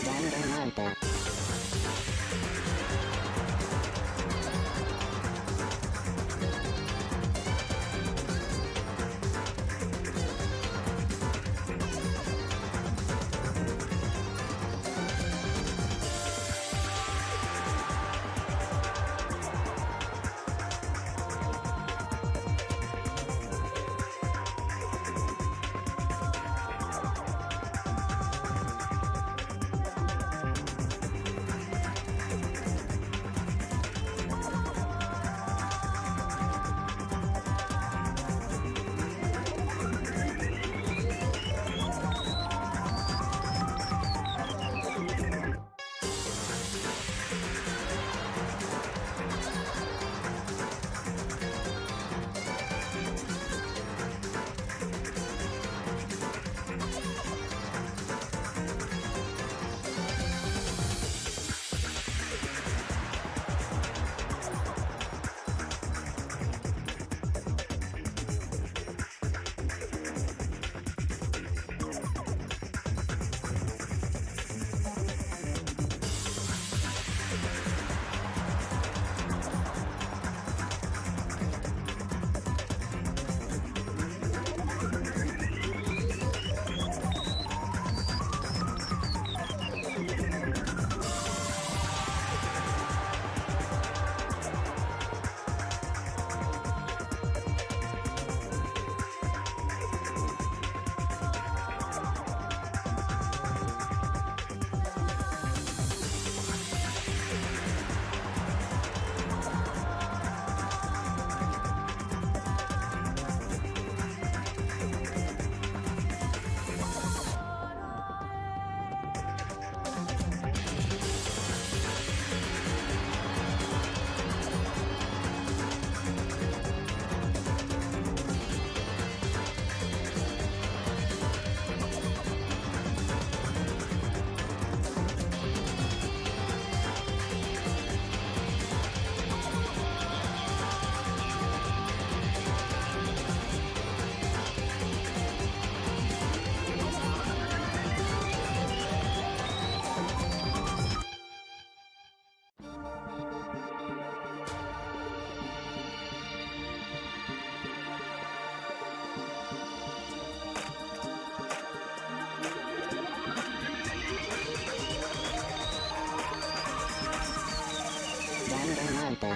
Danganronpa. Danganronpa.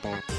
Danganronpa.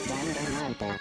Danganronpa.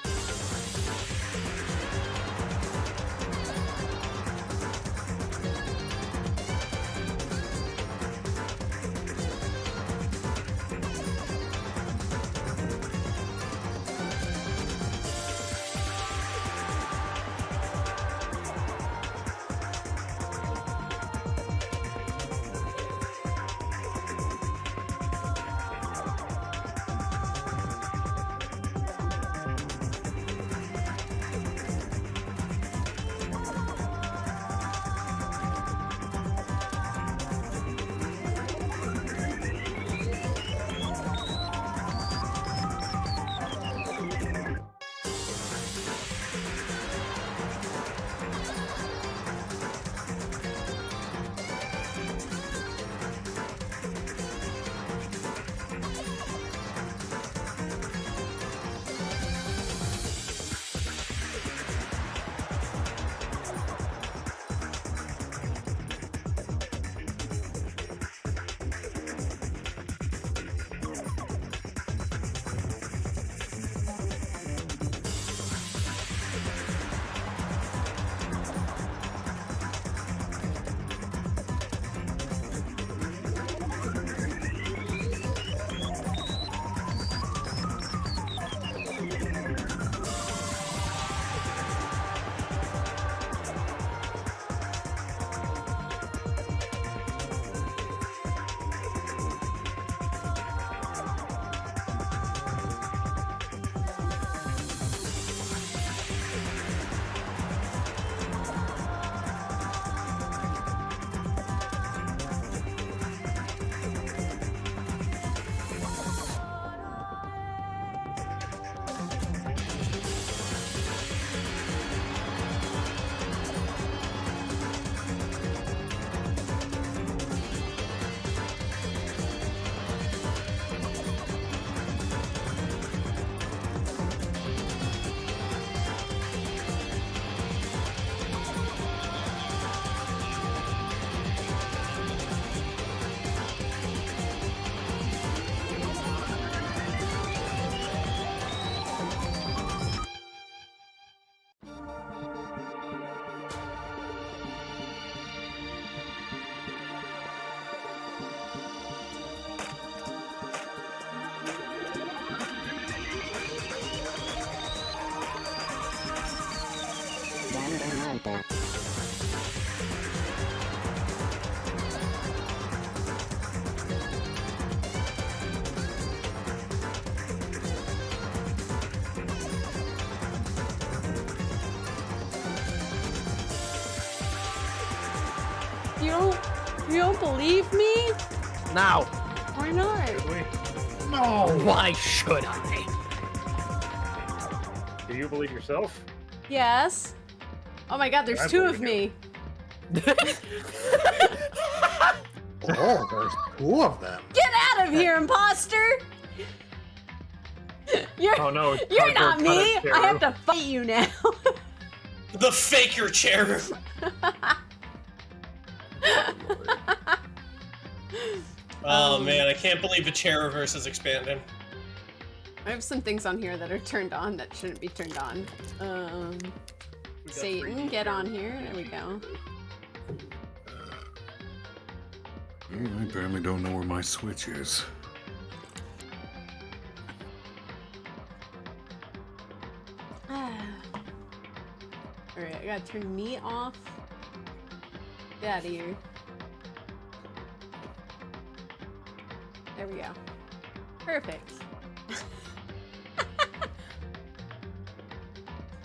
You don't believe me? Now. Why not? No. Why should I? Do you believe yourself? Yes. Oh my god, there's two of me. Oh, there's two of them. Get out of here, imposter! Oh no, it's You're not me! ColonelCheru. I have to fight you now. The faker Cheru. Oh man, I can't believe the Cheruverse is expanding. I have some things on here that are turned on that shouldn't be turned on. Satan, get on here. There we go. I apparently don't know where my switch is. Alright, I gotta turn me off. Get out of here. There we go. Perfect.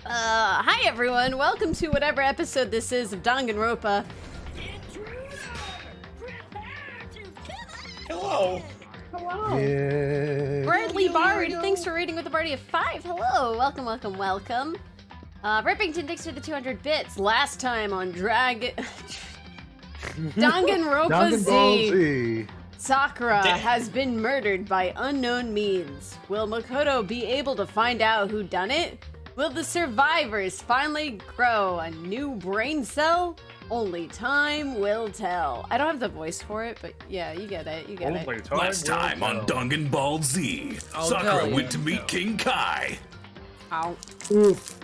Hi everyone, welcome to whatever episode this is of Danganronpa. Hello. Hello. Yeah. Bradley Bard, thanks for rating with a party of 5. Hello, welcome, welcome, welcome. Rippington, thanks for the 200 bits. Last time on Danganronpa Z. Sakura has been murdered by unknown means. Will Makoto be able to find out who done it? Will the survivors finally grow a new brain cell? Only time will tell. I don't have the voice for it, but yeah, you get it. You get it. Last time on Danganronpa Z, Sakura went to meet King Kai. Ow.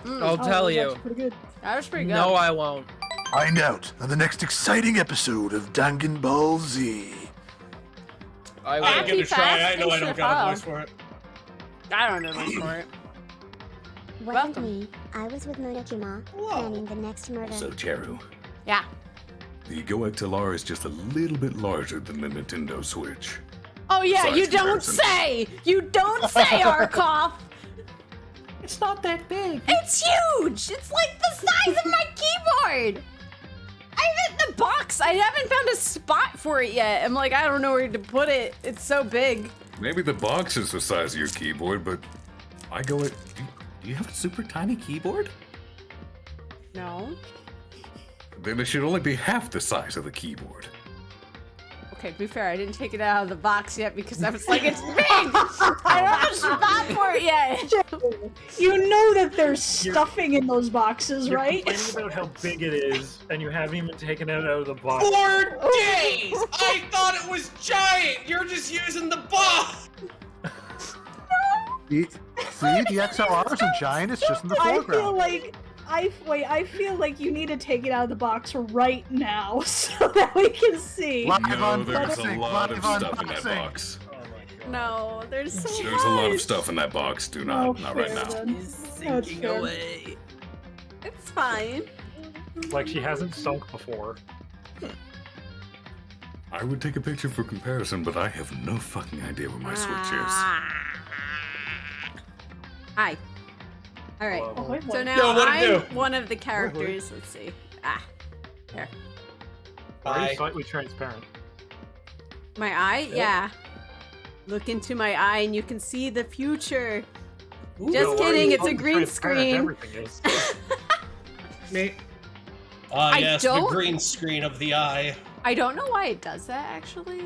I'll tell you. Pretty good. That was pretty good. No, I won't. Find out on the next exciting episode of Danganronpa Z. I'll give it a try. I know I don't got a voice for it. I don't know the voice for it. Wasn't me. I was with Monokuma, planning the next murder. So, Cheru, Yeah. the Go XLR is just a little bit larger than the Nintendo Switch. Oh yeah, Size you don't comparison. say! You don't say, Arcolf! It's not that big. It's huge! It's like the size of my keyboard! I have it in the box! I haven't found a spot for it yet. I'm like, I don't know where to put it. It's so big. Maybe the box is the size of your keyboard, but I go at... Do you have a super tiny keyboard? No. Then it should only be half the size of the keyboard. Okay, to be fair, I didn't take it out of the box yet because I was like, it's big! I don't have a spot for it yet! You know that there's stuffing in those boxes, You're right? complaining about how big it is, and you haven't even taken it out of the box. 4 days! I thought it was giant! You're just using the box! See, the XLR isn't giant, it's just in the foreground. I feel like you need to take it out of the box right now so that we can see. Live No, there's a unboxing, lot of live stuff in that unboxing. box. Oh my god. No, there's so much. There's a lot of stuff in that box. Do not right fair, now. then. That's fair. away. It's fine. Like she hasn't sunk before. I would take a picture for comparison, but I have no fucking idea where my Switch is. Hi. All right. Hello. Oh, wait, So what? now Yo, what'd it I'm do? one of the characters. Let's see. There. Are you Bye. slightly transparent? My eye? Yeah. Look into my eye and you can see the future. Just No, kidding, are you it's a slightly green transparent? screen. Everything is. Me. Ah, I yes, don't- the green screen of the eye. I don't know why it does that actually.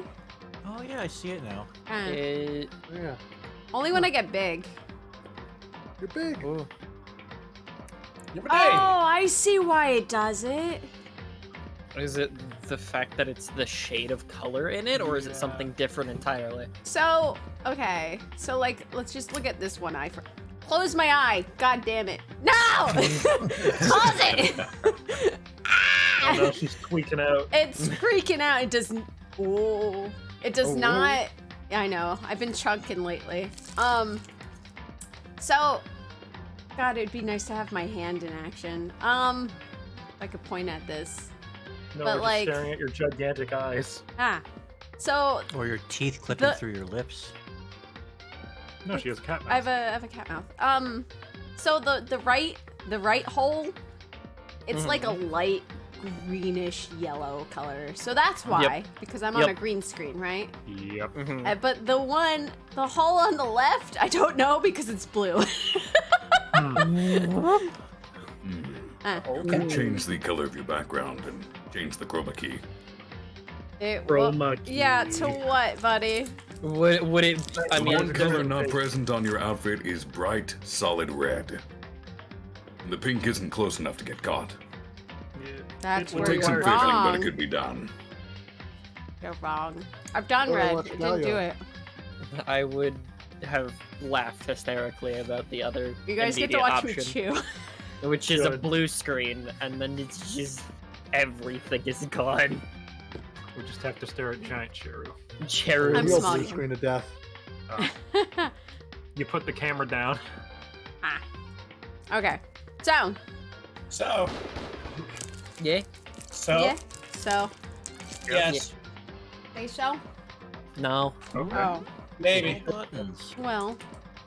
Oh yeah, I see it now. Yeah, Only when I get big. you're big. Ooh. Oh, I see why it does it. Is it the fact that it's the shade of color in it, or is it something different entirely? So, okay. So, like, let's just look at this one eye. Close my eye. God damn it. No! Close it! Oh no, she's tweaking out. It's freaking out. It doesn't. Oh, it does not. Yeah, I know. I've been chunking lately. So, God, it'd be nice to have my hand in action. I could point at this. No, But, we're like- just staring at your gigantic eyes. So Or your teeth clipping through your lips. No, she has a cat mouth. I have a cat mouth. So the right hole, it's like a light greenish yellow color. So that's why, because I'm on a green screen, right? Yep. But the hole on the left, I don't know because it's blue. You can change the color of your background and change the chroma key. Chroma key. Yeah, to what, buddy? Would it? I The mean, one color not present on your outfit is bright, solid red. And the pink isn't close enough to get caught. That's It where Take you're some fiddling, but wrong. it could be done. You're wrong. I've done Well, red. let's It go, didn't do yeah. it. I would have laughed hysterically about the other You guys get to immediate watch me option, chew. which is a Good. blue screen, and then it's just everything is gone. We just have to stare at giant Cheru. Cheru. I'm Real small. blue screen to death. You put the camera down. Okay. So. So, Yeah. Yeah. So. yes, They so. No, Okay. Oh. maybe. Buttons. Well.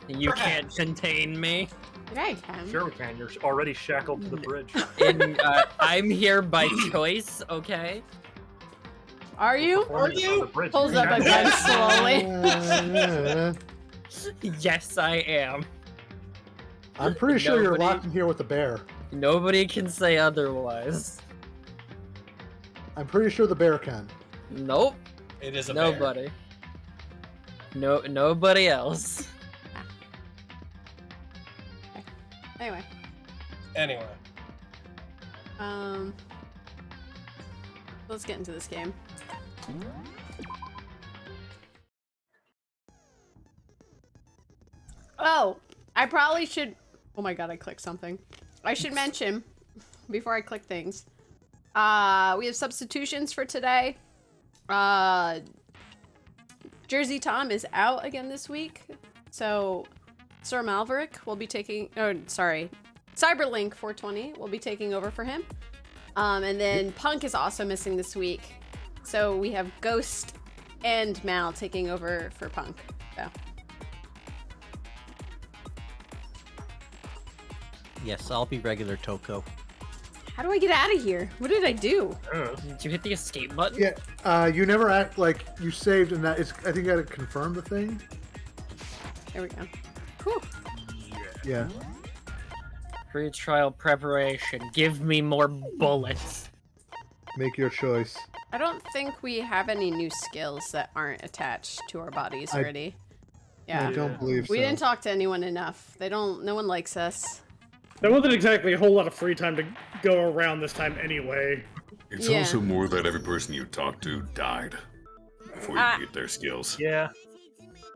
you can't contain me. Yeah, I can. Sure we can. You're already shackled to the bridge. I'm here by choice. Okay. Are you? Performance on the bridge. Pulls You're up shackled. again slowly. Yes, I am. I'm pretty sure you're Nobody- locked in here with the bear. Nobody can say otherwise. I'm pretty sure the bear can. Nope. It is a bear. Nobody. No. Nobody else. Anyway. Anyway, Let's get into this game. Oh, I probably should. Oh my god, I clicked something. I should mention before I click things. We have substitutions for today. Jersey Tom is out again this week, so Sir Malverick will be taking. Oh, sorry, Cyberlink 420 will be taking over for him. And then Punk is also missing this week, so we have Ghost and Mal taking over for Punk. So. Yes, I'll be regular Toko. How do I get out of here? What did I do? Did you hit the escape button? Yeah, you never act like you saved and that is, I think you gotta confirm the thing. There we go. Whew. Yeah. Free trial preparation. Give me more bullets. Make your choice. I don't think we have any new skills that aren't attached to our bodies already. Yeah. I don't believe so. We didn't talk to anyone enough. No one likes us. There wasn't exactly a whole lot of free time to go around this time anyway. It's Yeah. also more that every person you talked to died before you get their skills. Yeah.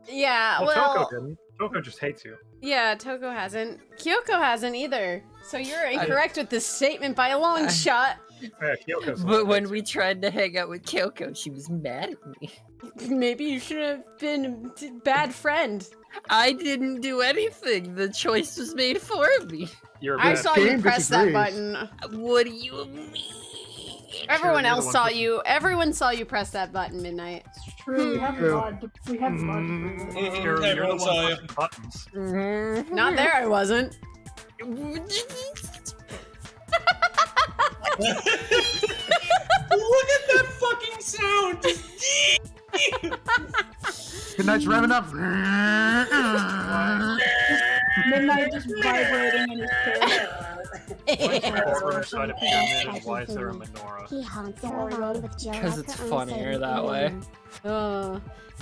Yeah, Well, well, Toko didn't. Toko just hates you. yeah, Toko hasn't. Kyoko hasn't either. So you're incorrect with this statement by a long shot. Yeah, Kyoko's the But one when that we hates tried to hang out with Kyoko, she was mad at me. Maybe you should have been a bad friend. I didn't do anything. The choice was made for me. you. You're a I bad saw game you press that disagrees. button. What do you mean? Everyone you're the else one saw pushing- you. Everyone saw you press that button, Midnight. It's true. We have True. blood. We have blood. Cheru, you're the Everyone one saw you. pushing buttons. Not there, I wasn't. look at that fucking sound. Good night's revving up. Midnight just vibrating in his chair. Why is there a order inside a pyramid and why is there a menorah? He haunts her alone with Joe. 'Cause it's funnier that way.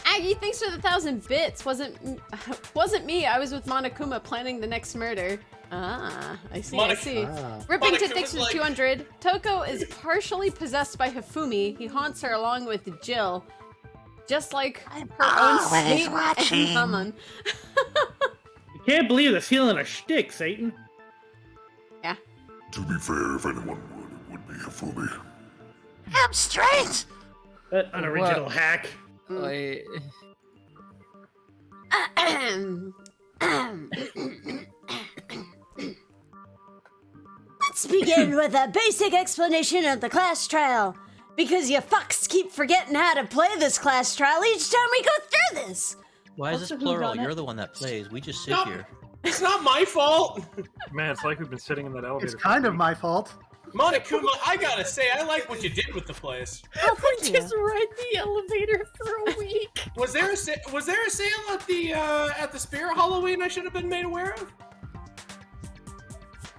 Aggie, thanks for the 1,000 bits. Wasn't me. I was with Monokuma planning the next murder. Ah, I see. I see. Ah. Ripping to Monokuma's Dix for like- 200. Toko is partially possessed by Hifumi. He haunts her along with Jill, just like her own Satan and Haman. You can't believe they're stealing a shtick, Satan. Yeah. To be fair, if anyone would be Hifumi. I'm straight! That unoriginal hack. Wait. Let's Let's begin with a basic explanation of the class trial. Because you fucks keep forgetting how to play this class trial each time we go through this. Why is What's this the plural? whodunit? You're the one that plays. We just sit No. here. It's not my fault. Man, it's like we've been sitting in that elevator. It's for kind of weeks. my fault. Monokuma, I gotta say, I like what you did with the place. Oh, thank you. Just ride the elevator for a week. Was there a sale at the Spirit Halloween I should have been made aware of?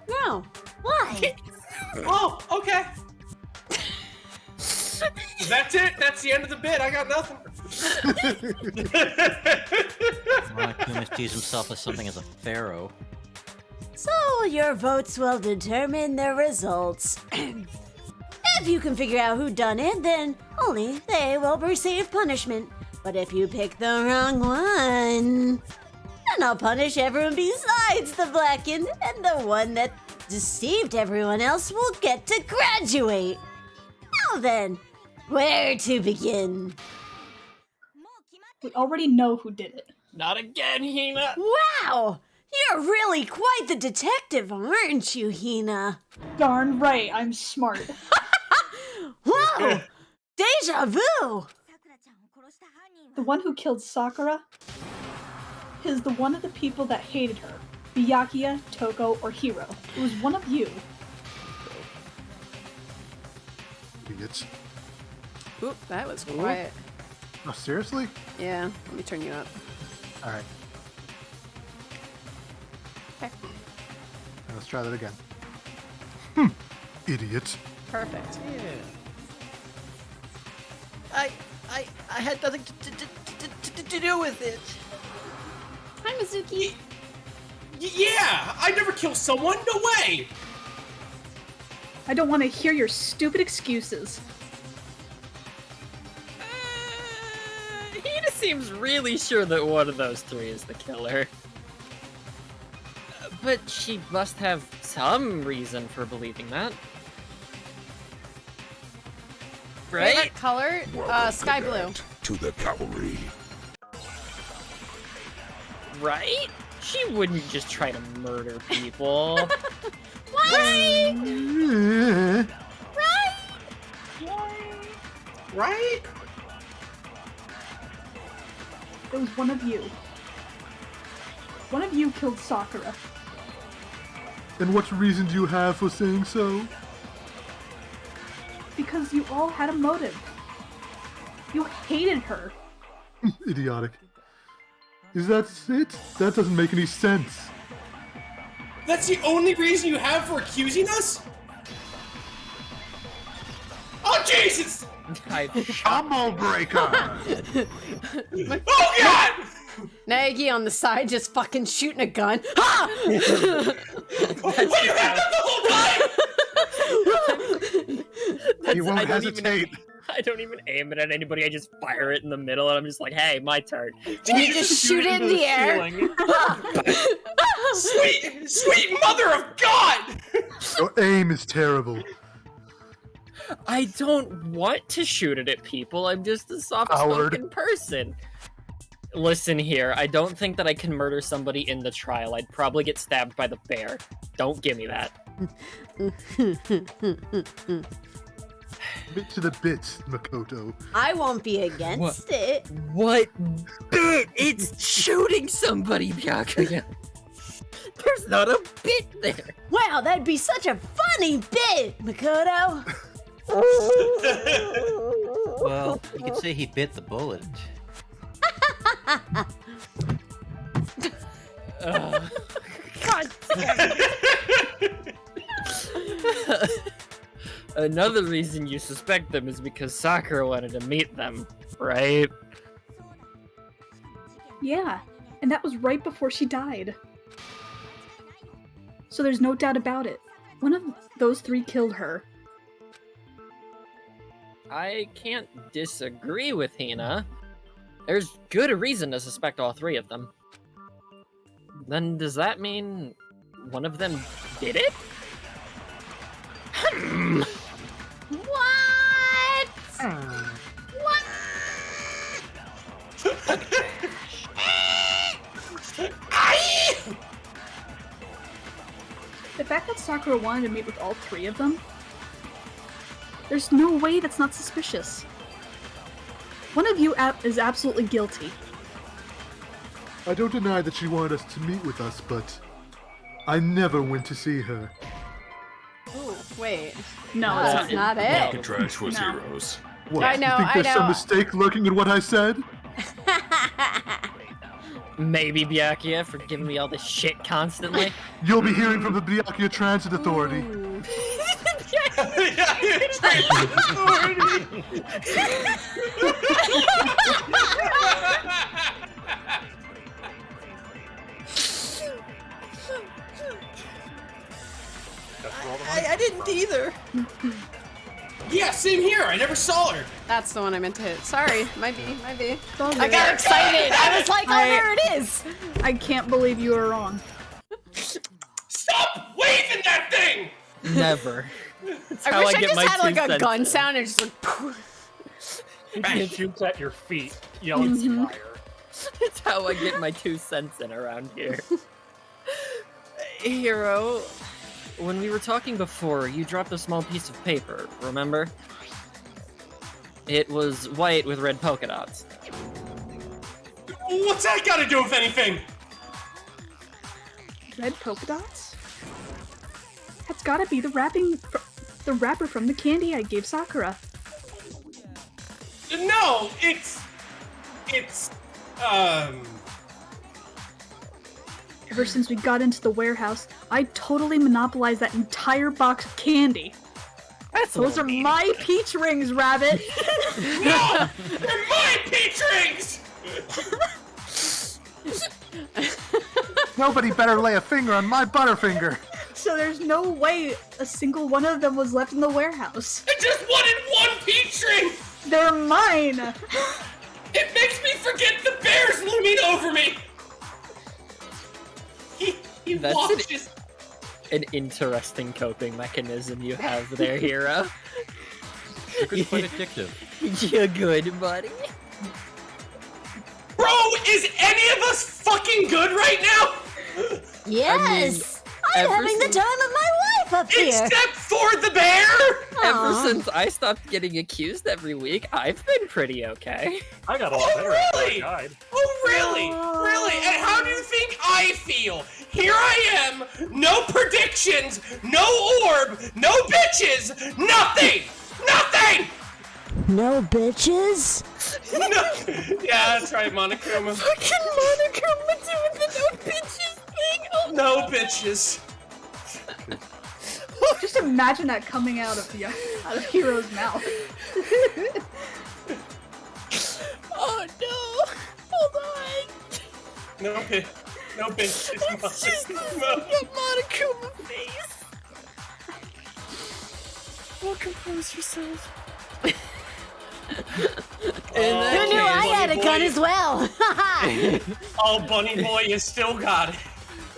No. Why? Oh, okay. That's it. That's the end of the bit. I got nothing. Monokuma sees himself as something as a pharaoh. So your votes will determine the results. If you can figure out who done it, then only they will receive punishment. But if you pick the wrong one, then I'll punish everyone besides the blackened, and the one that deceived everyone else will get to graduate. Now then, where to begin? We already know who did it. Not again, Hina. Wow! You're really quite the detective, aren't you, Hina? Darn right, I'm smart. Whoa! Deja vu! The one who killed Sakura is the one of the people that hated her. Byakuya, Toko, or Hiro. It was one of you. Idiots. Oop, that was quiet. Oh, seriously? Yeah, let me turn you up. All right. Okay. Let's try that again. Idiots. Perfect. I had nothing to do with it. Hi, Mizuki. Yeah, I never kill someone. No way. I don't want to hear your stupid excuses. Hina seems really sure that one of those three is the killer. But she must have some reason for believing that. Right? Favorite color? Sky blue. To the cavalry. Right? She wouldn't just try to murder people. Right? Right? It was one of you. One of you killed Sakura. And what reason do you have for saying so? Because you all had a motive. You hated her. Idiotic. Is that it? That doesn't make any sense. That's the only reason you have for accusing us? Oh, Jesus! Combo breaker! Oh, God! Naegi on the side just fucking shooting a gun. Ha! What, you had that the whole time? You won't hesitate. I don't even aim it at anybody. I just fire it in the middle, and I'm just like, "Hey, my turn." And you just shoot it in the air. Sweet mother of God! Your aim is terrible. I don't want to shoot it at people. I'm just a soft-spoken person. Listen here, I don't think that I can murder somebody in the trial. I'd probably get stabbed by the bear. Don't give me that. Bit to the bits, Makoto. I won't be against it. What bit? It's shooting somebody, Byakuya. There's not a bit there. Wow, that'd be such a funny bit, Makoto. Well, you could say he bit the bullet. God damn it. Another reason you suspect them is because Sakura wanted to meet them, right? Yeah, and that was right before she died. So there's no doubt about it. One of those three killed her. I can't disagree with Hina. There's good reason to suspect all three of them. Then does that mean one of them did it? What? What? The fact that Sakura Sakura wanted to meet with all three of them? There's no way that's not suspicious. One of you is absolutely guilty. I don't deny that she wanted us to meet with us, but I never went to see her. Oh, wait. No, that's not it. The trash was heroes. What, I know, you think there's some mistake lurking in what I said? Maybe Byakuya for giving me all this shit constantly. You'll be hearing from the Byakuya Transit Authority. I didn't either. Yeah, same here. I never saw her. That's the one I meant to hit. Sorry, might be. I got excited. I was like, oh, there it is. I can't believe you were wrong. Stop waving that thing! Never. I wish I just had like a gun sound and just like. It shoots at your feet, yelling fire. That's how I get my 2 cents in around here. Hiro, when we were talking before, you dropped a small piece of paper, remember? It was white with red polka dots. What's that got to do with anything? Red polka dots? That's gotta be the wrapper from the candy I gave Sakura. No, it's Ever since we got into the warehouse, I totally monopolized that entire box of candy. Those are my peach rings, Rabbit! No! They're my peach rings! Nobody better lay a finger on my Butterfinger. So there's no way a single one of them was left in the warehouse. I just wanted one peach ring! They're mine! It makes me forget the bear's looming over me! He That's watches. An interesting coping mechanism you have there, Hiro. It's quite addictive. You're good, buddy. Bro, is any of us fucking good right now? Yes! I'm having the time of my life up here! Except for the bear! Ever since I stopped getting accused every week, I've been pretty okay. I got a lot better after I really? died. Oh, really? Really? And how do you think I feel? Here I am, no predictions, no orb, no bitches, nothing! Nothing! No bitches? No. Yeah, that's right, Monokuma. Fucking Monokuma doing the no bitches thing! Oh, no bitches. Just imagine that coming out of Hiro's mouth. Oh no! Hold on! No bitch. No bitches. It's just the Monokuma face. Well, compose yourself. You knew I had a gun as well! Oh, Bunny Boy, you still got it.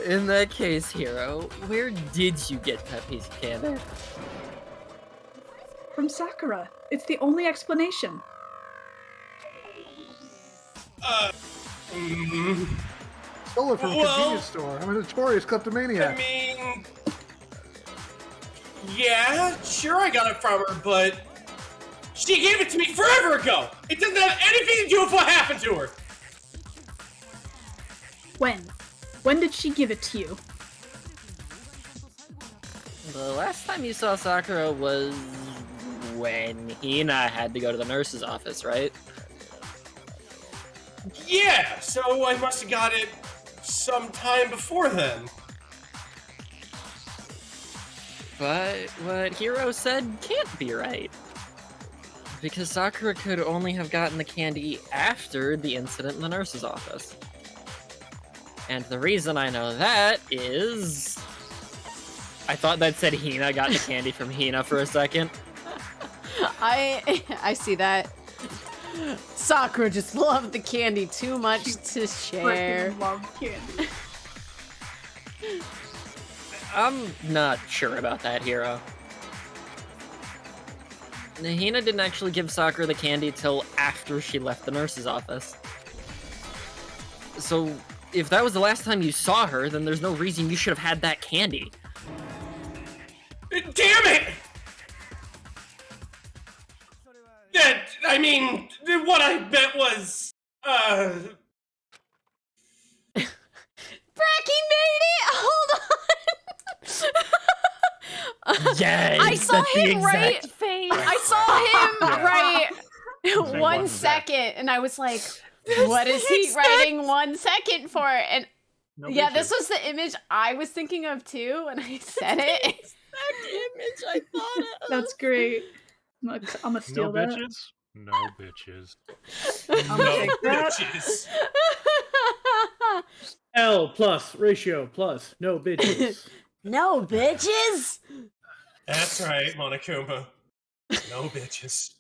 In that case, Hiro, where did you get that piece of candy? From Sakura. It's the only explanation. Stole it from a convenience store. I'm a notorious kleptomaniac. I mean, yeah, sure I got it from her, but she gave it to me forever ago. It doesn't have anything to do with what happened to her. When? When did she give it to you? The last time you saw Sakura was when Hina had to go to the nurse's office, right? Yeah, so I must have got it sometime before then. But what Hiro said can't be right. Because Sakura could only have gotten the candy after the incident in the nurse's office. And the reason I know that is... I thought that said Hina got the candy from Hina for a second. I see that. Sakura just loved the candy too much to share. Freaking love candy. I'm not sure about that, Hiro. Hina didn't actually give Sakura the candy till after she left the nurse's office. So, if that was the last time you saw her, then there's no reason you should have had that candy. I mean, what I meant was, Bracky made it! Hold on! Yay! I saw him right. I saw him right 1 second, and I was like, what is he writing 1 second for? And yeah, this was the image I was thinking of too when I said it. Exact image I thought of. That's great. I'm gonna steal No that. bitches? No bitches. I'm gonna take that. bitches. L plus ratio plus no bitches. No bitches! That's right, Monokuma. No bitches.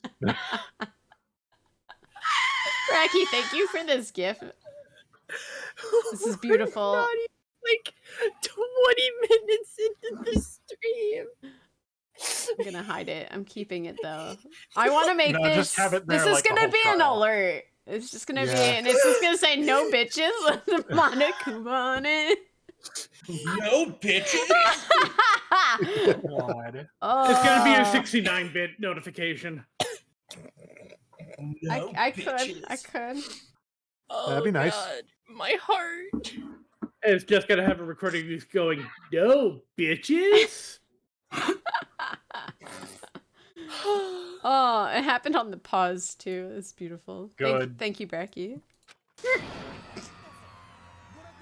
Bracky, thank you for this gif. This is beautiful. Not even, like 20 minutes into the stream. I'm gonna hide it. I'm keeping it though. I want to make No, this. just have it there This is like the gonna whole be an trial. alert. It's just gonna be, and it's just gonna say no bitches with the Monokuma on it. No bitches? God. Oh, It's gonna be a 69-bit notification. No I bitches. could. Oh, That'd be nice. God, my heart. It's just gonna have a recording that's going, no bitches. Oh, it happened on the pause too. It's beautiful. Good. Thank you, Bracky.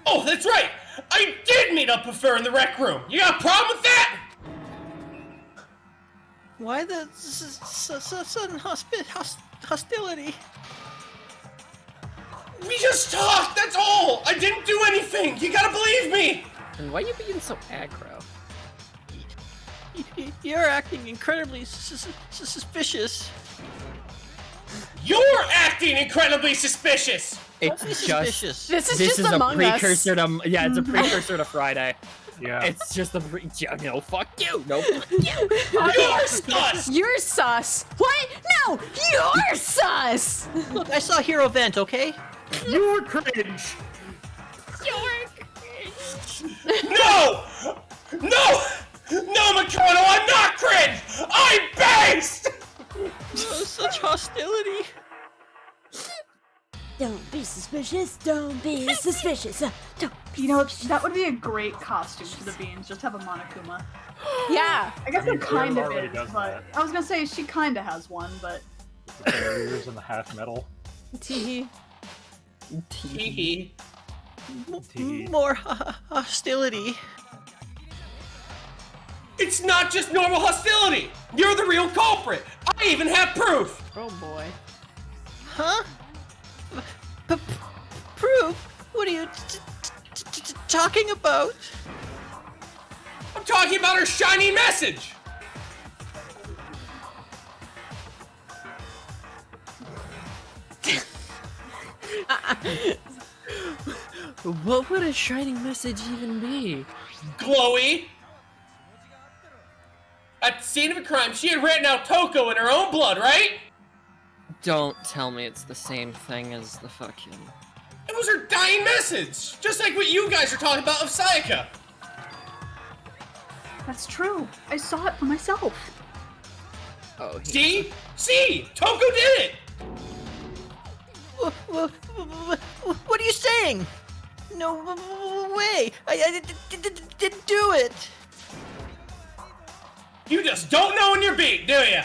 Oh, that's right! I did meet up with her in the rec room! You got a problem with that? Why the sudden hostility? We just talked, that's all! I didn't do anything! You gotta believe me! And why are you being so aggro? You're acting incredibly suspicious. You're acting incredibly suspicious! It's just Suspicious. This is this just is Among a Us. precursor to it's a precursor to Friday. Yeah. It's just a no fuck you, no fuck you. You're sus! You're sus. What? No, you're sus. Look, I saw Hero vent, okay? You're cringe. No! No! No, Makoto, I'm not cringe! I'm based! Such hostility. Don't be suspicious. Don't be suspicious. Don't. You know, that would be a great costume for the beans. Just have a Monokuma. Yeah. I guess I mean, it kind of already is, does but that. I was gonna say she kind of has one, but The barriers and the half metal. Tee. Hee hee. More hostility. It's not just normal hostility! You're the real culprit! I even have proof! Oh boy. Huh? Proof? What are you talking about? I'm talking about her shiny message! What would a shining message even be? Glowy! At the scene of a crime, she had written out Toko in her own blood, right? Don't tell me it's the same thing as the fucking... It was her dying message! Just like what you guys are talking about of Sayaka! that's true. I saw it for myself. Oh, See? See! Toko did it! What are you saying? No way! I didn't do it! You just don't know when you're beat, do ya?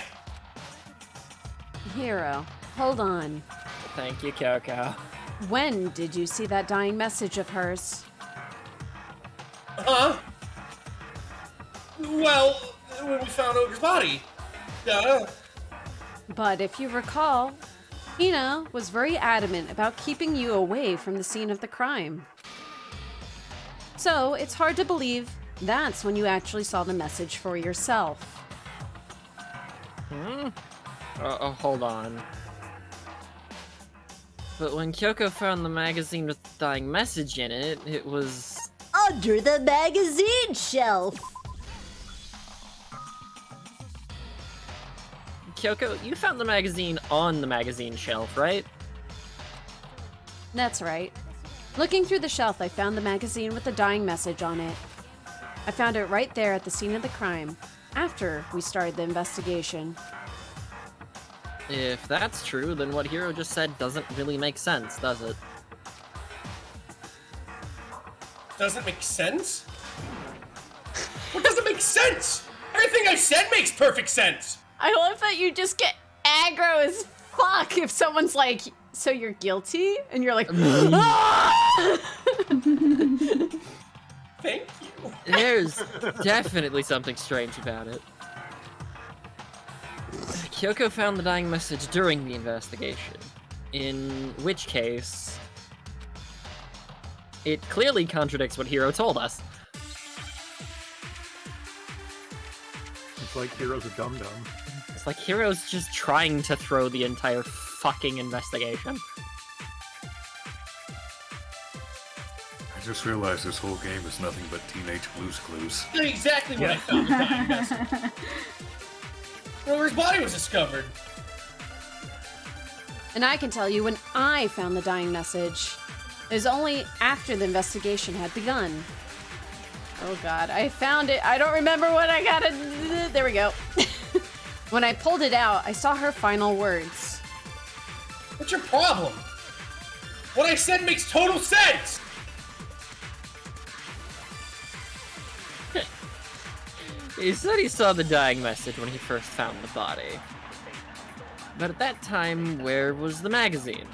Hero, hold on. Thank you, Kyoko. When did you see that dying message of hers? Huh? Well, when we found Ogre's body. But if you recall, Ina was very adamant about keeping you away from the scene of the crime. So it's hard to believe that's when you actually saw the message for yourself. Hold on. But when Kyoko found the magazine with the dying message in it, it was... Under the magazine shelf. Kyoko, you found the magazine on the magazine shelf, right? That's right. Looking through the shelf, I found the magazine with the dying message on it. I found it right there at the scene of the crime, after we started the investigation. If that's true, then what Hiro just said doesn't really make sense, does it? Doesn't make sense? What doesn't make sense? Everything I said makes perfect sense! I love that you just get aggro as fuck if someone's like, so you're guilty? And you're like, ah! Thank you. There's definitely something strange about it. Kyoko found the dying message during the investigation, in which case, it clearly contradicts what Hiro told us. It's like Hiro's a dum-dum. It's like Hiro's just trying to throw the entire fucking investigation. I just realized this whole game is nothing but Teenage Blue's Clues. Exactly what I found the dying message. Where his body was discovered. And I can tell you, when I found the dying message, it was only after the investigation had begun. Oh god, I found it. I don't remember what I got. There we go. When I pulled it out, I saw her final words. What's your problem? What I said makes total sense! He said he saw the dying message when he first found the body. But at that time, where was the magazine?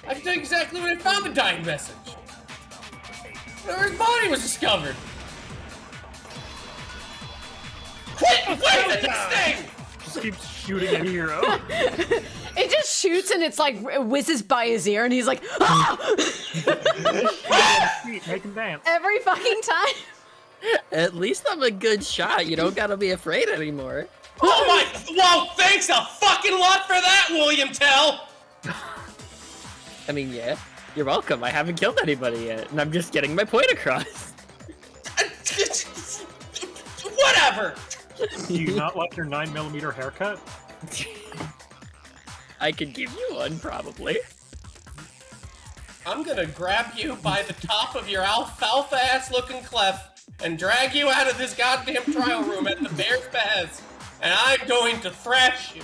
I can tell you exactly when I found the dying message. Where his body was discovered. Quit waving this thing! Just keeps shooting at Hiro. It just shoots and it's like whizzes by his ear and he's like, ah! Make him dance. Every fucking time. At least I'm a good shot. You don't gotta be afraid anymore. Oh my! Well, thanks a fucking lot for that, William Tell! I mean, yeah, you're welcome. I haven't killed anybody yet, and I'm just getting my point across. Whatever! Do you not like your 9mm haircut? I could give you one, probably. I'm gonna grab you by the top of your alfalfa-ass looking clef and drag you out of this goddamn trial room at the Bear's behest, and I'm going to thrash you.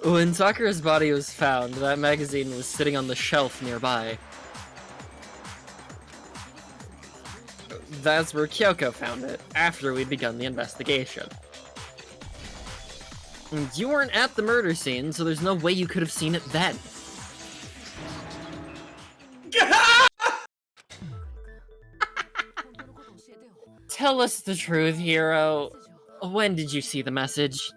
When Sakura's body was found, that magazine was sitting on the shelf nearby. That's where Kyoko found it, after we'd begun the investigation. And you weren't at the murder scene, so there's no way you could have seen it then. Tell us the truth, Hiro. When did you see the message?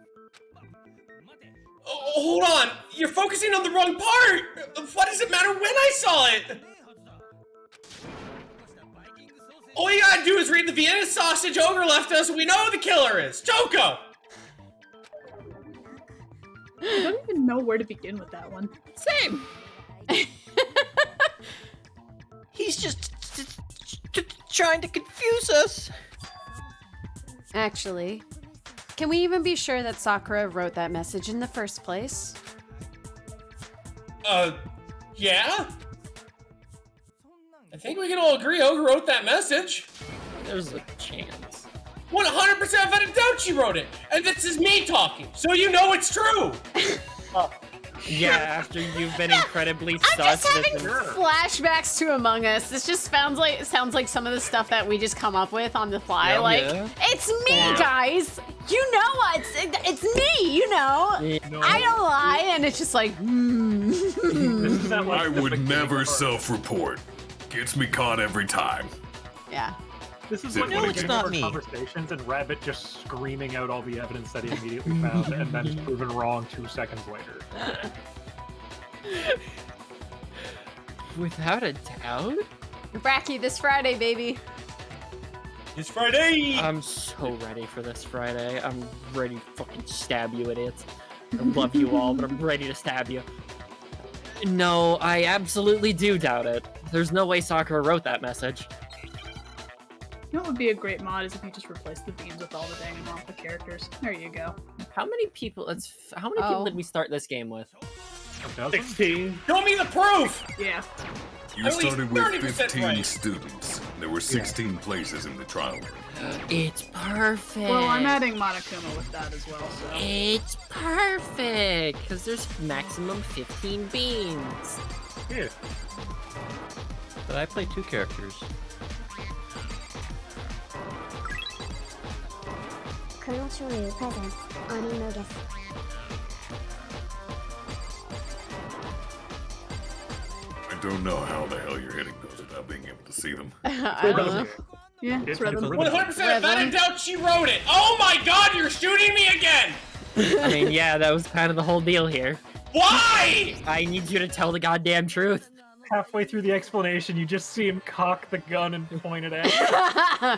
Oh, hold on! You're focusing on the wrong part! What does it matter when I saw it? All you gotta do is read the Vienna sausage Ogre left us and we know who the killer is! Toko! I don't even know where to begin with that one. Same! He's just trying to confuse us. Actually, can we even be sure that Sakura wrote that message in the first place? Yeah? I think we can all agree Ogre wrote that message. There's a chance. 100% without a doubt she wrote it! And this is me talking, so you know it's true! Yeah, after you've been incredibly I'm sus. just having flashbacks to Among Us. This just sounds like some of the stuff that we just come up with on the fly. Yeah, like, yeah. it's me, guys! You know what? It's me, you know? No. I don't lie, and it's just like, I would never self-report. Gets me caught every time. Yeah. This is It like no, one it's of not our me. conversations and Rabbit just screaming out all the evidence that he immediately found and then is proven wrong 2 seconds later. Without a doubt? Bracky this Friday, baby. It's Friday! I'm so ready for this Friday. I'm ready to fucking stab you, idiots. I love you all, but I'm ready to stab you. No, I absolutely do doubt it. There's no way Sakura wrote that message. You know what would be a great mod is if you just replace the beans with all the Danganronpa characters. There you go. How many people? How many people did we start this game with? 16. Show me the proof! Yeah. You started with 15 students. There were 16 places in the trial room. It's perfect. Well, I'm adding Monokuma with that as well, so. It's perfect, because there's maximum 15 beans. Yeah. But I play 2 characters. ColonelCheru presents Animogus. I don't know how the hell you're hitting those without being able to see them. I don't know. Yeah, it's rhythm. 100%. If that in doubt, she wrote it. Oh my God, you're shooting me again. I mean, yeah, that was kind of the whole deal here. Why? I need you to tell the goddamn truth. Halfway through the explanation, you just see him cock the gun and point it at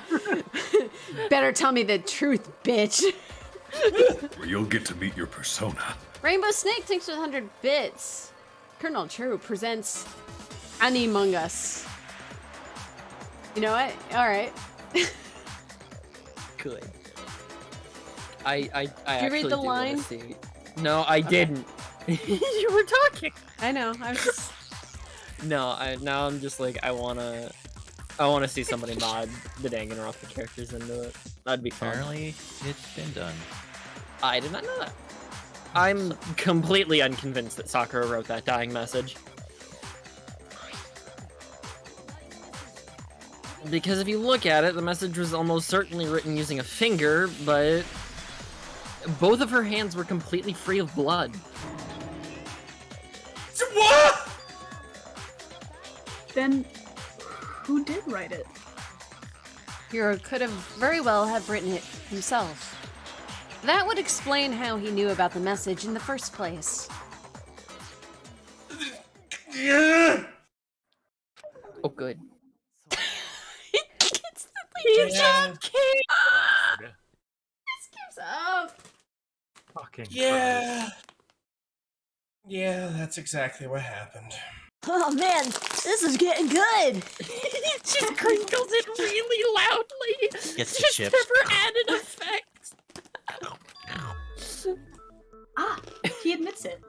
you. Better tell me the truth, bitch. Where you'll get to meet your persona. Rainbow Snake thanks for 100 bits. ColonelCheru presents Animungus. You know what? All right. Good. I Did you actually read the do wanna line? see. No, I didn't. You were talking. I know. I was just... No, now I'm just like I wanna see somebody mod the Danganronpa characters into it. That'd be fun. Apparently, it's been done. I did not know that. I'm completely unconvinced that Sakura wrote that dying message. Because if you look at it, the message was almost certainly written using a finger, but both of her hands were completely free of blood. What? Then, who did write it? Hiro could have very well have written it himself. That would explain how he knew about the message in the first place. Oh, good. Good job, Kate! This gives up. Fucking Yeah. Yeah, that's exactly what happened. Oh man, this is getting good! She crinkles it really loudly. Gets the Just chips. never added effects. Ah, he admits it.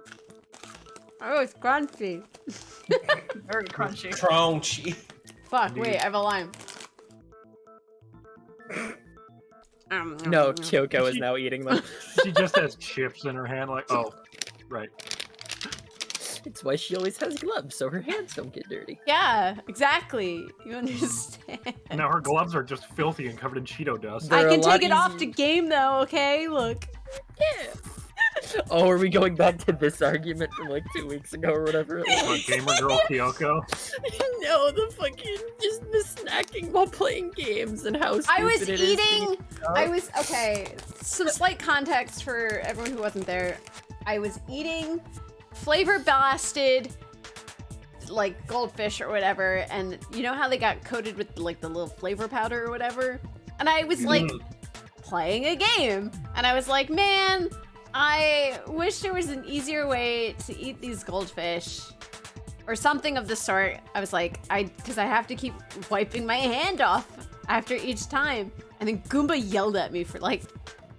Oh, it's crunchy. Very crunchy. Crunchy. Fuck, wait, I have a line. No, Kyoko is now eating them. She just has chips in her hand, like, oh, right. It's why she always has gloves, so her hands don't get dirty. Yeah, exactly. You understand. Now her gloves are just filthy and covered in Cheeto dust. I They're can a lot take it off to easier. game though, okay? Look. Yeah. Oh, are we going back to this argument from like 2 weeks ago or whatever it What, was? gamer girl Kyoko? No, the fucking just the snacking while playing games and how stupid I was it is eating. Okay. Some slight context for everyone who wasn't there. I was eating flavor blasted like goldfish or whatever, and you know how they got coated with like the little flavor powder or whatever? And I was like playing a game, and I was like, man, I wish there was an easier way to eat these goldfish. Or something of the sort. I was like, because I have to keep wiping my hand off after each time. And then Goomba yelled at me for like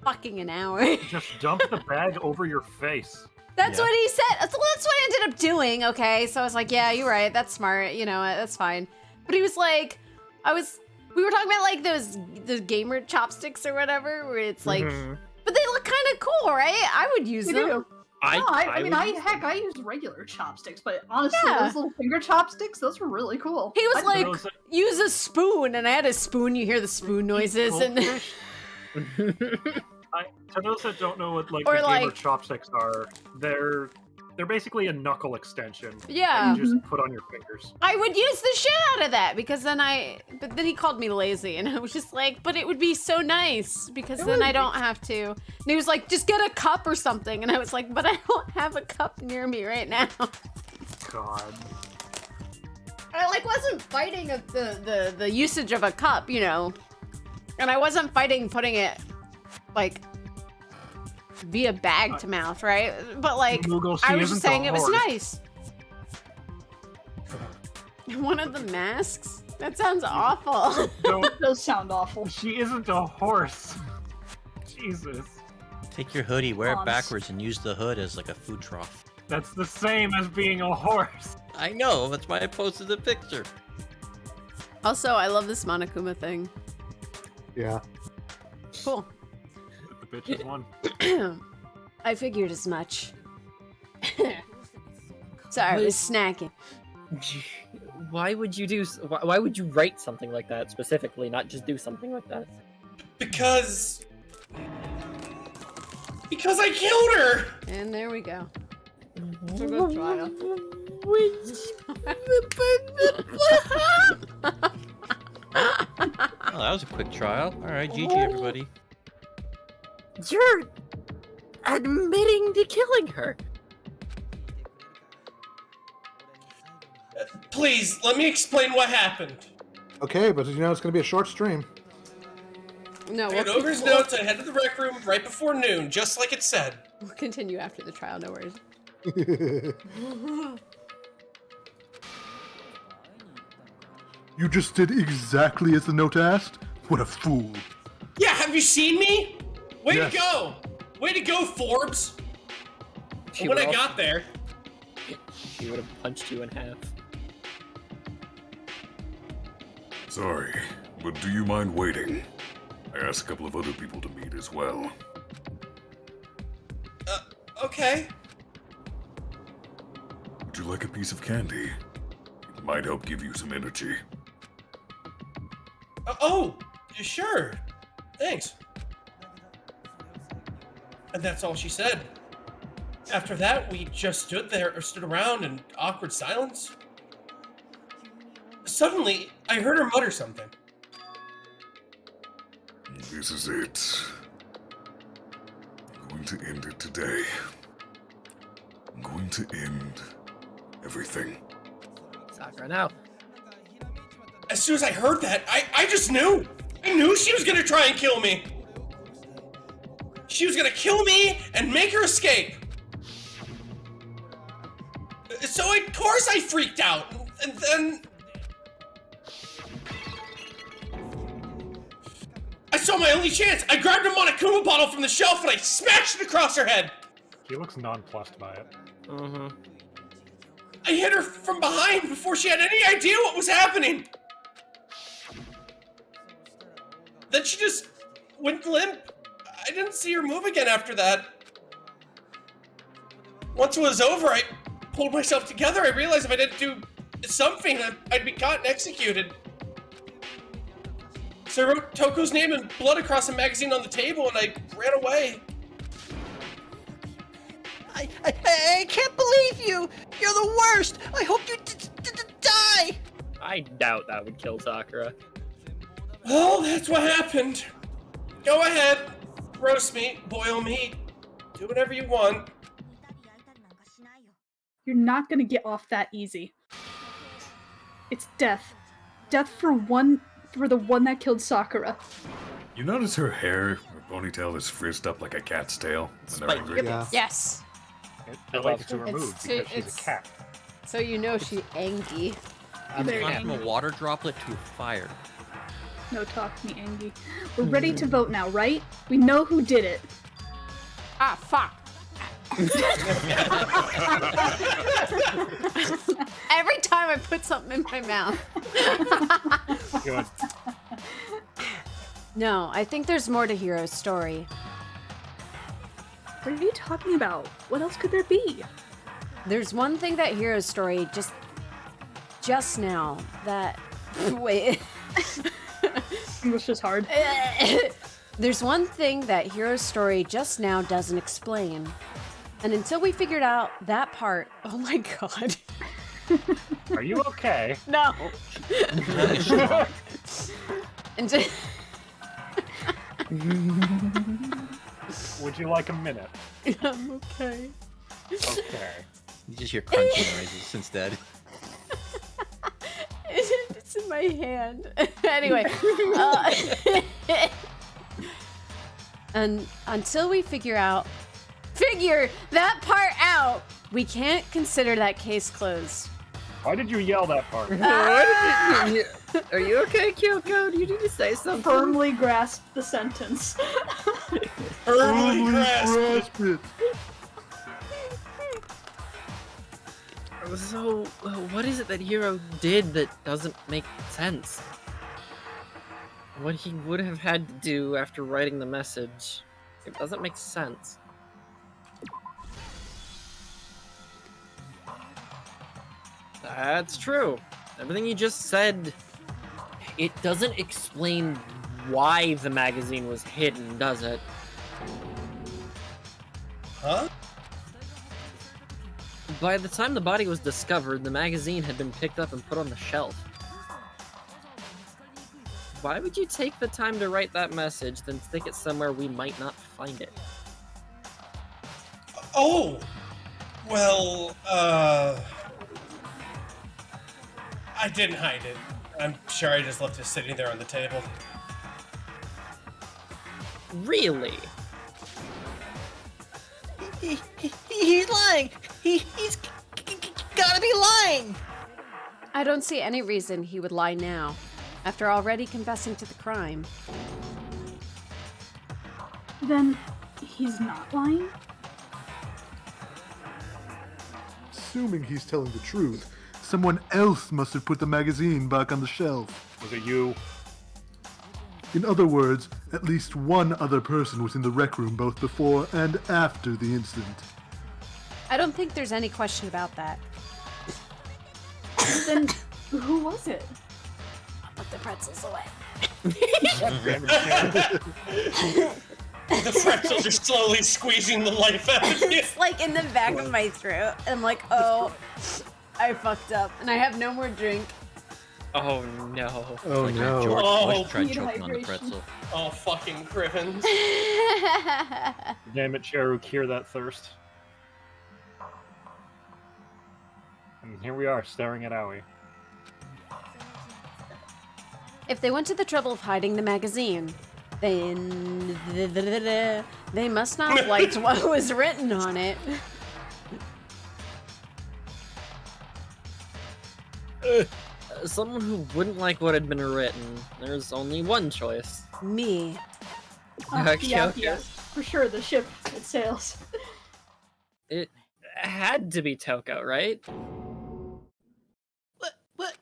fucking an hour. Just dump the bag over your face. That's what he said. That's what I ended up doing, okay? So I was like, yeah, you're right. That's smart. You know, that's fine. But he was like, we were talking about like those gamer chopsticks or whatever, where it's like, but they look kind of cool, right? I would use They them. do. I mean, I use regular chopsticks, but honestly, those little finger chopsticks, those were really cool. He was like, use a spoon, and I had a spoon. You hear the spoon noises, and To those that don't know what Or the like- gamer chopsticks are, they're basically a knuckle extension. Yeah. That you just put on your fingers. I would use the shit out of that because then but then he called me lazy, and I was just like, but it would be so nice because then I don't have to. And he was like, just get a cup or something, and I was like, but I don't have a cup near me right now. God. I like wasn't fighting the usage of a cup, you know, and I wasn't fighting putting it like via bag to mouth, right? But like, Google, I she was just isn't saying a it was horse. nice. One of the masks? That sounds awful. That does sound awful. She isn't a horse. Jesus. Take your hoodie, wear it Pawns. backwards, and use the hood as like a food trough. That's the same as being a horse. I know, that's why I posted the picture. Also, I love this Monokuma thing. Yeah. Cool. The bitch is one. I figured as much. Sorry, I was snacking. Why would you why would you write something like that specifically, not just do something like that? Because I killed her! And there we go. It's a good trial. Oh, that was a quick trial. Alright, GG everybody. You're admitting to killing her. Please, let me explain what happened. Okay, but you know it's gonna be a short stream. No, I got Ogre's notes, I headed to the rec room right before noon, just like it said. We'll continue after the trial, no worries. You just did exactly as the note asked? What a fool. Yeah, have you seen me? Way Yes. to go! Way to go, Forbes! And when I got there... She would have punched you in half. Sorry, but do you mind waiting? I asked a couple of other people to meet as well. Okay. Would you like a piece of candy? It might help give you some energy. Oh, sure. Thanks. And that's all she said. After that, we just stood around in awkward silence. Suddenly, I heard her mutter something. This is it. I'm going to end it today. I'm going to end everything. Sakura, now. As soon as I heard that, I just knew! I knew she was gonna try and kill me! She was gonna kill me and make her escape! So of course I freaked out, and then... I saw my only chance! I grabbed a Monokuma bottle from the shelf and I smashed it across her head! He looks nonplussed by it. Mm-hmm. I hit her from behind before she had any idea what was happening! Then she just went limp. I didn't see her move again after that. Once it was over, I pulled myself together. I realized if I didn't do something, I'd be caught and executed. So I wrote Toko's name in blood across a magazine on the table and I ran away. I can't believe you! You're the worst! I hope you die! I doubt that would kill Sakura. Well, that's what happened. Go ahead. Roast me, boil me, do whatever you want. You're not gonna get off that easy. It's death. Death for the one that killed Sakura. You notice her hair, her ponytail is frizzed up like a cat's tail when they're angry? Yeah. Yes. It relates to her mood because she's it's- a cat. So you know she's angry. Very Gone from a angry. water droplet to fire. No talk to me, Angie. We're ready to vote now, right? We know who did it. Ah, fuck. Every time I put something in my mouth. Good. No, I think there's more to Hiro's story. What are you talking about? What else could there be? There's one thing that Hiro's story just now that wait. English is hard. There's one thing that Hiro's story just now doesn't explain. And until we figured out that part, oh my god. Are you okay? No. And just... Would you like a minute? I'm okay. Okay. You just hear crunching noises instead. It's in my hand. Anyway. And until we figure that part out, we can't consider that case closed. Why did you yell that part? Are you okay, Kyoko? Do you need to say something? Firmly grasp the sentence. Firmly grasp. it. So, what is it that Hiro did that doesn't make sense? What he would have had to do after writing the message, it doesn't make sense. That's true. Everything you just said, it doesn't explain why the magazine was hidden, does it? Huh? By the time the body was discovered, the magazine had been picked up and put on the shelf. Why would you take the time to write that message, then stick it somewhere we might not find it? Oh! Well, I didn't hide it. I'm sure I just left it sitting there on the table. Really? He's lying! He's gotta be lying! I don't see any reason he would lie now, after already confessing to the crime. Then he's not lying? Assuming he's telling the truth, someone else must have put the magazine back on the shelf. Was it you? In other words, at least one other person was in the rec room both before and after the incident. I don't think there's any question about that. Then who was it? I'll put the pretzels away. The pretzels are slowly squeezing the life out of you. It's like in the back of my throat. I'm like, oh, I fucked up, and I have no more drink. Oh no. Oh like no. George Oh, Bush tried need choking on the hydration. pretzel. Oh, fucking Criven. Damn it, Cheru, cure that thirst. And here we are, staring at Aoi. If they went to the trouble of hiding the magazine, then they must not have liked what was written on it. Someone who wouldn't like what had been written, there's only one choice. Me. Byakuya. For sure, the ship, it sails. It had to be Toko, right? What?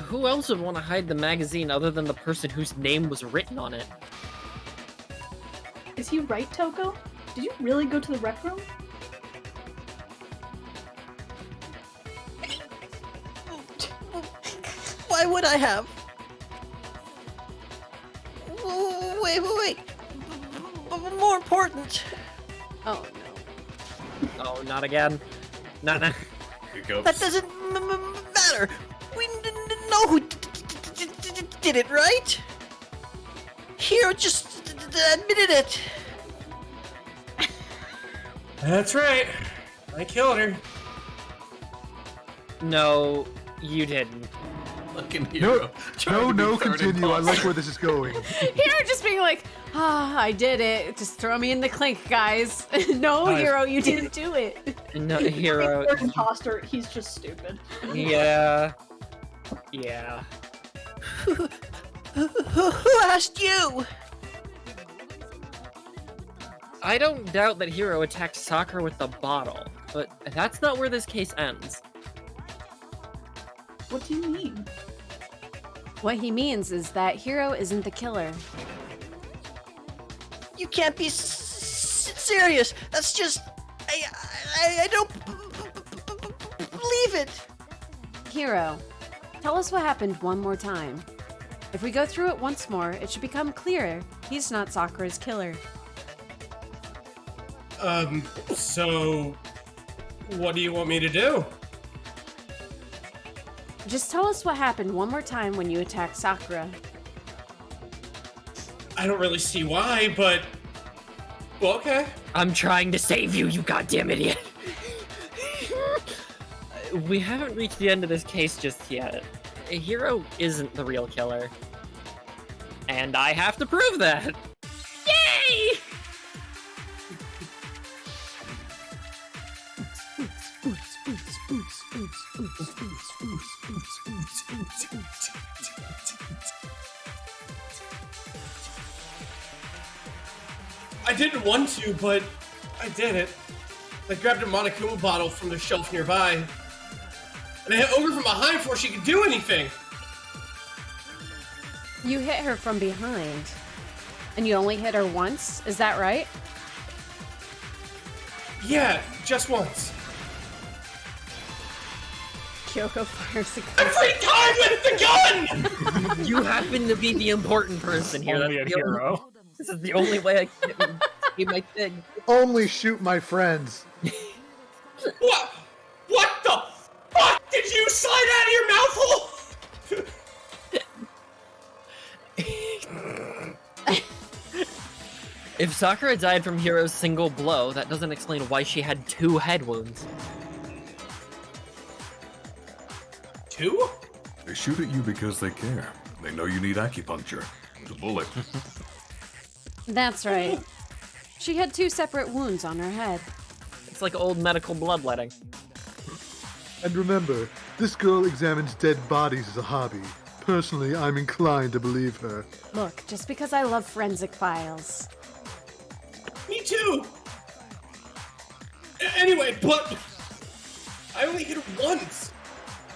Who else would want to hide the magazine other than the person whose name was written on it? Is he right, Toko? Did you really go to the rec room? Why would I have? Wait. More important. Oh no. Oh, not again. Not. Hiccups. That doesn't matter. We know who did it, right? Hiro just admitted it. That's right. I killed her. No, you didn't. Fucking Hero. No, continue. I like where this is going. Hero just being like, I did it. Just throw me in the clink, guys. No, Guys. Hero, you didn't do it. No, Hero. He's an imposter. He's just stupid. Yeah. Who asked you? I don't doubt that Hiro attacked Sakura with the bottle, but that's not where this case ends. What do you mean? What he means is that Hiro isn't the killer. You can't be serious. That's just... I don't believe it. Hiro, tell us what happened one more time. If we go through it once more, it should become clearer he's not Sakura's killer. So... what do you want me to do? Just tell us what happened one more time when you attacked Sakura. I don't really see why, but... well, okay. I'm trying to save you, you goddamn idiot! We haven't reached the end of this case just yet. Hiro isn't the real killer. And I have to prove that! Yay! I didn't want to, but I did it. I grabbed a Monokuma bottle from the shelf nearby, and I hit over from behind before she could do anything. You hit her from behind. And you only hit her once? Is that right? Yeah, just once. Kyoko fires a gun. Every time with the gun! You happen to be the important person here. Only a hero. This is the only way I can be my thing. Only shoot my friends. What? What the fuck did you slide out of your mouth hole? If Sakura died from Hiro's single blow, that doesn't explain why she had 2 head wounds. 2? They shoot at you because they care. They know you need acupuncture. The bullet. That's right. She had 2 separate wounds on her head. It's like old medical bloodletting. And remember, this girl examines dead bodies as a hobby. Personally, I'm inclined to believe her. Look, just because I love forensic files. Me too! Anyway, but I only hit her once.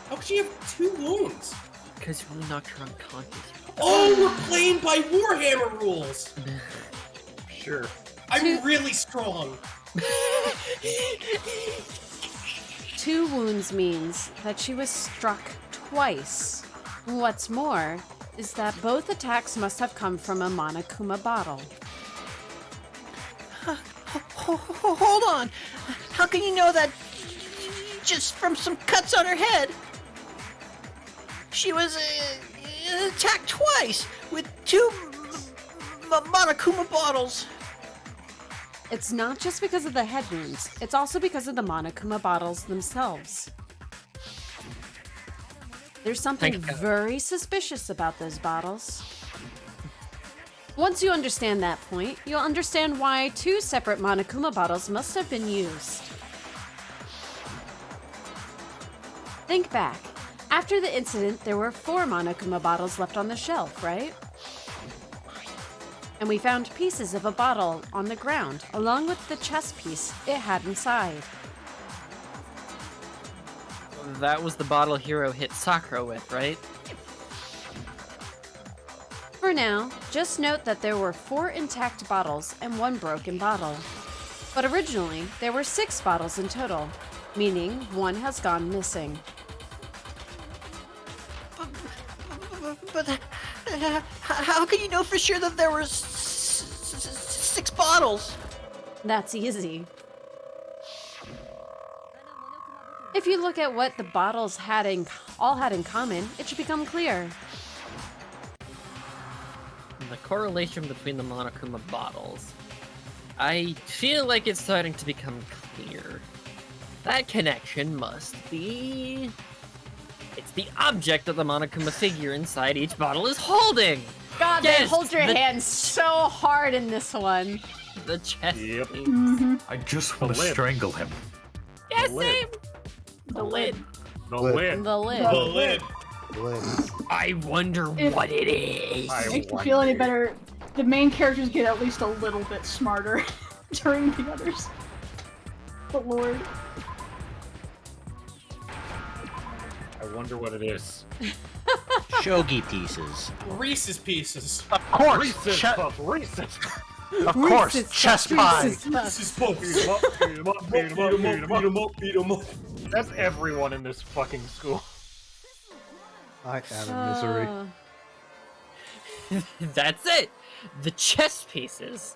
How could she have 2 wounds? Because you knocked her unconscious. Oh, we're playing by Warhammer rules! Sure. I'm really strong. 2 wounds means that she was struck twice. What's more is that both attacks must have come from a Monokuma bottle. Hold on. How can you know that just from some cuts on her head? She was attacked twice with 2 Monokuma bottles. It's not just because of the head wounds, it's also because of the Monokuma bottles themselves. There's something very suspicious about those bottles. Once you understand that point, you'll understand why 2 separate Monokuma bottles must have been used. Think back. After the incident, there were 4 Monokuma bottles left on the shelf, right? And we found pieces of a bottle on the ground, along with the chess piece it had inside. That was the bottle Hiro hit Sakura with, right? For now, just note that there were 4 intact bottles and 1 broken bottle. But originally, there were 6 bottles in total, meaning 1 has gone missing. But how can you know for sure that there were 6 bottles? That's easy. If you look at what the bottles all had in common, it should become clear. The correlation between the Monokuma bottles. I feel like it's starting to become clear. That connection must be... It's the object that the Monokuma figure inside each bottle is holding! God, they hold your hands so hard in this one. The chest piece. I just want to strangle him. Yes, same! The lid. The lid. The lid. The lid. I wonder what it is. Makes you feel any better. The main characters get at least a little bit smarter during the others. But Lord. I wonder what it is. Shogi pieces. Reese's Pieces. Of course! Reese's Puff. Reese's. Of course! Chess pie! Reese's Puffs. Beat 'em up, beat 'em up, beat 'em up, beat 'em up. Beat 'em up, beat 'em up. That's everyone in this fucking school. I am in misery. That's it! The chess pieces.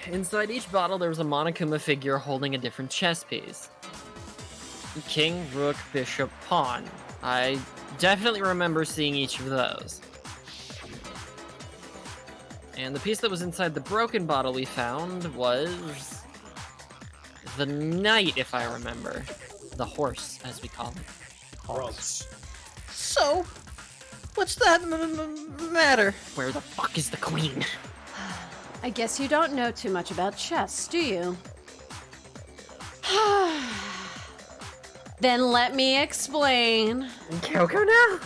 Inside each bottle, there was a Monokuma figure holding a different chess piece. King, Rook, Bishop, Pawn. I definitely remember seeing each of those. And the piece that was inside the broken bottle we found was... the knight, if I remember. The horse, as we call it. Horse. So, what's that matter? Where the fuck is the queen? I guess you don't know too much about chess, do you? Then let me explain. Kyoko now?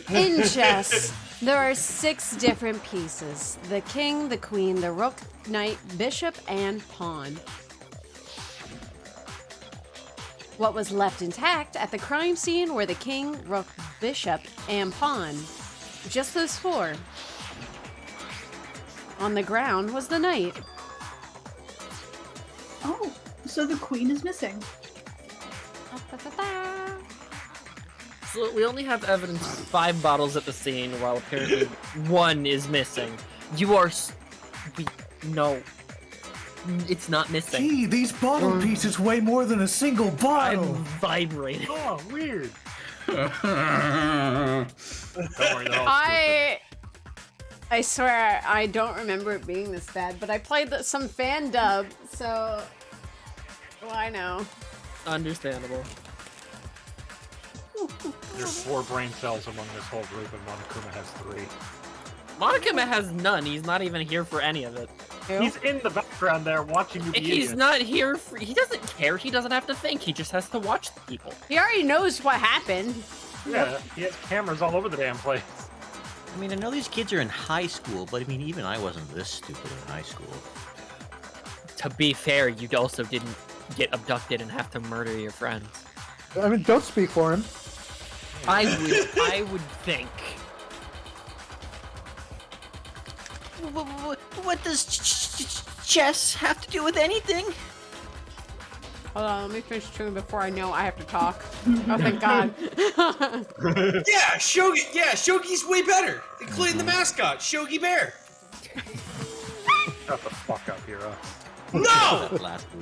In chess, There are 6 different pieces. The king, the queen, the rook, knight, bishop, and pawn. What was left intact at the crime scene were the king, rook, bishop, and pawn. Just those 4. On the ground was the knight. Oh, so the queen is missing. So we only have evidence of 5 bottles at the scene, while apparently 1 is missing. You are... No. It's not missing. Gee, these bottle pieces weigh more than a single bottle. I'm vibrating. Oh, weird. Don't worry, they're all I swear, I don't remember it being this bad, but I played some fan dub, so... Well, I know. Understandable. There's 4 brain cells among this whole group, and Monokuma has 3. Monokuma has none. He's not even here for any of it. He's in the background there watching you be He's idiots. not here for... He doesn't care. He doesn't have to think. He just has to watch the people. He already knows what happened. Yeah, he has cameras all over the damn place. I mean, I know these kids are in high school, but I mean, even I wasn't this stupid in high school. To be fair, you also didn't get abducted and have to murder your friends. I mean, don't speak for him. I would think. What does chess have to do with anything? Hold on, let me finish chewing before I know I have to talk. Oh, thank God. Yeah, Shogi. Yeah, Shogi's way better, including the mascot, Shogi Bear. Shut the fuck up, Hero. No!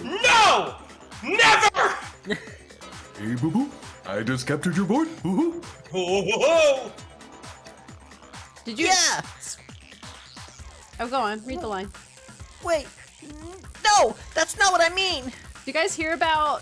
No! Never! Hey, boo boo. I just captured your board. Woohoo! Whoa! Did you? Yeah. Oh, go on. Read the line. Wait. No, that's not what I mean. Did you guys hear about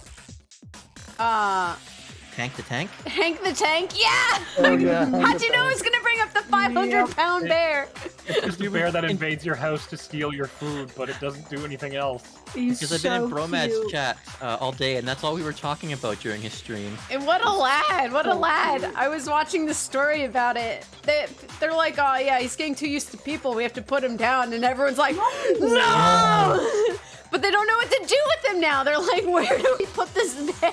Hank the Tank? Hank the Tank? Yeah! Oh, yeah. How'd you know it was gonna bring up the 500-pound bear? It's just a bear that invades your house to steal your food, but it doesn't do anything else. Because I've been in Bromad's chat all day, and that's all we were talking about during his stream. And what a lad! What a lad! I was watching the story about it. They're like, oh yeah, he's getting too used to people. We have to put him down, and everyone's like, no! But they don't know what to do with him now. They're like, where do we put this bear?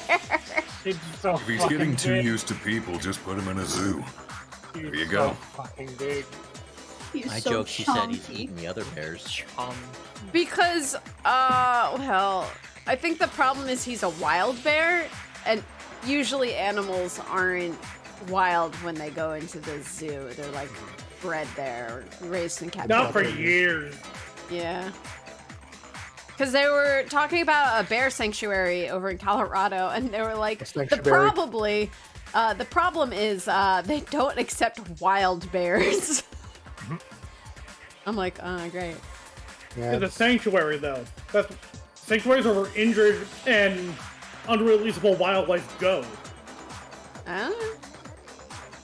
So if he's getting too used to people, just put him in a zoo. There you go. So fucking big. I joke she said he's eating the other bears. Because, well, I think the problem is he's a wild bear, and usually animals aren't wild when they go into the zoo. They're like bred there or raised in captivity. Not for years. Yeah. Because they were talking about a bear sanctuary over in Colorado, and they were like, the problem is they don't accept wild bears. I'm like, great. Yeah. The sanctuary, though. Sanctuaries are where injured and unreleasable wildlife go.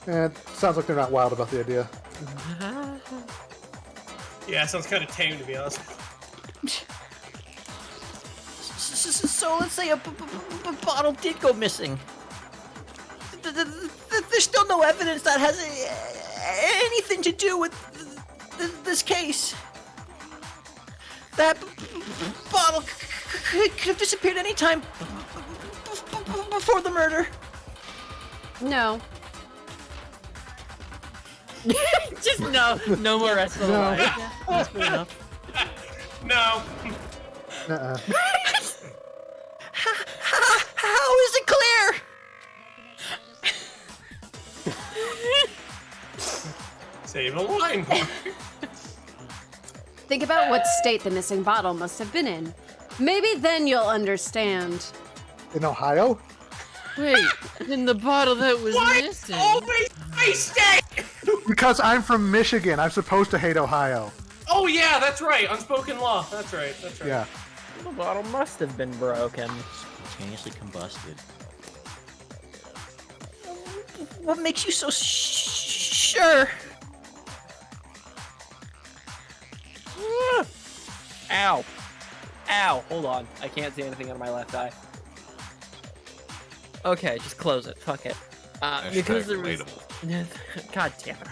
It sounds like they're not wild about the idea. Yeah, sounds kind of tame, to be honest. So let's say a bottle did go missing. There's still no evidence that has anything to do with this case. That bottle could have disappeared any time before the murder. No. Just no more rest of the line. Yeah, that's good enough. No. How is it clear? Save a line. Think about what state the missing bottle must have been in. Maybe then you'll understand. In Ohio? Wait, in the bottle that was missing. Always my state. Because I'm from Michigan, I'm supposed to hate Ohio. Oh yeah, that's right. Unspoken law. That's right. That's right. Yeah. The bottle must have been broken. Spontaneously combusted. What makes you so sure? Ow. Ow. Hold on. I can't see anything out of my left eye. Okay, just close it. Fuck it. Because there was... God damn it.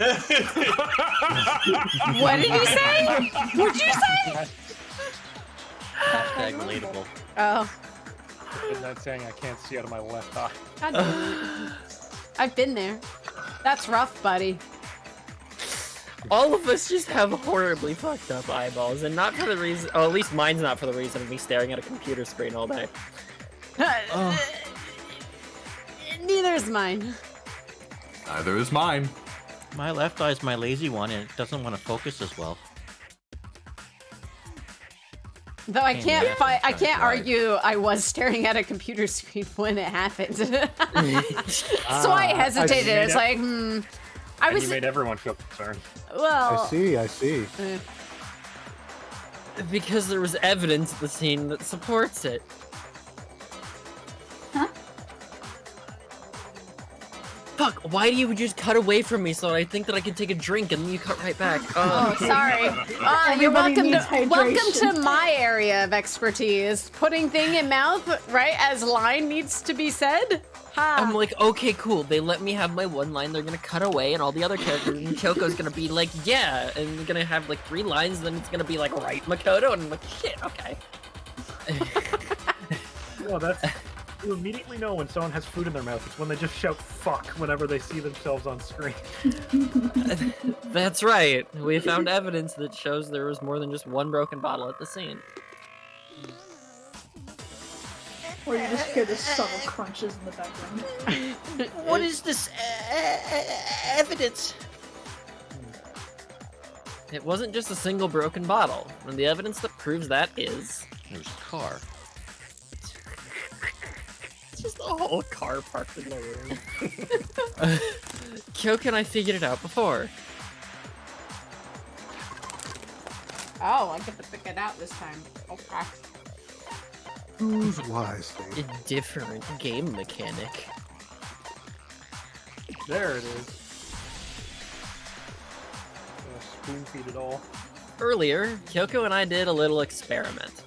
What did you say? What'd you say? Hashtag relatable. Oh. I'm not saying I can't see out of my left eye. God damn it. I've been there. That's rough, buddy. All of us just have horribly fucked up eyeballs, and not for the reason. Oh, at least mine's not for the reason of me staring at a computer screen all day. Neither is mine. Neither is mine. My left eye's my lazy one, and it doesn't want to focus as well. Though I can't argue I was staring at a computer screen when it happened. So I hesitated. It's like, You made everyone feel concerned. Well, I see. Because there was evidence at the scene that supports it. Huh? Fuck, why do you just cut away from me so I think that I can take a drink and then you cut right back? Oh, sorry. You're welcome to my area of expertise. Putting thing in mouth, right, as line needs to be said. Ha. I'm like, okay, cool. They let me have my one line. They're gonna cut away, and all the other characters, and Kyoko's gonna be like, yeah, and they're gonna have like 3 lines, and then it's gonna be like, right, Makoto, and I'm like, shit, okay. Well, you immediately know when someone has food in their mouth. It's when they just shout "fuck" whenever they see themselves on screen. That's right. We found evidence that shows there was more than just one broken bottle at the scene. Or you just hear the subtle crunches in the background. What is this evidence? It wasn't just a single broken bottle, and the evidence that proves that is... There's a car. It's just a whole car parked in the room. Kyoko and I figured it out before. Oh, I get to pick it out this time. Okay. Who's wise? A different game mechanic. There it is. Spoon feed it all. Earlier, Kyoko and I did a little experiment.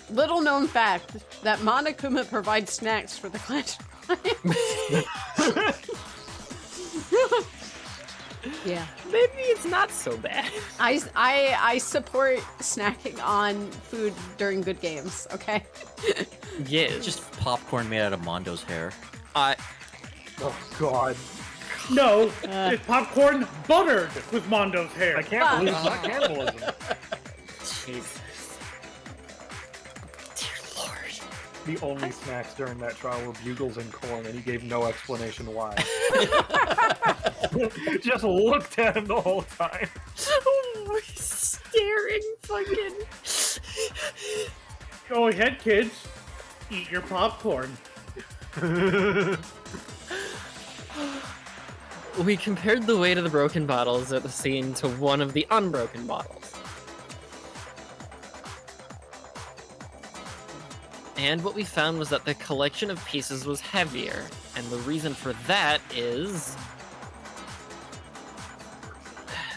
Little known fact that Monokuma provides snacks for the Clash of Yeah. Maybe it's not so bad. I support snacking on food during good games, okay? Yeah. Just popcorn made out of Mondo's hair. Oh god. No, it's popcorn buttered with Mondo's hair. I can't believe it's not cannibalism. Jesus. Dear Lord. The only snacks during that trial were bugles and corn, and he gave no explanation why. Just looked at him the whole time. Oh, staring fucking... Go ahead, kids. Eat your popcorn. We compared the weight of the broken bottles at the scene to one of the unbroken bottles. And what we found was that the collection of pieces was heavier, and the reason for that is...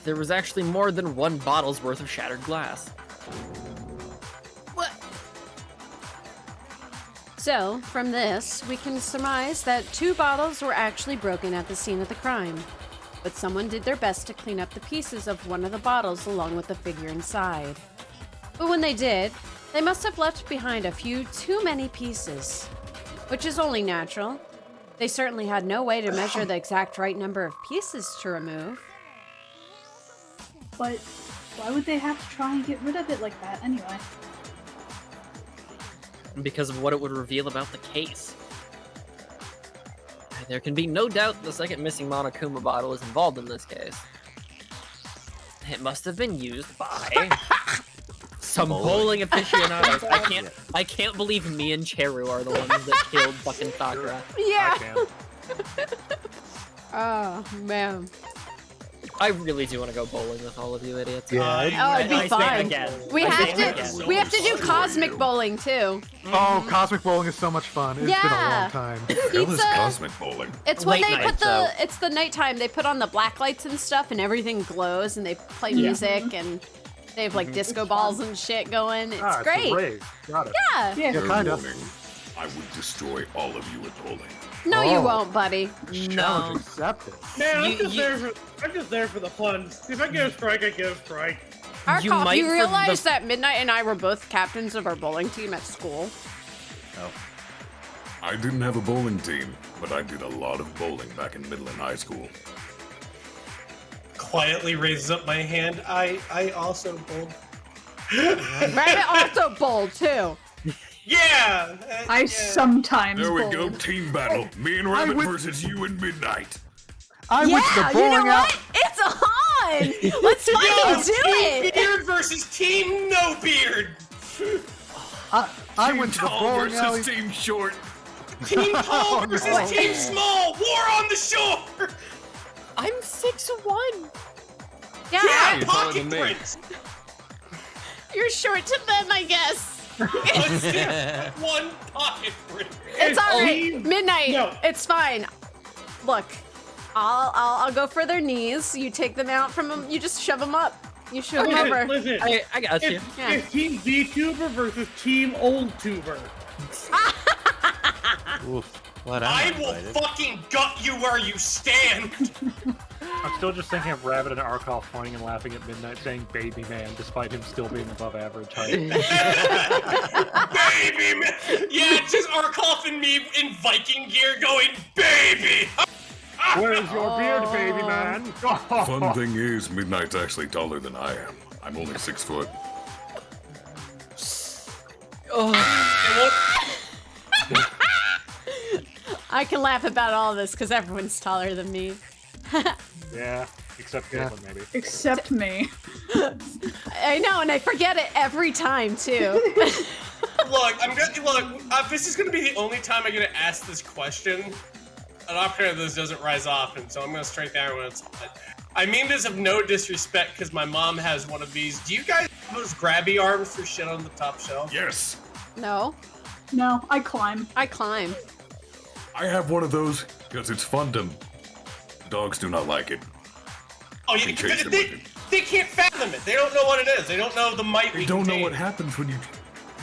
there was actually more than one bottle's worth of shattered glass. What? So, from this, we can surmise that 2 bottles were actually broken at the scene of the crime. But someone did their best to clean up the pieces of one of the bottles along with the figure inside. But when they did, they must have left behind a few too many pieces. Which is only natural. They certainly had no way to measure the exact right number of pieces to remove. But why would they have to try and get rid of it like that anyway? Because of what it would reveal about the case. There can be no doubt the second missing Monokuma bottle is involved in this case. It must have been used by some bowling aficionados. I can't believe me and Cheru are the ones that killed fucking Sakura. Yeah. Oh man. I really do want to go bowling with all of you idiots. Yeah. It'd be fun. We have to do cosmic bowling too. Oh, cosmic bowling is so much fun. It's been a long time. What is cosmic bowling? It's when they put it's the nighttime. They put on the black lights and stuff, and everything glows, and they play music, and they have like disco balls and shit going. It's great. Got it. Yeah. Yeah. Yeah, kind of. I would destroy all of you at bowling. No, you won't, buddy. Challenge accepted. Man, I'm just there for the fun. If I get a strike, I get a strike. Arcolf, you realize that Midnight and I were both captains of our bowling team at school? Oh. I didn't have a bowling team, but I did a lot of bowling back in middle and high school. Quietly raises up my hand. I also bowled. Rabbit also bowled too. Yeah! I sometimes There we bowl. go, team battle. Me and Rabbit versus you and Midnight. I went to the bowling you know alley. what? It's on! Let's fucking do Team it! Beard versus Team No Beard! I went to the Tall bowling versus alley. Team Short. Team Tall versus Team Small! War on the shore! I'm 6'1". Yeah, pocket prints! You're short to them, I guess. One pocket print. It's alright. Midnight. No. It's fine. Look, I'll go for their knees. You take them out from them. You just shove them up. You shove them over. Listen, I got you. It's Team VTuber versus Team Old Tuber. I will fucking gut you where you stand. I'm still just thinking of Rabbit and Arcolf pointing and laughing at Midnight saying baby man, despite him still being above average height. Baby man! Yeah, it's just Arcolf and me in Viking gear going, baby! Where's your beard, baby man? Fun thing is, Midnight's actually taller than I am. I'm only 6 foot. I can laugh about all this because everyone's taller than me. Yeah, except Caitlin, maybe. Except me. I know, and I forget it every time too. This is gonna be the only time I'm gonna ask this question. An opportunity of this doesn't rise often, so I'm gonna strike down when it's. I mean this of no disrespect, because my mom has one of these. Do you guys have those grabby arms for shit on the top shelf? Yes. No. No, I climb. I climb. I have one of those because it's fun to. Dogs do not like it. Oh, yeah, they can't fathom it. They don't know what it is. They don't know the might. They don't know what happens when you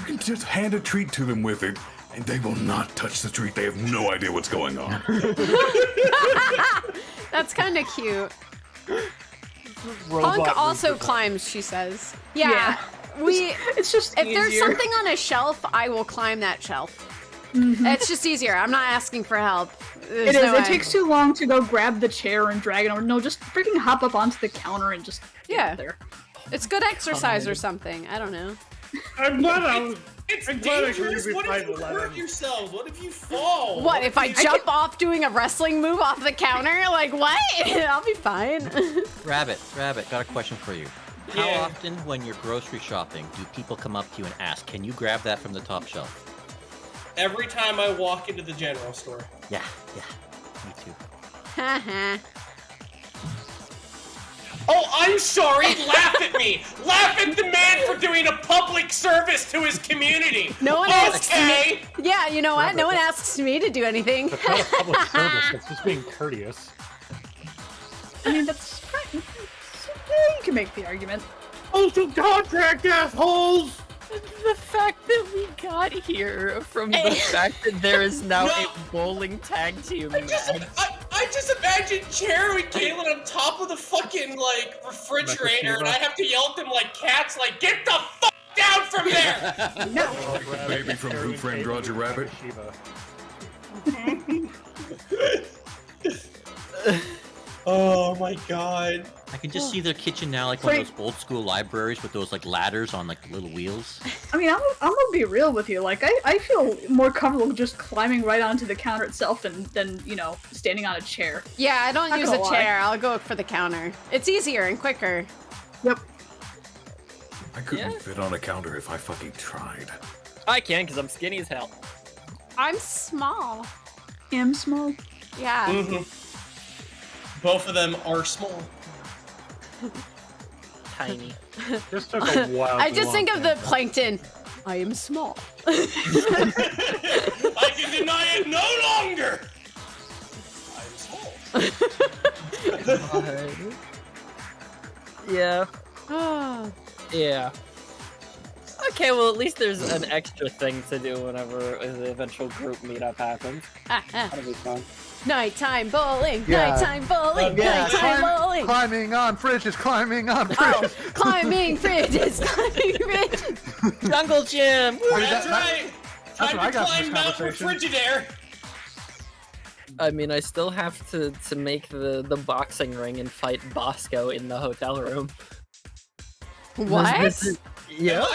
can just hand a treat to them with it, and they will not touch the treat. They have no idea what's going on. That's kind of cute. Robot Punk also movement. climbs, she says. Yeah. It's just if there's easier. something on a shelf, I will climb that shelf. It's just easier. I'm not asking for help. It is. It takes too long to go grab the chair and drag it over. No, just freaking hop up onto the counter and just get there. It's good exercise or something. I don't know. I'm glad It's I'm glad I dangerous. agree with What if you 5'11". hurt yourselves? What if you fall? What if I jump off doing a wrestling move off the counter? Like what? I'll be fine. Rabbit, got a question for you. How often when you're grocery shopping do people come up to you and ask, can you grab that from the top shelf? Every time I walk into the general store. Yeah, me too. Haha. Oh, I'm sorry. Laugh at me. Laugh at the man for doing a public service to his community. No one asks me. Yeah, you know what? No one asks me to do anything. That's not a public service. That's just being courteous. I mean, that's fine. Yeah, you can make the argument. Social contract, assholes! The fact that we got here from the fact that there is now a bowling tag team match. I just imagine Cheru and Caitlin on top of the fucking, refrigerator, and I have to yell at them like cats, get the fuck down from there! No! Maybe from Who Framed Roger Rabbit? Oh my god. I can just see their kitchen now like one of those old school libraries with those ladders on the little wheels. I mean, I'm gonna be real with you. I feel more comfortable just climbing right onto the counter itself than standing on a chair. Yeah, I don't Not use a gonna chair. lie. I'll go for the counter. It's easier and quicker. Yep. I couldn't fit on a counter if I fucking tried. I can because I'm skinny as hell. I'm small. Am small? Yeah. Mm-hmm. Both of them are small. Tiny. This took a while. I just think of the plankton. I am small. I can deny it no longer! I'm small. Yeah. Oh. Yeah. Okay, well at least there's an extra thing to do whenever the eventual group meetup happens. That'll be fun. Nighttime bowling, Yeah. nighttime bowling, Yeah, nighttime bowling. climbing on fridges, climbing on fridges. Oh, climbing fridges, climbing fridges. Jungle gym. That's right. That's Time what I to got from climb this Mount conversation. Frigidaire. I mean, I still have to make the boxing ring and fight Bosco in the hotel room. What? Yeah.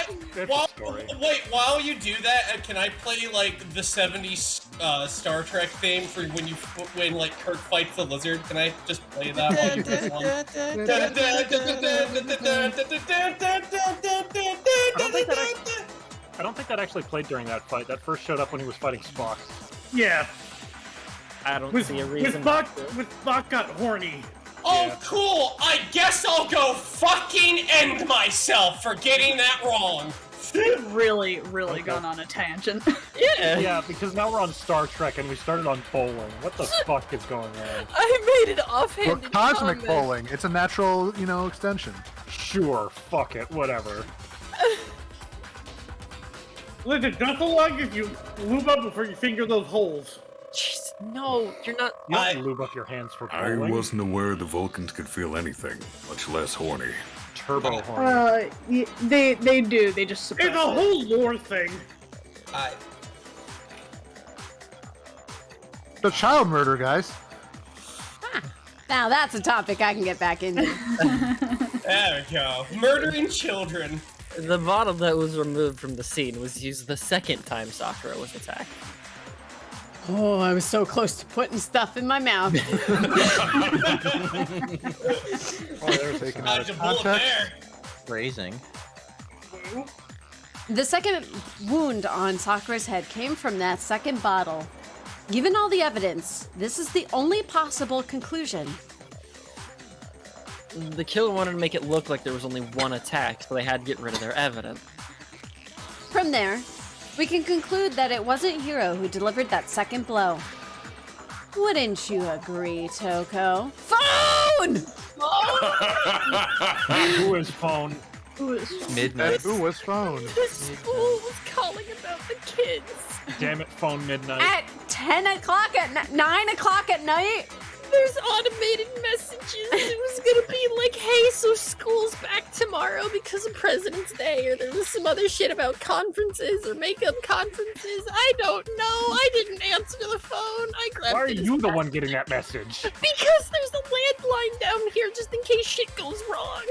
While you do that, can I play like the 70s Star Trek theme for when like Kirk fights the lizard? Can I just play that while you do one? I don't think that actually played during that fight. That first showed up when he was fighting Spock. Yeah. I don't see a reason. When Spock got horny. Oh, Yeah. cool! I guess I'll go fucking end myself for getting that wrong. Really gone on a tangent. Yeah, because now we're on Star Trek and we started on bowling. What the fuck is going on? I made an Well, offhanded cosmic comment. bowling. It's a natural, extension. Sure, fuck it, whatever. Listen, not so long as you lube up before you finger those holes. Jeez, no, you're not. You don't lube up your hands for I bowling. wasn't aware the Vulcans could feel anything, much less horny. Turbo horny. They do. They just suppress It's a whole lore thing. The child murder, guys. Now that's a topic I can get back into. There we go. Murdering children. The bottle that was removed from the scene was used the second time Sakura was attacked. Oh, I was so close to putting stuff in my mouth. They're taking out Dodge a of bullet context. there. Phrasing. The second wound on Sakura's head came from that second bottle. Given all the evidence, this is the only possible conclusion. The killer wanted to make it look like there was only one attack, so they had to get rid of their evidence. From there, we can conclude that it wasn't Hiro who delivered that second blow. Wouldn't you agree, Toko? Phone! Who is phone? Midnight. Who was phone? The school was calling about the kids. Damn it, phone midnight. At 10 o'clock at 9 o'clock at night? There's automated messages. It was gonna be like, hey, so school's back tomorrow because of President's Day, or there was some other shit about conferences or makeup conferences. I don't know. I didn't answer the phone. I grabbed Why are it as you the fast- one getting that message? Because there's a landline down here just in case shit goes wrong.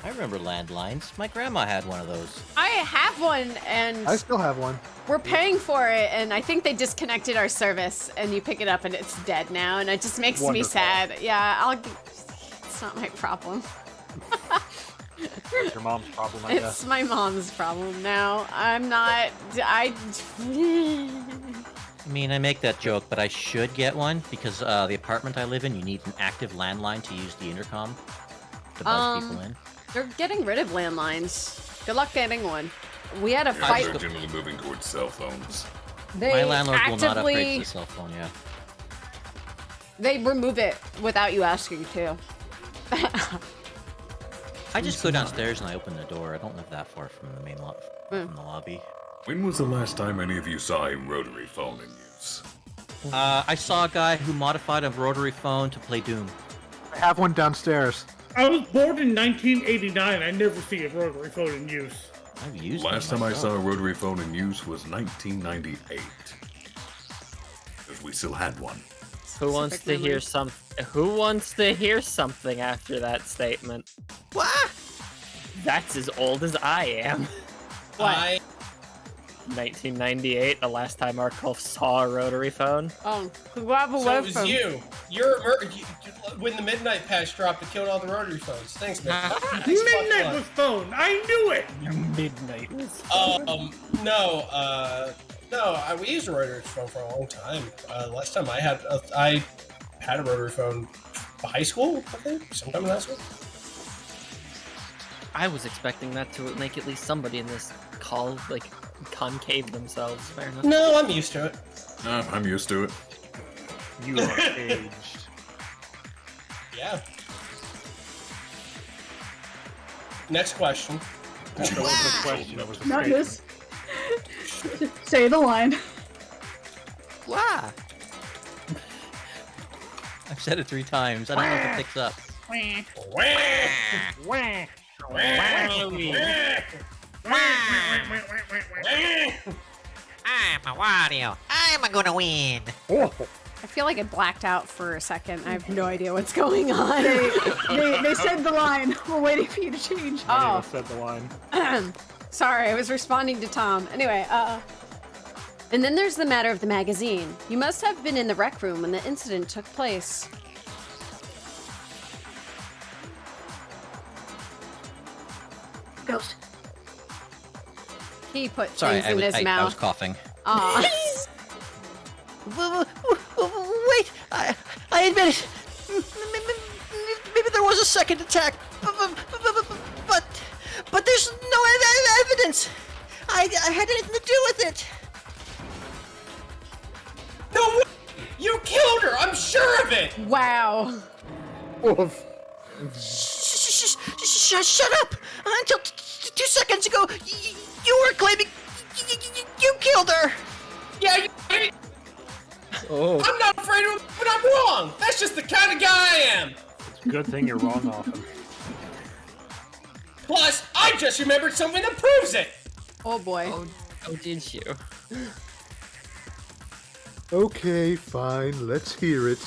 I remember landlines. My grandma had one of those. I have one, and I still have one. we're paying for it, and I think they disconnected our service, and you pick it up, and it's dead now, and it just makes me Wonderful. sad. Yeah, it's not my problem. It's your mom's problem, I guess. It's my mom's problem now. I'm not. I mean, I make that joke, but I should get one because the apartment I live in, you need an active landline to use the intercom to buzz people in. They're getting rid of landlines. Good luck getting one. We had a Yeah, fight. they're generally moving towards cell phones. They My landlord will not upgrade to actively. the cell phone, yeah. They remove it without you asking to. I just go downstairs and I open the door. I don't live that far from the main from the lobby. When was the last time any of you saw a rotary phone in use? I saw a guy who modified a rotary phone to play Doom. I have one downstairs. I was born in 1989. I never see a rotary phone in use. I've used Last one time I saw a myself. rotary phone in use was 1998. Because we still had one. Who wants to hear Who wants to hear something after that statement? What? That's as old as I am. What? 1998, the last time Arcolf saw a rotary phone. Oh, grab a So it was you. When the midnight patch dropped, it killed all the rotary phones. Thanks, man. Midnight was phone. I knew it. Midnight was No, we used a rotary phone for a long time. Last time I had a rotary phone high school, I think, sometime in high school. I was expecting that to make at least somebody in this call, like, concave themselves. Fair enough. No, I'm used to it. I'm used to it. You are aged. Yeah. Next question. That was the question. It was the Not statement. this. Say the line. Wah! I've said it 3 times. I don't know if it picks up. I'm a Wario. I'm gonna win. I feel like it blacked out for a second. I have no idea what's going on. They said the line. We're waiting for you to change. I said the line. Sorry, I was responding to Tom. Anyway, and then there's the matter of the magazine. You must have been in the rec room when the incident took place. Ghost. He put Sorry, things in his mouth. I was coughing. Aw. Wait, I admit it. Maybe there was a second attack, but there's no evidence. I had anything to do with it. No way! You killed her! I'm sure of it! Wow. Shut up! Until 2 seconds ago, you were claiming you killed her. Yeah, Oh. I'm not afraid of it, but I'm wrong! That's just the kind of guy I am! It's a good thing you're wrong often. Plus, I just remembered something that proves it! Oh boy. Oh, did you? Okay, fine, let's hear it.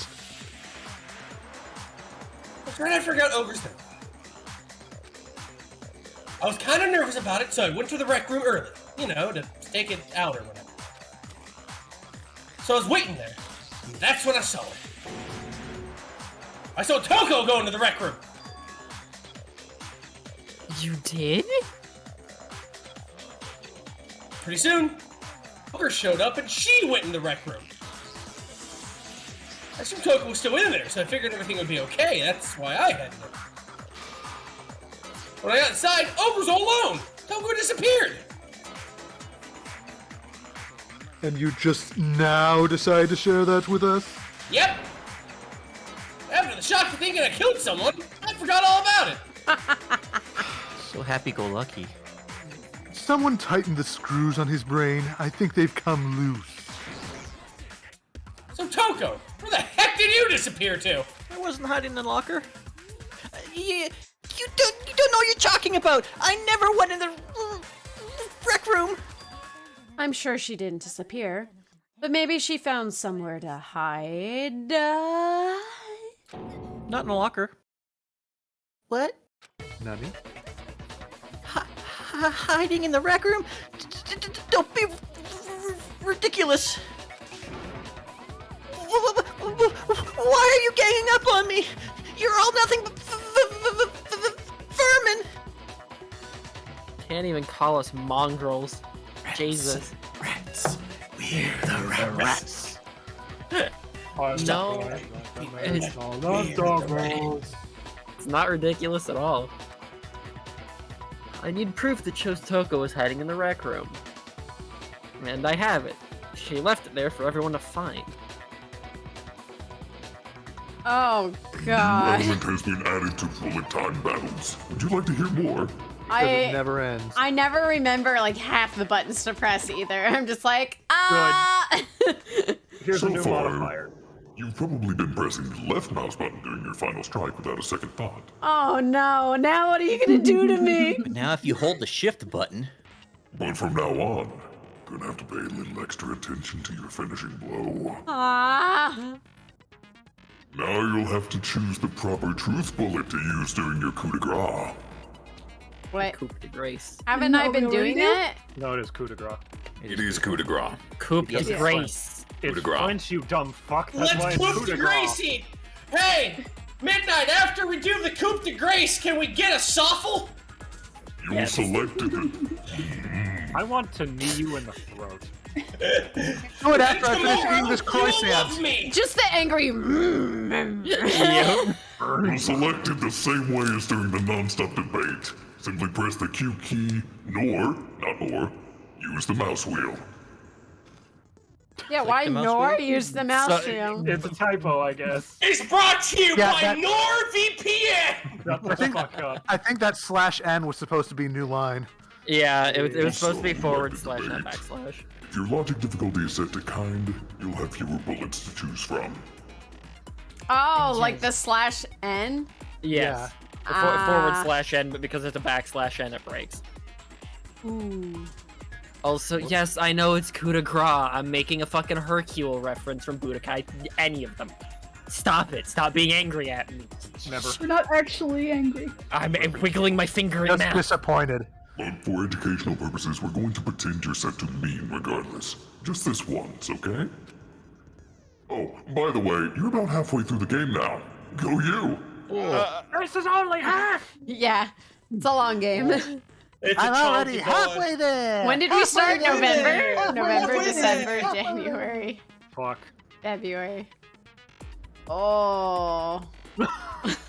That's right, I forgot Ogre's name. I was kind of nervous about it, so I went to the rec room early. You know, to stake it out or whatever. So I was waiting there, and that's when I saw it. I saw Toko go into the rec room. You did? Pretty soon, Ogre showed up and she went in the rec room. I assumed Toko was still in there, so I figured everything would be okay. That's why I headed in. When I got inside, Ogre's all alone. Toko disappeared. And you just now decide to share that with us? Yep. After the shock of thinking I killed someone, I forgot all about it. So happy-go-lucky. Someone tightened the screws on his brain. I think they've come loose. So Toko, where the heck did you disappear to? I wasn't hiding in the locker. You don't know what you're talking about. I never went in the rec room. I'm sure she didn't disappear, but maybe she found somewhere to hide. Not in a locker. What? Nani? Hiding in the rec room? Don't be ridiculous. Why are you ganging up on me? You're all nothing but vermin. Can't even call us mongrels. Jesus. Rats. We're the rats. No. It's not ridiculous at all. I need proof that chose Toko was hiding in the rec room. And I have it. She left it there for everyone to find. Oh, God. Element has been added to bullet time battles. Would you like to hear more? It never ends. I never remember like half the buttons to press either. I'm just like, Here's so a new far, modifier. You've probably been pressing the left mouse button during your final strike without a second thought. Oh no, now what are you gonna do to me? But now if you hold the shift button... But from now on, gonna have to pay a little extra attention to your finishing blow. Ah. Now you'll have to choose the proper truth bullet to use during your coup de grace. What? Coup de grace. Haven't I been doing that? No, it is coup de grace. It is coup de grace. Coup de grace. It's French, you dumb fuck. That's why Let's it's coup de grace it! Hey! Midnight, after we do the coup de grace, can we get a soffle? You selected it. I want to knee you in the throat. Do it after I finish eating this croissant. Just the angry. You selected the same way as during the non-stop debate. Simply press the Q key, use the mouse wheel. Yeah, why the mouse Nor wheel? use the mouse wheel? It's a typo, I guess. It's brought to you Yeah, by that- NordVPN! Shut the fuck up. I think that /n was supposed to be new line. Yeah, it was supposed to be / not /. If your logic difficulty is set to kind, you'll have fewer bullets to choose from. Oh, like the /n? Yes. /n, but because it's a /n, it breaks. Ooh. Also, yes, I know it's coup de grace. I'm making a fucking Hercule reference from Budokai. Any of them. Stop it. Stop being angry at me. Never. We're not actually angry. I'm wiggling my finger in Just mouth. disappointed. But for educational purposes, we're going to pretend you're set to mean regardless. Just this once, okay? Oh, by the way, you're about halfway through the game now. Go you! This is only half! Yeah, it's a long game. I'm already halfway there! When did we start? Halfway November? November, there. December, Halfway there. January, Fuck. February. Oh.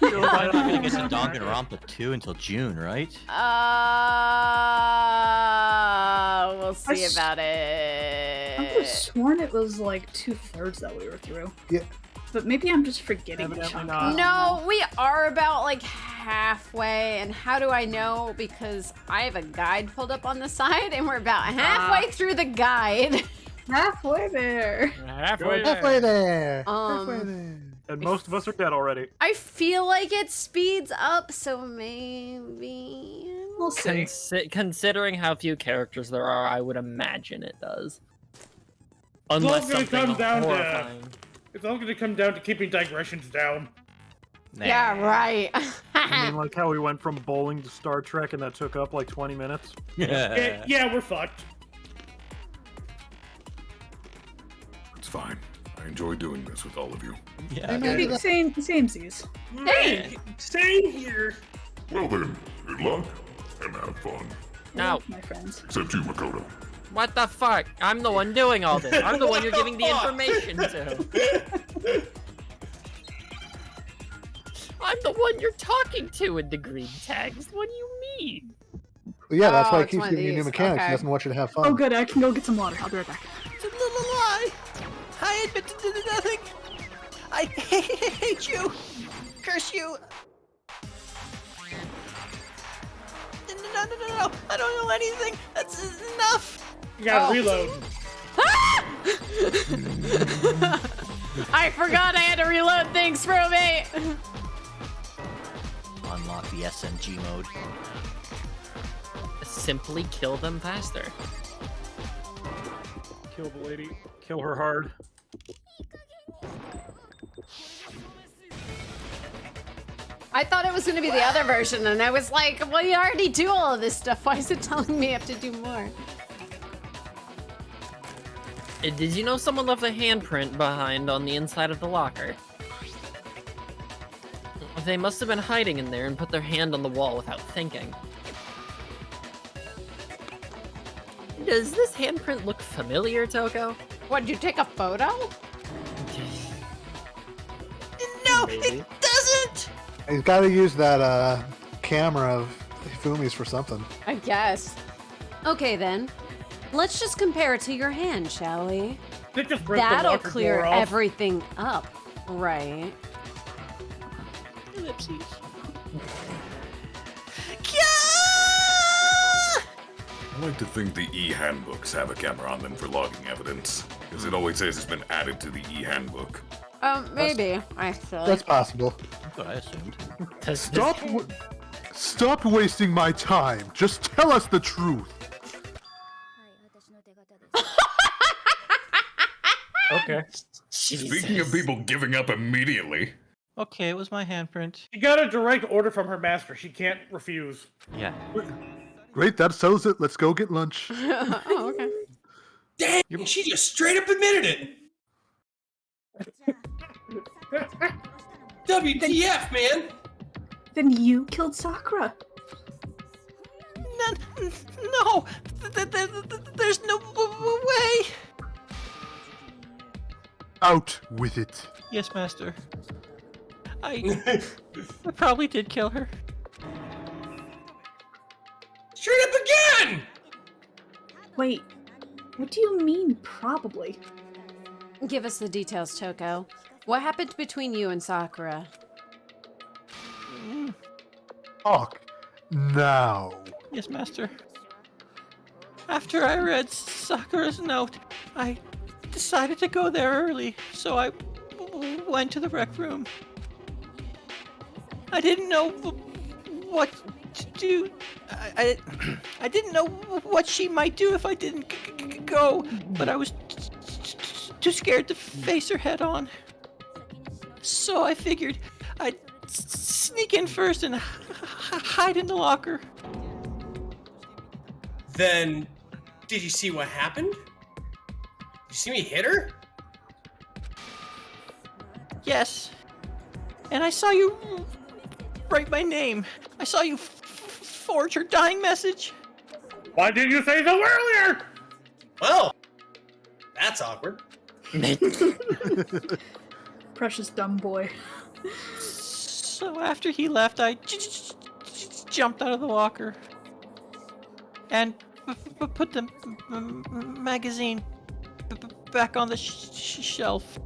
You're not gonna get to Danganronpa 2 until June, right? We'll see about I could have it. sworn it was like 2/3 that we were through. Yeah. But maybe I'm just forgetting the Evidently chunk. not. No, we are about like halfway, and how do I know? Because I have a guide pulled up on the side, and we're about halfway through the guide. Halfway there. Halfway Halfway there. Um, And most of us are dead already. I feel like it speeds up, so maybe. We'll see. Considering how few characters there are, I would imagine it does. It's all Unless gonna something come down horrifying. It's all gonna come down to keeping digressions down. Yeah, right. I mean, like how we went from bowling to Star Trek and that took up like 20 minutes. Yeah, we're fucked. It's fine. I enjoy doing this with all of you. Yeah. Maybe samesies. Hey! Stay here! Well then, good luck, and have fun. No. My friends. Except you, Makoto. What the fuck? I'm the one doing all this. I'm the one you're giving the information to. I'm the one you're talking to in the green tags. What do you mean? Well, yeah, that's why he it's keeps one of giving you new these. mechanics. Okay. He doesn't want you to have fun. Oh, good. I can go get some water. I'll be right back. It's a little lie. I admit to nothing. I hate you. Curse you. No. I don't know anything. That's enough. You gotta reload. I forgot I had to reload things, Roommate. Unlock the SMG mode. Simply kill them faster. Kill the lady. Kill her hard. I thought it was going to be the other version, and I was like, well, you already do all of this stuff. Why is it telling me I have to do more? Did you know someone left a handprint behind on the inside of the locker? They must have been hiding in there and put their hand on the wall without thinking. Does this handprint look familiar, Toko? What, did you take a photo? No, Maybe. it doesn't. He's got to use that camera of Hifumi's for something. I guess. Okay, then. Let's just compare it to your hand, shall we? Just rip the That'll locker clear door off. everything up, right? Ellipses. I like to think the e-handbooks have a camera on them for logging evidence, because it always says it's been added to the e-handbook. Maybe, actually. That's possible. That's what I assumed. Stop wasting my time. Just tell us the truth. Okay. Speaking of people giving up immediately. Okay, it was my handprint. She got a direct order from her master. She can't refuse. Yeah. Great, that settles it. Let's go get lunch. Oh, okay. Dang, she just straight up admitted it! WTF, man! Then you killed Sakura. No. There's no way. Out with it. Yes, master. I probably did kill her. Straight up again! Wait, what do you mean, probably? Give us the details, Toko. What happened between you and Sakura? Talk now. Yes, Master. After I read Sakura's note, I decided to go there early, so I went to the rec room. I didn't know what to do. I didn't know what she might do if I didn't go, but I was too scared to face her head on. So I figured I'd sneak in first and hide in the locker. Then, did you see what happened? Did you see me hit her? Yes. And I saw you write my name. I saw you forge her dying message. Why didn't you say so earlier? Well, that's awkward. Precious dumb boy. So after he left, I jumped out of the locker and put the magazine back on the shelf.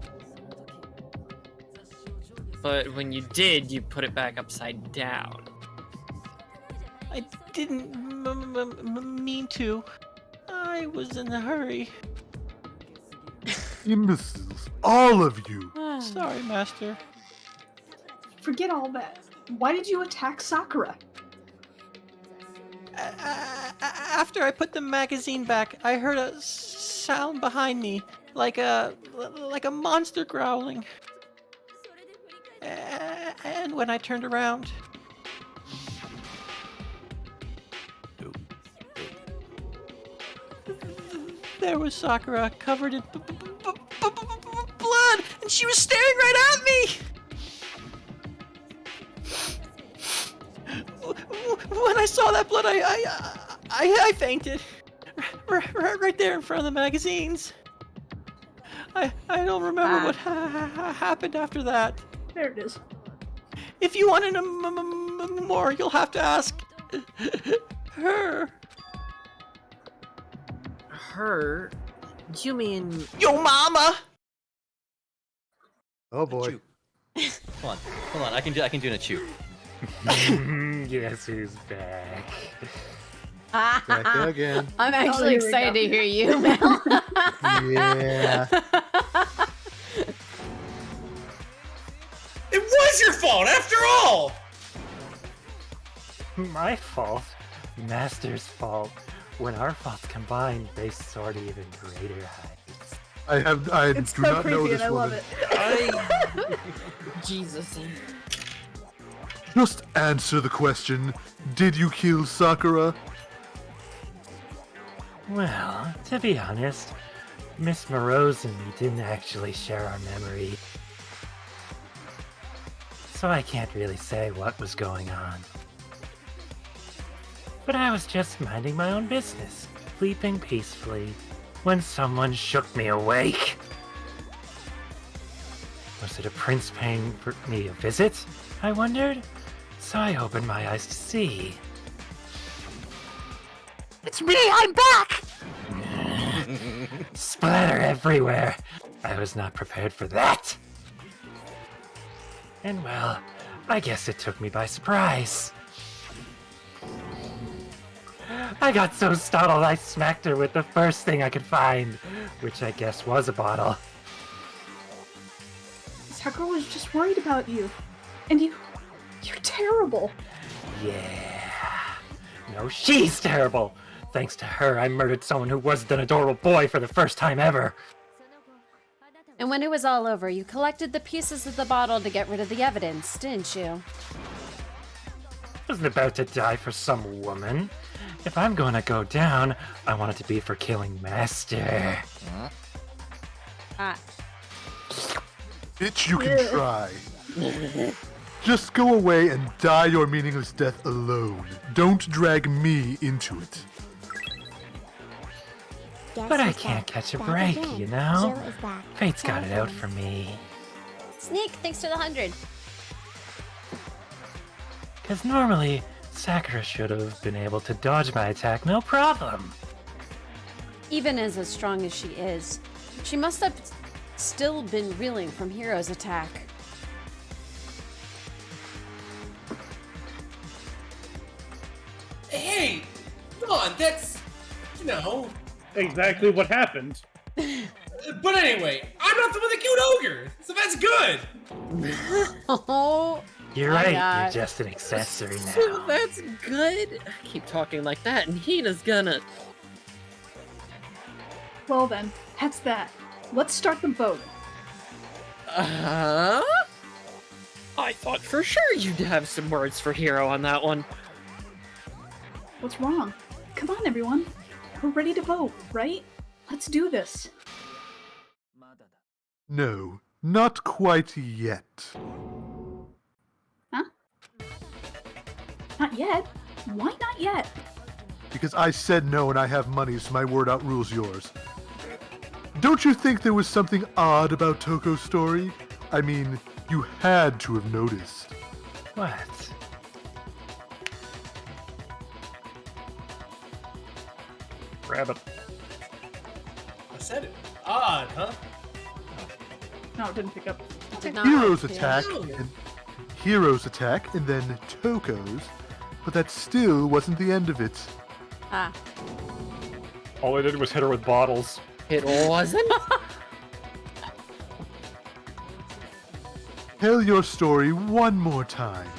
But when you did, you put it back upside down. I didn't mean to. I was in a hurry. Imbeciles, all of you. Sorry, Master. Forget all that. Why did you attack Sakura? After I put the magazine back, I heard a sound behind me, like a monster growling. And when I turned around, there was Sakura covered in blood, and she was staring right at me. When I saw that blood, I fainted. Right there in front of the magazines. I don't remember what happened after that. There it is. If you want to know more, you'll have to ask her. Her? You mean... Yo mama! Oh boy. Hold on. I can do an Achu. Guess who's back? Back again. I'm actually excited to hear you, Mel. Yeah. It was your fault, after all! My fault? Master's fault. When our faults combine, they soar to even greater heights. I It's do so not know creepy this and I love woman. it. Jesus. Just answer the question. Did you kill Sakura? Well, to be honest, Miss Morose and me didn't actually share our memory. So I can't really say what was going on. But I was just minding my own business, sleeping peacefully, when someone shook me awake. Was it a prince paying for me a visit? I wondered. So I opened my eyes to see. It's me, I'm back! Splatter everywhere. I was not prepared for that. And well, I guess it took me by surprise. I got so startled I smacked her with the first thing I could find, which I guess was a bottle. Sakura was just worried about you. And you're terrible. Yeah. No, she's terrible. Thanks to her, I murdered someone who wasn't an adorable boy for the first time ever. And when it was all over, you collected the pieces of the bottle to get rid of the evidence, didn't you? I wasn't about to die for some woman. If I'm gonna go down, I want it to be for killing Master. Bitch, you can try. Just go away and die your meaningless death alone. Don't drag me into it. But I can't catch a break, you know? Fate's got it out for me. Sneak, thanks to the 100. Because normally, Sakura should have been able to dodge my attack no problem. Even as strong as she is, she must have still been reeling from Hiro's attack. Hey, come on, that's, you know. Exactly what happened. But anyway, I'm not the one that killed Ogre, so that's good. Oh, You're right, you're just an accessory now. So that's good. I keep talking like that, and Hina's gonna. Well then, that's that. Let's start the vote. I thought for sure you'd have some words for Hiro on that one. What's wrong? Come on, everyone. We're ready to vote, right? Let's do this. No, not quite yet. Huh? Not yet? Why not yet? Because I said no and I have money, so my word outrules yours. Don't you think there was something odd about Toko's story? I mean, you had to have noticed. What? Rabbit. I said it. Odd, huh? No, it didn't pick up. Hero's attack, and then Toko's, but that still wasn't the end of it. Ah. All I did was hit her with bottles. It wasn't? Tell your story one more time.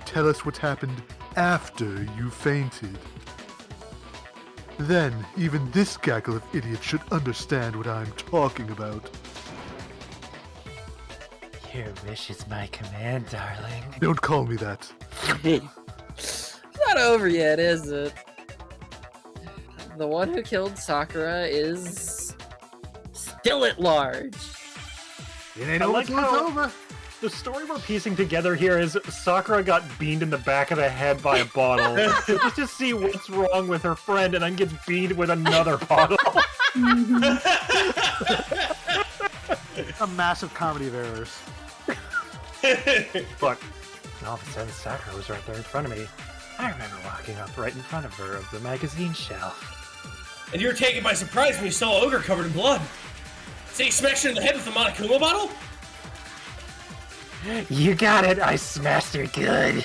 Tell us what happened after you fainted. Then, even this gaggle of idiots should understand what I'm talking about. Your wish is my command, darling. Don't call me that. It's not over yet, is it? The one who killed Sakura is still at large. It ain't I over like till it's how over. the story we're piecing together here is Sakura got beamed in the back of the head by a bottle. Let's just see what's wrong with her friend and then gets beamed with another bottle. A massive comedy of errors. Look, all of a sudden Sakura was right there in front of me. I remember walking up right in front of her of the magazine shelf. And you were taken by surprise when you saw Ogre covered in blood. So you smashed her in the head with the Monokuma bottle? You got it, I smashed her good.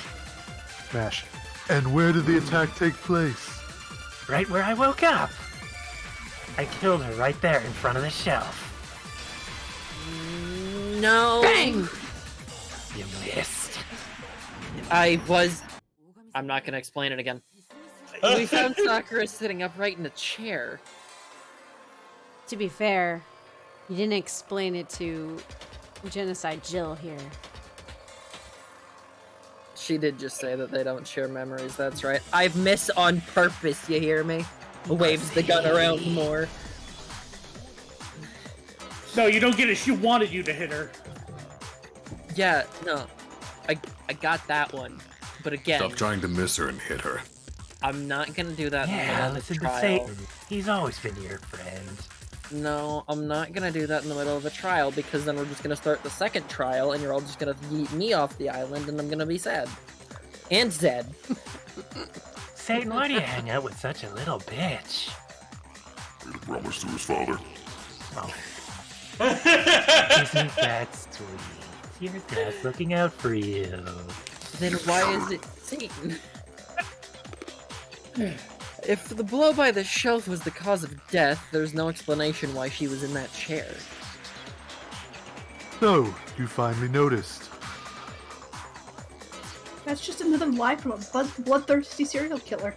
Smash. And where did the attack take place? Right where I woke up. I killed her right there in front of the shelf. No. Bang! You missed. I'm not gonna explain it again. We found Sakura sitting upright in a chair. To be fair, you didn't explain it to Genocide Jill here. She did just say that they don't share memories, that's right. I've missed on purpose, you hear me? Waves the gun around more. No, you don't get it. She wanted you to hit her. Yeah, no. I got that one. But again... Stop trying to miss her and hit her. I'm not gonna do that in the middle Yeah, of the listen to trial. Satan. He's always been your friend. No, I'm not gonna do that in the middle of the trial, because then we're just gonna start the second trial, and you're all just gonna yeet me off the island, and I'm gonna be sad. And Zed. Satan, why do you hang out with such a little bitch? Made a promise to his father. Oh. Isn't that sweet? Your dad's looking out for you. Then why is it Satan? If the blow by the shelf was the cause of death, there's no explanation why she was in that chair. So, you finally noticed. That's just another lie from a bloodthirsty serial killer.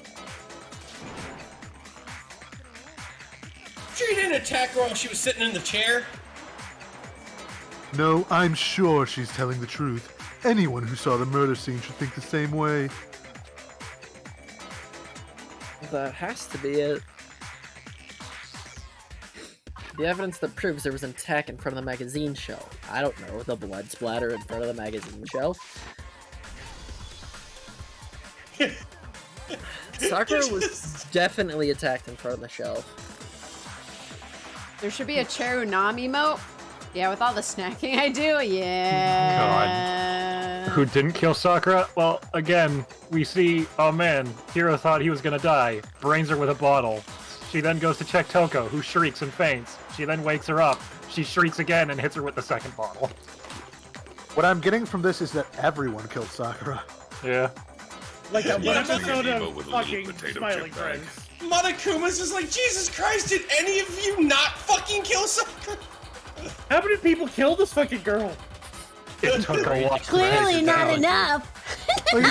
Sure you didn't attack her while she was sitting in the chair? No, I'm sure she's telling the truth. Anyone who saw the murder scene should think the same way. That has to be it. The evidence that proves there was an attack in front of the magazine shelf. I don't know, the blood splatter in front of the magazine shelf. Sakura was definitely attacked in front of the shelf. There should be a Cheru Nam emote. Yeah, with all the snacking I do, yeah. God. Who didn't kill Sakura? Well, again, we see, oh man, Hiro thought he was gonna die. Brains her with a bottle. She then goes to check Toko, who shrieks and faints. She then wakes her up. She shrieks again and hits her with the second bottle. What I'm getting from this is that everyone killed Sakura. Yeah. Like that one episode Emo of with a little fucking potato Smiling chip bag. Friends. Monokuma's just like, Jesus Christ, did any of you not fucking kill Sakura? How many people killed this fucking girl? It took a lot. Clearly not enough. Well,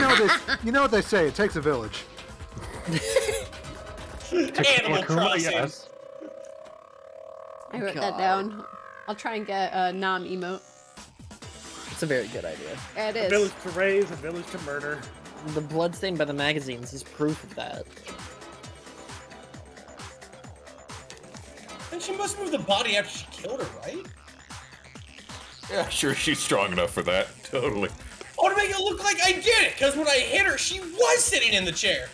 you know what they say. It takes a village. Animal Crossing. Yes. I wrote that down. I'll try and get a nom emote. It's a very good idea. It A is. village to raise, a village to murder. The bloodstain by the magazines is proof of that. And she must move the body after she killed her, right? Yeah, sure, she's strong enough for that. Totally. Oh, to make it look like I did it, because when I hit her, she was sitting in the chair.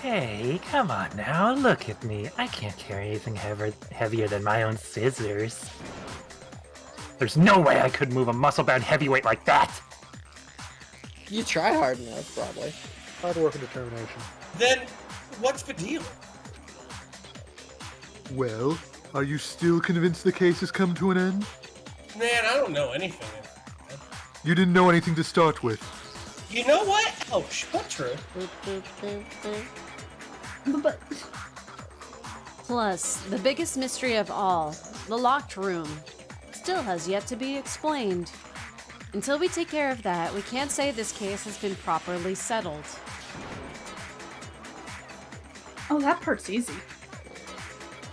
Hey, come on now, look at me. I can't carry anything heavier than my own scissors. There's no way I could move a muscle-bound heavyweight like that! You try hard enough, probably. Hard work and determination. Then, what's the deal? Well, are you still convinced the case has come to an end? Man, I don't know anything. You didn't know anything to start with. You know what? Ouch, but true. But Plus, the biggest mystery of all, the locked room, still has yet to be explained. Until we take care of that, we can't say this case has been properly settled. oh, that part's easy.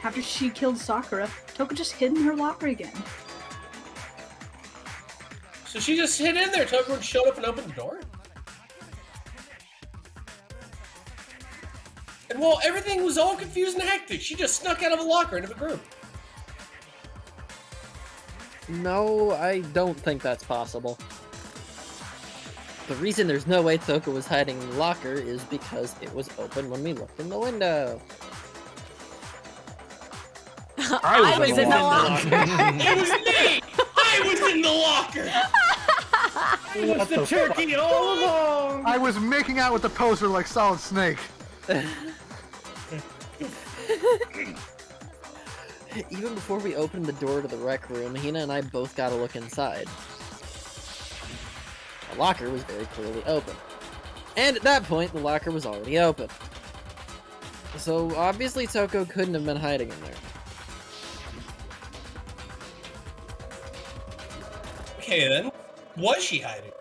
After she killed Sakura, Toko just hid in her locker again. So she just hid in there until everyone showed up and opened the door? And while everything was all confused and hectic, she just snuck out of a locker into the group. No, I don't think that's possible. The reason there's no way Toko was hiding in the locker is because it was open when we looked in the window. I was in the locker. It was me! I was in the locker! It was the turkey all along! I was making out with the poster like Solid Snake. Even before we opened the door to the rec room, Hina and I both got a look inside. The locker was very clearly open. And at that point, the locker was already open. So obviously Toko couldn't have been hiding in there. Okay then, was she hiding?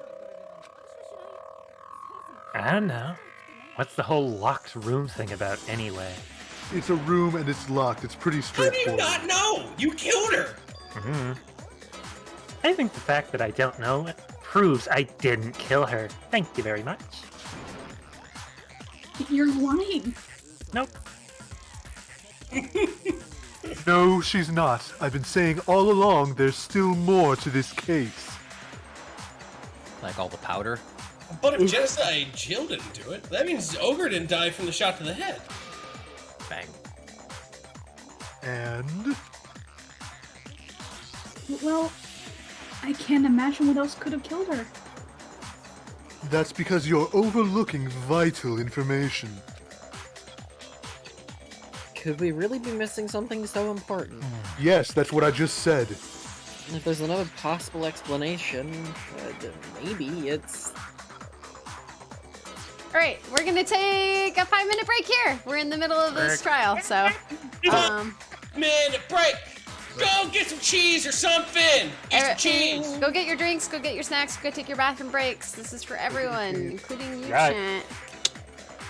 I don't know. What's the whole locked room thing about anyway? It's a room and it's locked. It's pretty How do you straightforward. not know? You killed her! I think the fact that I don't know proves I didn't kill her. Thank you very much. You're lying. Nope. No, she's not. I've been saying all along there's still more to this case. Like all the powder? But if Genocide Jill didn't do it, that means Ogre didn't die from the shot to the head. Bang. And? Well, I can't imagine what else could have killed her. That's because you're overlooking vital information. Could we really be missing something so important? Yes, that's what I just said. If there's another possible explanation, maybe it's... Alright, we're gonna take a 5-minute break here. We're in the middle of this trial, so... Minute break! Go get some cheese or something! Eat some cheese! Go get your drinks, go get your snacks, go take your bathroom breaks. This is for everyone, including you, Right.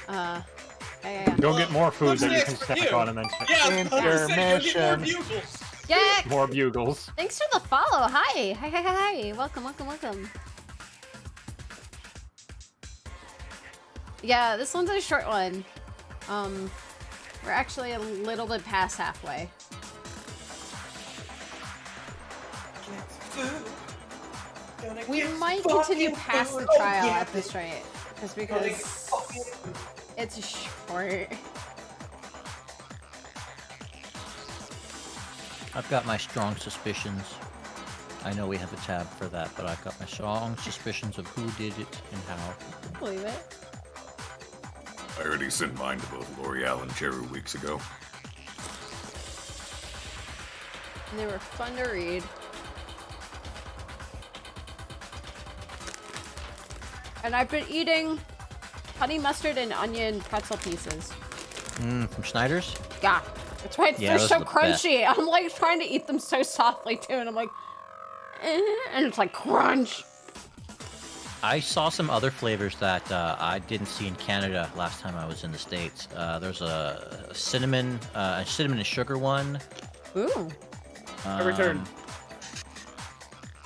Chant. Go get more food that you What's can next for snack you? on and then Yeah, I was gonna say, go get more bugles. Yeah. more bugles. Thanks for the follow. Hi. Welcome. Yeah, this one's a short one. We're actually a little bit past halfway. We might continue past the trial at this rate, just because it's short. I've got my strong suspicions. I know we have a tab for that, but I've got my strong suspicions of who did it and how. Believe it. I already sent mine to both L'Oreal and Cheru weeks ago. And they were fun to read. And I've been eating honey mustard and onion pretzel pieces. From Schneider's? Yeah. That's why they're so crunchy. I'm like trying to eat them so softly too, and I'm like, and it's like crunch. I saw some other flavors that I didn't see in Canada last time I was in the States. There's a cinnamon and sugar one. Ooh. I returned.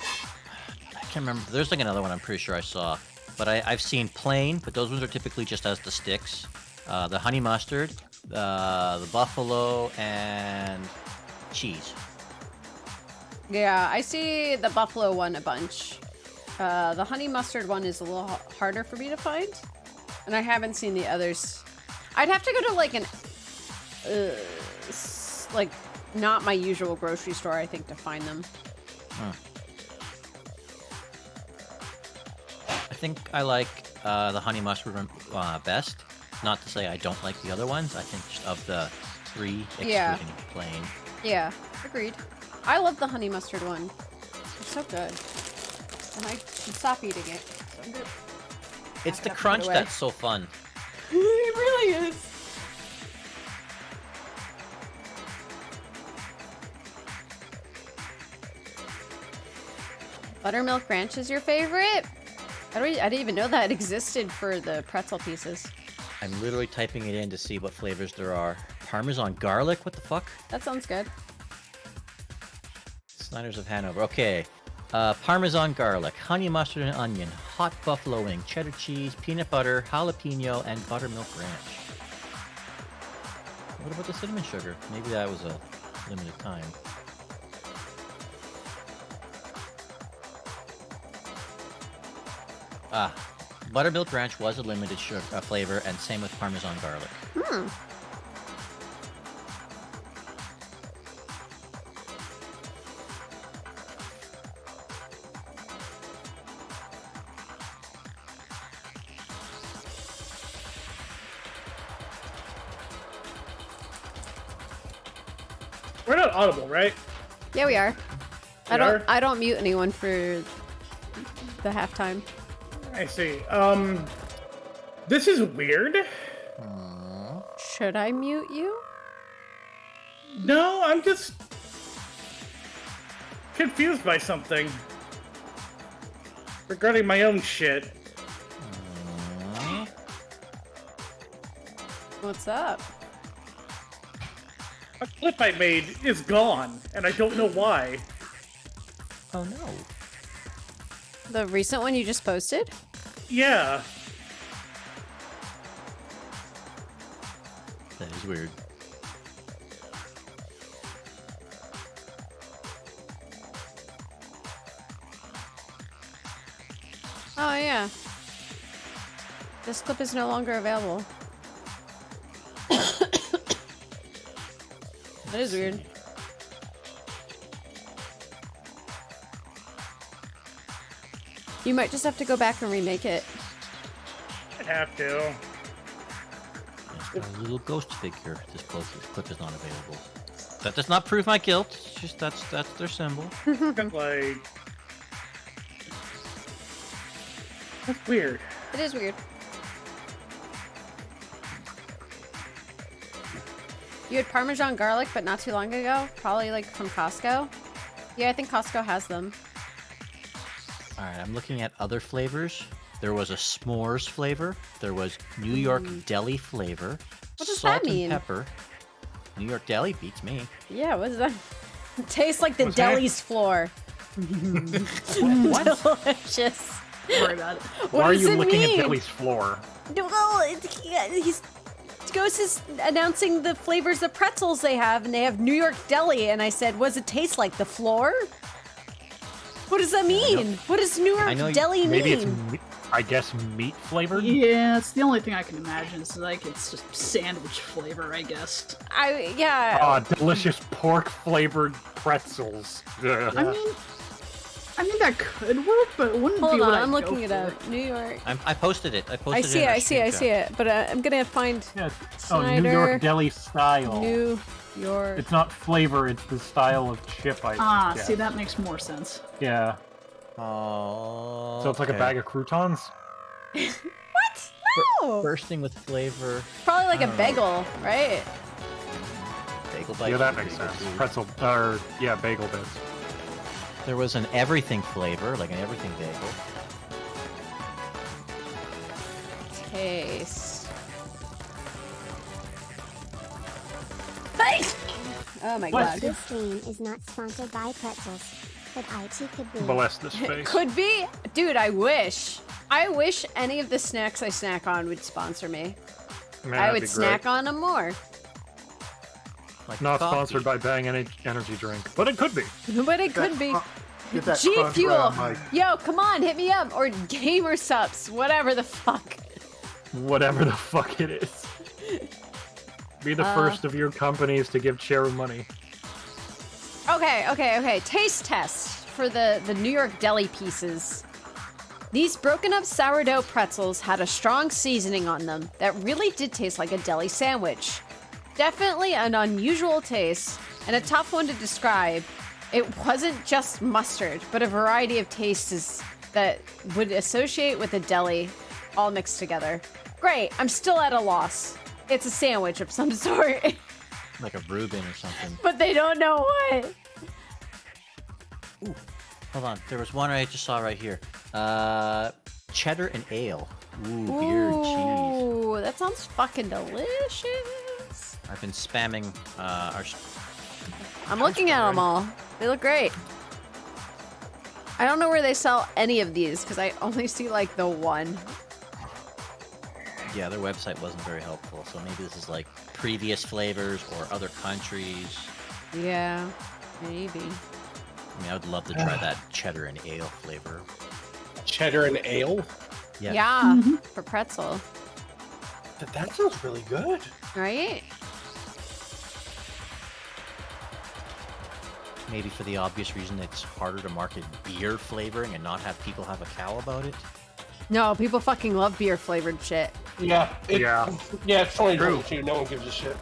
I can't remember. There's like another one I'm pretty sure I saw. But I've seen plain, but those ones are typically just as the sticks. The honey mustard, the buffalo, and cheese. Yeah, I see the buffalo one a bunch. The honey mustard one is a little harder for me to find. And I haven't seen the others. I'd have to go to like an... like, not my usual grocery store, I think, to find them. I think I like the honey mustard one best. Not to say I don't like the other ones. I think just of the three, excluding plain. Yeah, agreed. I love the honey mustard one. It's so good. And I should stop eating it. So I'm good. It's the crunch that's so fun. It really is. Buttermilk Ranch is your favorite? I didn't even know that existed for the pretzel pieces. I'm literally typing it in to see what flavors there are. Parmesan garlic? What the fuck? That sounds good. Snyder's of Hanover. Okay. Parmesan garlic, honey mustard and onion, hot buffalo wing, cheddar cheese, peanut butter, jalapeno, and buttermilk ranch. What about the cinnamon sugar? Maybe that was a limited time. Buttermilk ranch was a limited sugar, flavor, and same with Parmesan garlic. We're not audible, right? Yeah, we are. We are? I don't mute anyone for the halftime. I see. This is weird. Should I mute you? No, I'm just confused by something regarding my own shit. What's up? A clip I made is gone, and I don't know why. Oh no. The recent one you just posted? Yeah. That is weird. Oh, yeah. This clip is no longer available. That is weird. You might just have to go back and remake it. I have to. It's got a little ghost figure. This clip is not available. That does not prove my guilt. It's just that's their symbol. Like, that's weird. It is weird. You had Parmesan garlic, but not too long ago? Probably like from Costco? Yeah, I think Costco has them. Alright, I'm looking at other flavors. There was a s'mores flavor. There was New York deli flavor. What does salt that mean? and pepper. New York deli beats me. Yeah, what is that? It tastes like the What's that? deli's floor. What? Delicious. Don't worry about it. Why are you does it licking mean? at Billy's floor? Well, he's Ghost is announcing the flavors of pretzels they have, and they have New York deli, and I said, what does it taste like, the floor? What does that mean? What does New York deli mean? Maybe it's, I guess, meat flavored? Yeah, it's the only thing I can imagine. It's like it's just sandwich flavor, I guess. Yeah. Ah, delicious pork flavored pretzels. I mean, I mean, that could work, but it wouldn't Hold be on, what I'm I'd looking go it for. up. New York. I posted it. I posted I see it. it, I see it. But I'm gonna find Oh, Snyder, New York deli style. New York. It's not flavor, it's the style of chip I guess. See, that makes more sense. Yeah. Oh. So it's like a bag of croutons? What? No! Bursting with flavor. Probably like I a don't know. bagel, right? Bagel bites. Yeah, that are makes pretty sense. good, too. Pretzel, or yeah, bagel bits. There was an everything flavor, like an everything bagel. Taste. Oh my god. This stream is not sponsored by pretzels, but IT could be. Bless this It face. could be. Dude, I wish. I wish any of the snacks I snack on would sponsor me. Man, I that'd would be snack great. on them more. Like Not coffee. sponsored by Bang Energy Drink, but it could be. But it could be. Get that G crunch Fuel. around, Mike. Yo, come on, hit me up. Or Gamer Sups, whatever the fuck. Whatever the fuck it is. Be the first of your companies to give Cheru money. Okay. Taste test for the New York deli pieces. These broken up sourdough pretzels had a strong seasoning on them that really did taste like a deli sandwich. Definitely an unusual taste and a tough one to describe. It wasn't just mustard, but a variety of tastes that would associate with a deli all mixed together. Great, I'm still at a loss. It's a sandwich of some sort, Like a Reuben or something. but they don't know what. Hold on, there was one I just saw right here. Cheddar and ale. Ooh, beer and cheese. Ooh, that sounds fucking delicious. I've been spamming our. I'm looking at them all. They look great. I don't know where they sell any of these because I only see like the one. Yeah, their website wasn't very helpful, so maybe this is like previous flavors or other countries. Yeah, maybe. I mean, I would love to try that cheddar and ale flavor. Cheddar and ale? Yeah. Yeah, for pretzel. That sounds really good. Right? Maybe for the obvious reason it's harder to market beer flavoring and not have people have a cow about it. No, people fucking love beer flavored shit. Yeah. Yeah. Yeah, it's 2022. No one gives a shit.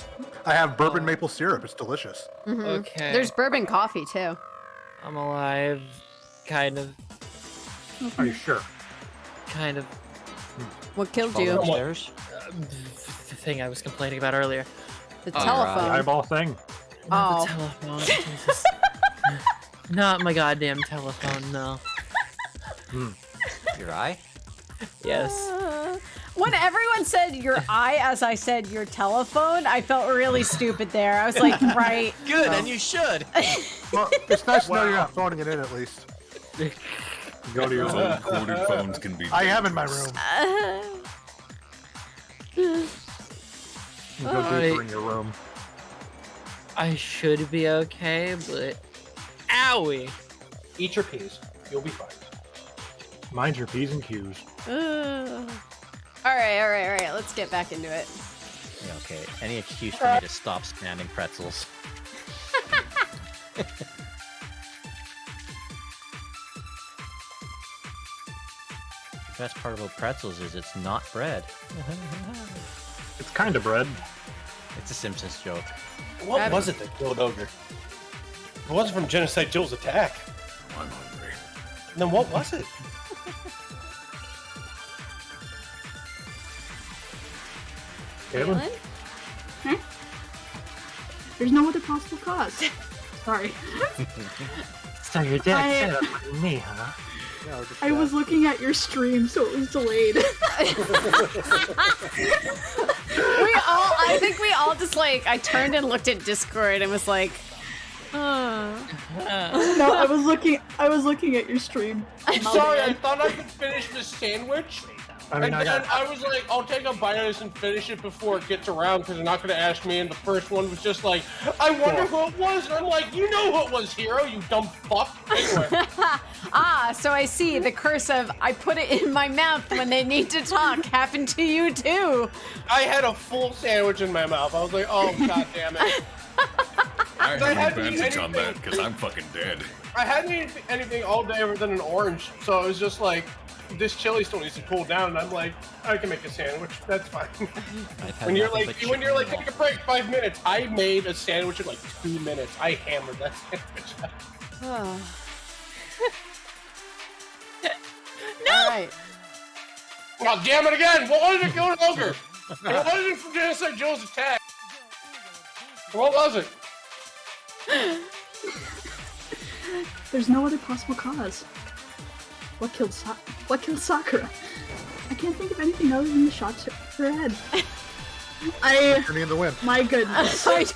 I have bourbon maple syrup. It's delicious. Mhm. Okay. There's bourbon coffee too. I'm alive. Kind of. Are you sure? Kind of. What killed Fall you? upstairs? The thing I was complaining about earlier. The The telephone. eyeball thing. Not Oh. the telephone. Jesus. Not my goddamn telephone, no. Your eye? Yes. When everyone said your eye as I said your telephone, I felt really stupid there. I was like, right. Good, and you should. Well, it's nice to know you're not phoning it in at least. Go to your Those room. old corded phones can be. I am in my room. Go deeper in your room. I should be okay, but owie. Eat your peas. You'll be fine. Mind your P's and Q's. All right. Let's get back into it. Yeah, okay. Any excuse for me to stop spamming pretzels. The best part about pretzels is it's not bread. It's kind of bread. It's a Simpsons joke. What was it that killed Ogre? It wasn't from Genocide Jill's attack. I'm hungry. Then what was it? Caitlin? Huh? There's no other possible cause. Sorry. So your dad set up on me, huh? I was looking at your stream, so it was delayed. I think we all just like, I turned and looked at Discord and was like, No, I was looking at your stream. I'm sorry, I thought I could finish this sandwich. I mean, and then I was like, I'll take a bite of this and finish it before it gets around because they're not going to ask me. And the first one was just like, I wonder who it was. And I'm like, you know who it was, Hero, you dumb fuck. Anyway. so I see the curse of I put it in my mouth when they need to talk happened to you too. I had a full sandwich in my mouth. I was like, oh, god damn it. I I have had to eat advantage on anything. that because I'm fucking dead. I hadn't eaten anything all day other than an orange, so it was just like, this chili still needs to cool down, and I'm like, I can make a sandwich. That's fine. when you're like, take a break, 5 minutes. I made a sandwich in like 2 minutes. I hammered that sandwich. No! Right. Oh, damn it again! What did it go to Ogre? What was it from Genocide Joe's attack? What was it? There's no other possible cause. What killed Sakura? I can't think of anything other than the shot to her head. Turning in the wind. My goodness. Are you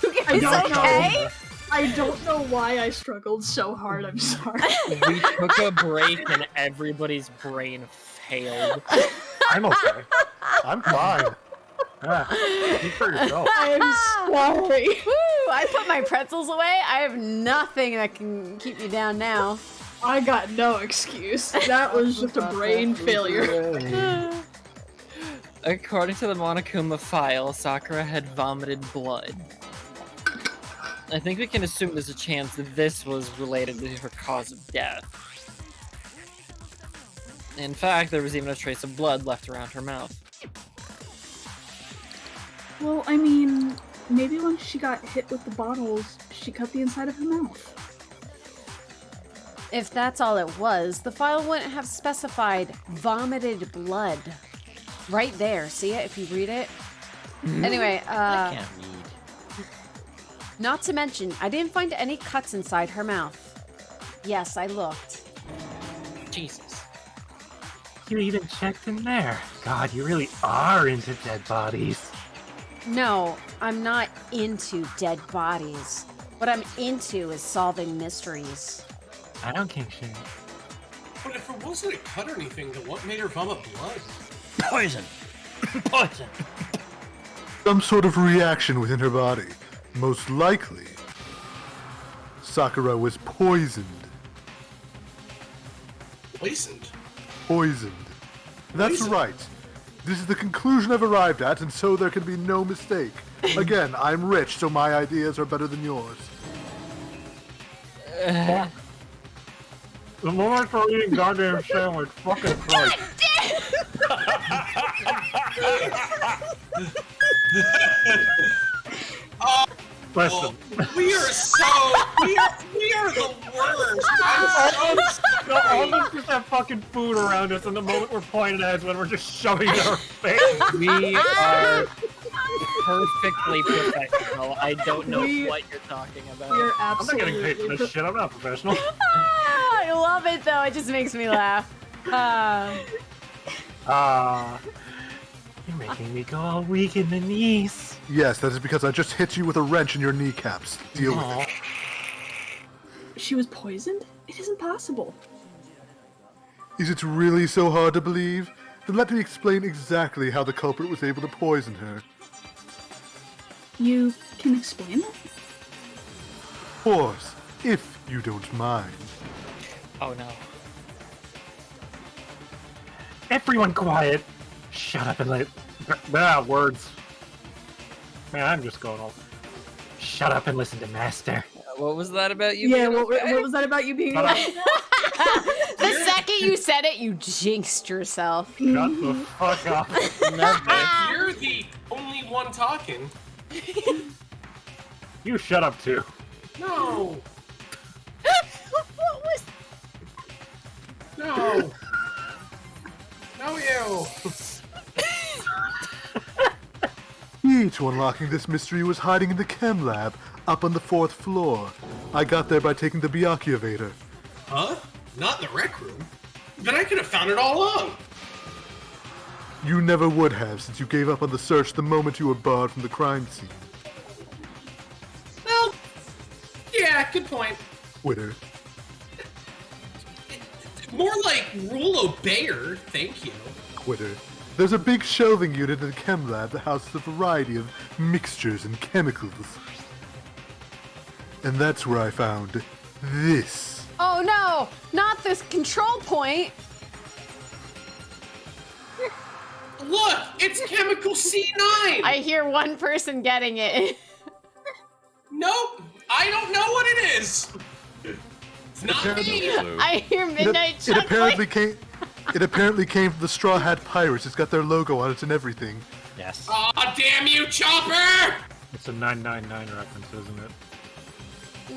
guys okay? I don't know why I struggled so hard. I'm sorry. We took a break and everybody's brain failed. I'm okay. I'm fine. Yeah, speak for yourself. I'm sorry. Woo! I put my pretzels away. I have nothing that can keep me down now. I got no excuse. That was just a brain failure. According to the Monokuma file, Sakura had vomited blood. I think we can assume there's a chance that this was related to her cause of death. In fact, there was even a trace of blood left around her mouth. Well, I mean, maybe when she got hit with the bottles, she cut the inside of her mouth. If that's all it was, the file wouldn't have specified vomited blood. Right there, see it if you read it? Anyway, I can't read. Not to mention, I didn't find any cuts inside her mouth. Yes, I looked. Jesus. You even checked in there. God, you really are into dead bodies. No, I'm not into dead bodies. What I'm into is solving mysteries. I don't think so. But if it wasn't a cut or anything, then what made her vomit blood? Poison! Poison! Some sort of reaction within her body. Most likely, Sakura was poisoned. Poisoned? Poisoned. That's right. This is the conclusion I've arrived at, and so there can be no mistake. Again, I'm rich, so my ideas are better than yours. The moment for eating goddamn sandwich, fucking Christ. Listen. We are the worst. All of us just have fucking food around us, and the moment we're pointing at is when we're just shoving it in our face. We are perfectly professional. I don't know what you're talking about. We're I'm not absolutely getting paid for this shit. I'm not professional. I love it though. It just makes me laugh. You're making me go all weak in the knees. Yes, that is because I just hit you with a wrench in your kneecaps. Deal with it. She was poisoned? It isn't possible. Is it really so hard to believe? Then let me explain exactly how the culprit was able to poison her. You can explain it? Of course, if you don't mind. Oh no. Everyone quiet. Shut up and let... words. Man, I'm just going off. Shut up and listen to Master. What was that about you? Yeah, being what okay? was that about you being The second you said it, you jinxed yourself. Shut the fuck up. You're the only one talking. You shut up too. No. What was... No. No, you. Key to unlocking this mystery was hiding in the chem lab, up on the 4th floor. I got there by taking the Byakuya elevator. Huh? Not in the rec room? Then I could have found it all along. You never would have, since you gave up on the search the moment you were barred from the crime scene. Well, yeah, good point. Quitter. More like rule obeyer, thank you. Quitter. There's a big shelving unit in the chem lab that houses a variety of mixtures and chemicals. And that's where I found this. Oh no! Not this control point! Look! It's chemical C9! I hear one person getting it. Nope! I don't know what it is! It's not me! I hear Midnight It apparently came from the Straw Hat Pirates. It's got their logo on it and everything. Yes. Aw, damn you, Chopper! It's a 999 reference, isn't it?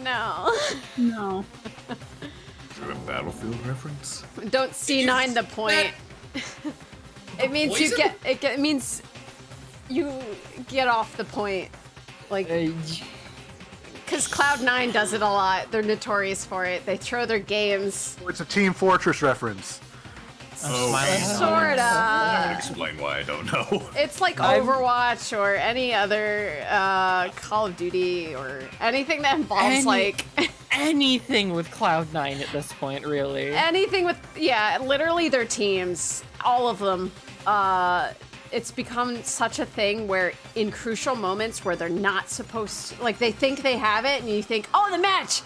No. No. Is it a Battlefield reference? Don't C9 the point. It means you Poison? it means you get off the point. Like, because Cloud9 does it a lot. They're notorious for it. They throw their games. It's a Team Fortress reference. Sorta. Explain why I don't know. It's like Overwatch or any other Call of Duty or anything that involves like anything with Cloud9 at this point, really. anything with literally their teams, all of them. It's become such a thing where in crucial moments where they're not supposed to, like they think they have it and you think, oh, the match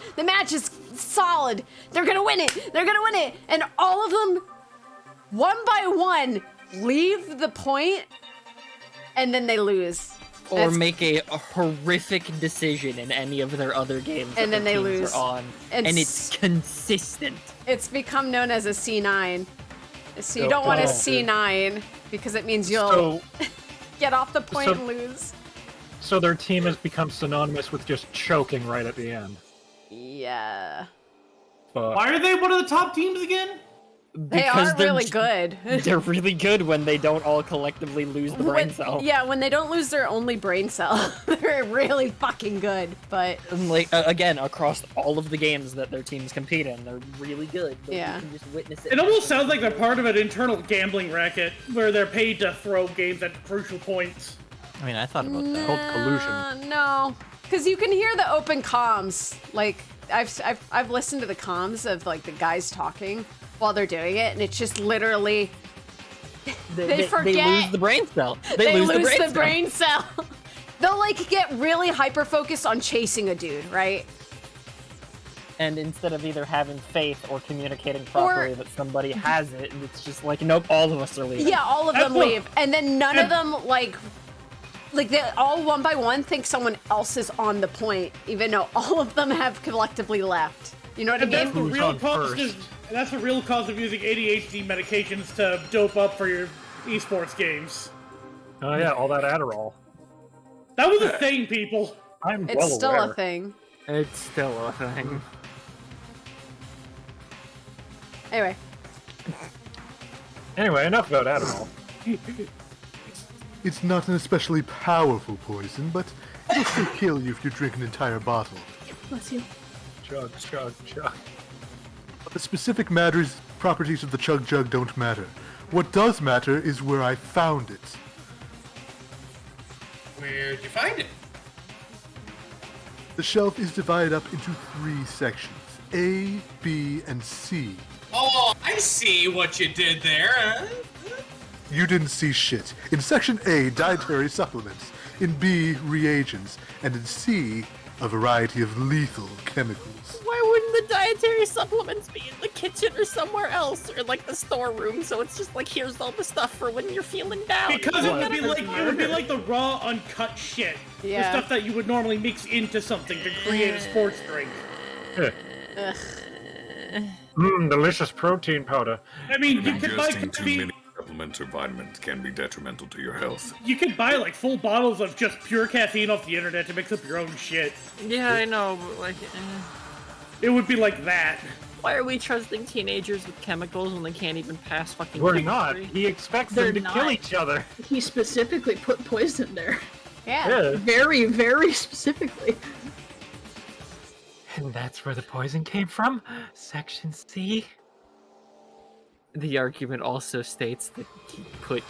is solid. They're gonna win it. And all of them, one by one, leave the point and then they lose. Or make a horrific decision in any of their other games and then they lose. Are on, and it's consistent. It's become known as a C9. So you don't want a C9 because it means you'll get off the point and lose. So their team has become synonymous with just choking right at the end. Yeah. Why are they one of the top teams again? They are really good. They're really good when they don't all collectively lose the brain cell. Yeah, when they don't lose their only brain cell, they're really fucking good. But like again, across all of the games that their teams compete in, they're really good. But yeah, you can just witness it. It almost sounds like they're part of an internal gambling racket where they're paid to throw games at crucial points. I mean, I thought about that. Called collusion. No, because you can hear the open comms. Like I've listened to the comms of like the guys talking while they're doing it, and it's just literally they forget. They lose the brain cell. They lose the brain cell. They'll like get really hyper focused on chasing a dude, right? And instead of either having faith or communicating properly that somebody has it, and it's just like, nope, all of us are leaving. Yeah, all of them leave, and then none of them like they all one by one think someone else is on the point, even though all of them have collectively left. You know what I mean? That's the real cause of using ADHD medications to dope up for your esports games. Oh yeah, all that Adderall. That was a thing, people. It's still a thing. It's still a thing. Anyway, enough about Adderall. It's not an especially powerful poison, but it'll still kill you if you drink an entire bottle. Bless you. Chug. The specific properties of the Chug Jug don't matter. What does matter is where I found it. Where'd you find it? The shelf is divided up into 3 sections, A, B, and C. Oh, I see what you did there, huh? You didn't see shit. In section A, dietary supplements. In B, reagents. And in C, a variety of lethal chemicals. Why wouldn't the dietary supplements be in the kitchen or somewhere else, or like the storeroom? So it's just like, here's all the stuff for when you're feeling down. Because it would be like the raw, uncut shit. Yeah. The stuff that you would normally mix into something to create a sports drink. Delicious protein powder. I mean, you could buy Ingesting too many supplements or vitamins can be detrimental to your health. You could buy like full bottles of just pure caffeine off the internet to mix up your own shit. Yeah, I know, but like... It would be like that. Why are we trusting teenagers with chemicals when they can't even pass fucking We're chemistry? not. He expects them to kill each other. He specifically put poison there. Yeah. Very, very specifically. And that's where the poison came from? Section C? The argument also states that he put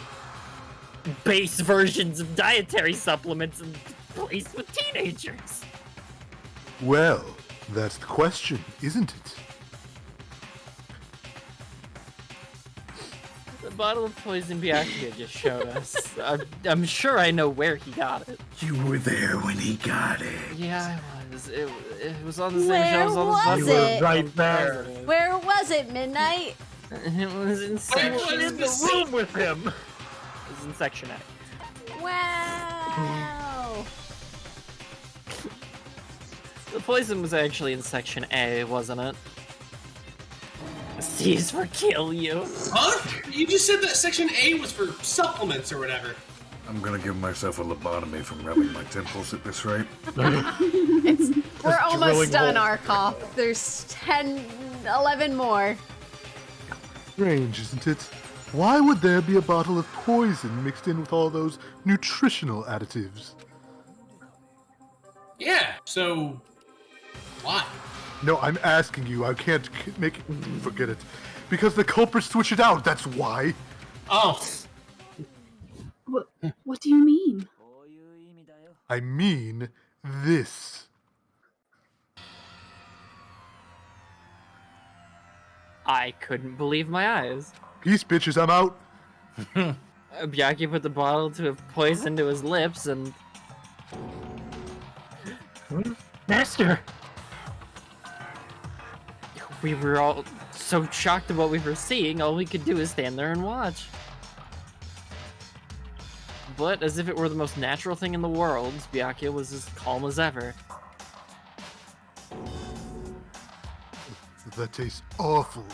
base versions of dietary supplements in place with teenagers. Well, that's the question, isn't it? The bottle of poison Byakuya just showed us. I'm sure I know where he got it. You were there when he got it. Yeah, I was. It was on the same Where shelves on the was same. it? You were right there. Where was it, Midnight? It was in I section. was in the room with him. It was in section A. Wow. The poison was actually in section A, wasn't it? C's for kill you. Huh? You just said that Section A was for supplements or whatever. I'm gonna give myself a lobotomy from rubbing my temples at this rate. We're almost done, Arcolf. There's 11 more. Strange, isn't it? Why would there be a bottle of poison mixed in with all those nutritional additives? Yeah, so why? No, I'm asking you. I can't make it. Forget it. Because the culprits switch it out, that's why. Oh. What do you mean? I mean this. I couldn't believe my eyes. Peace, bitches, I'm out. Byakuya put the bottle of poison to his lips and... Master! We were all so shocked at what we were seeing, all we could do is stand there and watch. But, as if it were the most natural thing in the world, Byakuya was as calm as ever. That tastes awful.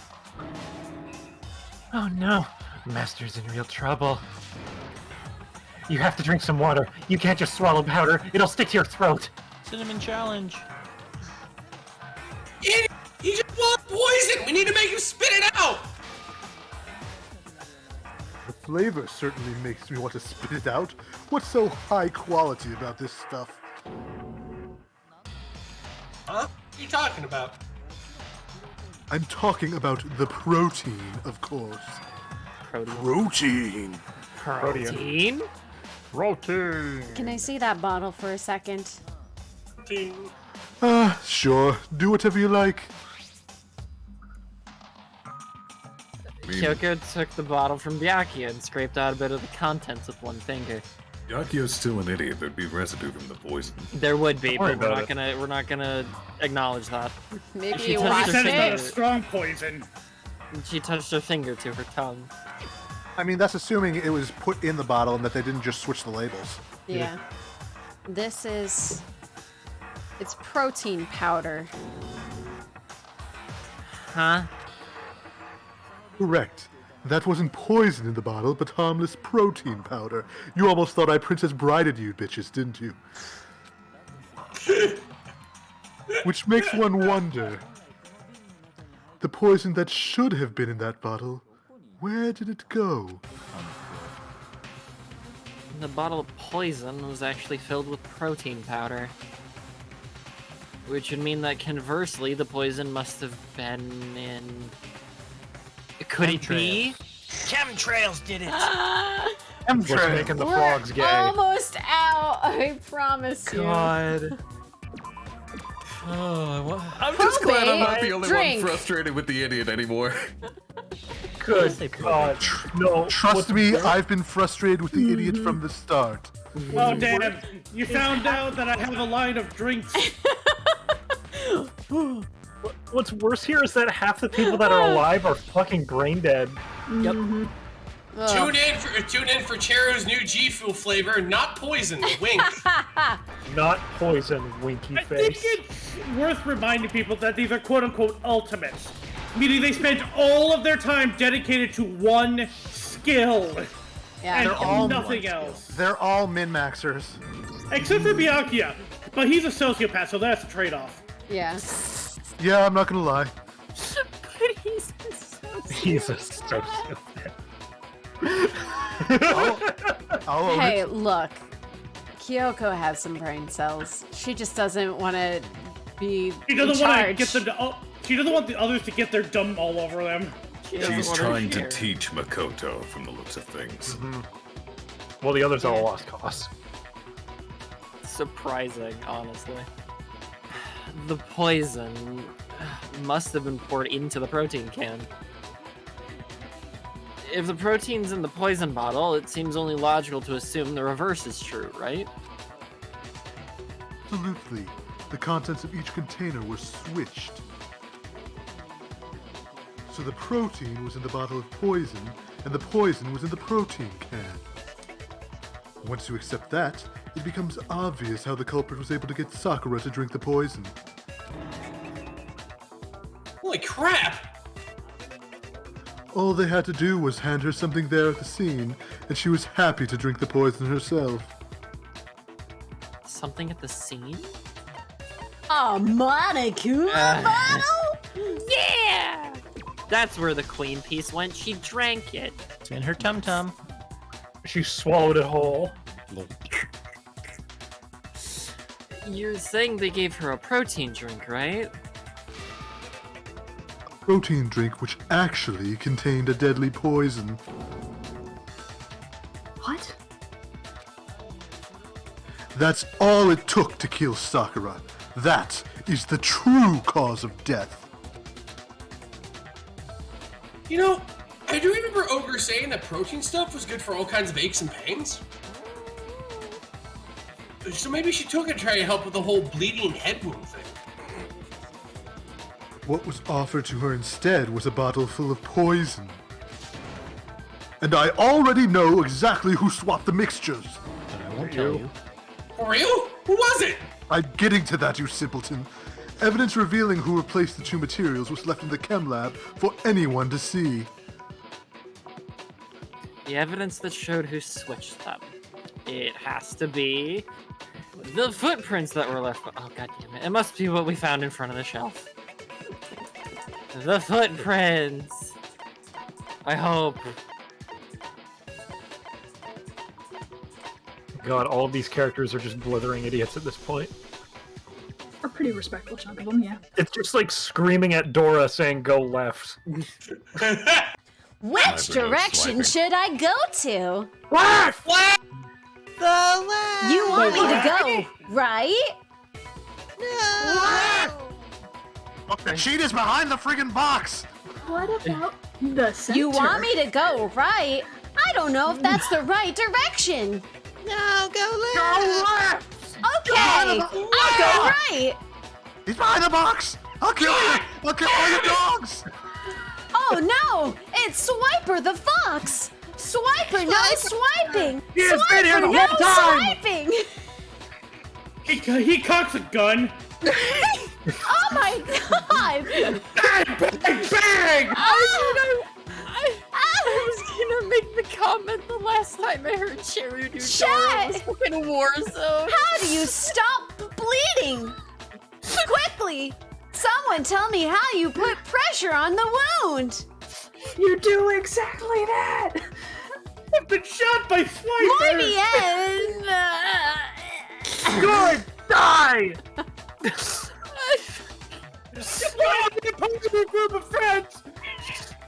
Oh no, Master's in real trouble. You have to drink some water. You can't just swallow powder. It'll stick to your throat. Cinnamon challenge. He just wants poison! We need to make him spit it out! The flavor certainly makes me want to spit it out. What's so high quality about this stuff? Huh? What are you talking about? I'm talking about the protein, of course. Protein? Protein. Can I see that bottle for a second? Sure. Do whatever you like. Kyoko took the bottle from Byakuya and scraped out a bit of the contents with one finger. Byakuya's still an idiot. There'd be residue from the poison. There would be, but Don't worry we're not gonna acknowledge that. Maybe She you touched wash her Said it's not finger. a strong poison. She touched her finger to her tongue. I mean, that's assuming it was put in the bottle and that they didn't just switch the labels. Yeah. This is... It's protein powder. Huh? Correct. That wasn't poison in the bottle, but harmless protein powder. You almost thought I Princess Brided you, bitches, didn't you? Which makes one wonder. The poison that should have been in that bottle, where did it go? The bottle of poison was actually filled with protein powder. Which would mean that conversely, the poison must have been in... Could it be? Chemtrails did it. What's making the frogs gay? Almost out, I promise God. Oh, I'm just glad I'm not the only drink. one frustrated with the idiot anymore. Good God. No. Trust me, I've been frustrated with the idiot from the start. Oh damn! You found out that I have a line of drinks. What's worse here is that half the people that are alive are fucking brain dead. Yep. Tune in for Cheru's new G Fuel flavor, not poison. Wink. Not poison, winky I think face. it's worth reminding people that these are quote-unquote ultimates, meaning they spent all of their time dedicated to one skill Yeah. and nothing else. They're all min-maxers. Except for Byakuya, but he's a sociopath, so that's a trade-off. Yeah. Yeah, I'm not gonna lie. But he's a sociopath. He's a sociopath. I'll own Hey, it. look. Kyoko has some brain cells. She just doesn't want to be She in doesn't want to charge. get them to. She doesn't want the others to get their dumb all over them. She's trying to teach Makoto from the looks of things. Well, the others are a lost cause. Surprising, honestly. The poison must have been poured into the protein can. If the protein's in the poison bottle, it seems only logical to assume the reverse is true, right? Absolutely. The contents of each container were switched. So the protein was in the bottle of poison, and the poison was in the protein can. Once you accept that, it becomes obvious how the culprit was able to get Sakura to drink the poison. Holy crap! All they had to do was hand her something there at the scene, and she was happy to drink the poison herself. Something at the scene? A Monokuma bottle? Yeah! That's where the queen piece went. She drank it. It's in her tum-tum. She swallowed it whole. You're saying they gave her a protein drink, right? Protein drink which actually contained a deadly poison. What? That's all it took to kill Sakura. That is the true cause of death. You know, I do remember Ogre saying that protein stuff was good for all kinds of aches and pains. So maybe she took it to try to help with the whole bleeding head wound thing. What was offered to her instead was a bottle full of poison. And I already know exactly who swapped the mixtures. But I won't tell you. For real? Who was it? I'm getting to that, you simpleton. Evidence revealing who replaced the two materials was left in the chem lab for anyone to see. The evidence that showed who switched them. It has to be the footprints that were left. Oh, god damn it. It must be what we found in front of the shelf. The footprints. I hope. God, all of these characters are just blithering idiots at this point. A pretty respectful chunk of them, yeah. It's just like screaming at Dora saying, go left. Which direction should I go to? Left! Left! The left! You want me to go, right? No! The cheat is behind the friggin' box! What about the center? You want me to go, right? I don't know if that's the right direction. No, go left! Go left! Okay, I'll go right. He's behind the box! I'll kill you! I'll kill all your dogs! Oh no, it's Swiper the fox. Swiper, no swiping. He has been here the Swiper, no whole time! swiping. He cocks a gun. Oh my god! Bang! Bang! Bang! I was gonna make the comment the last time I heard Cheru do Dora was fucking Warzone. How do you stop bleeding? Quickly! Someone tell me how you put pressure on the wound! You do exactly that! I've been shot by Swiper! Muy bien! Good! Die! Why are you part of a group of friends?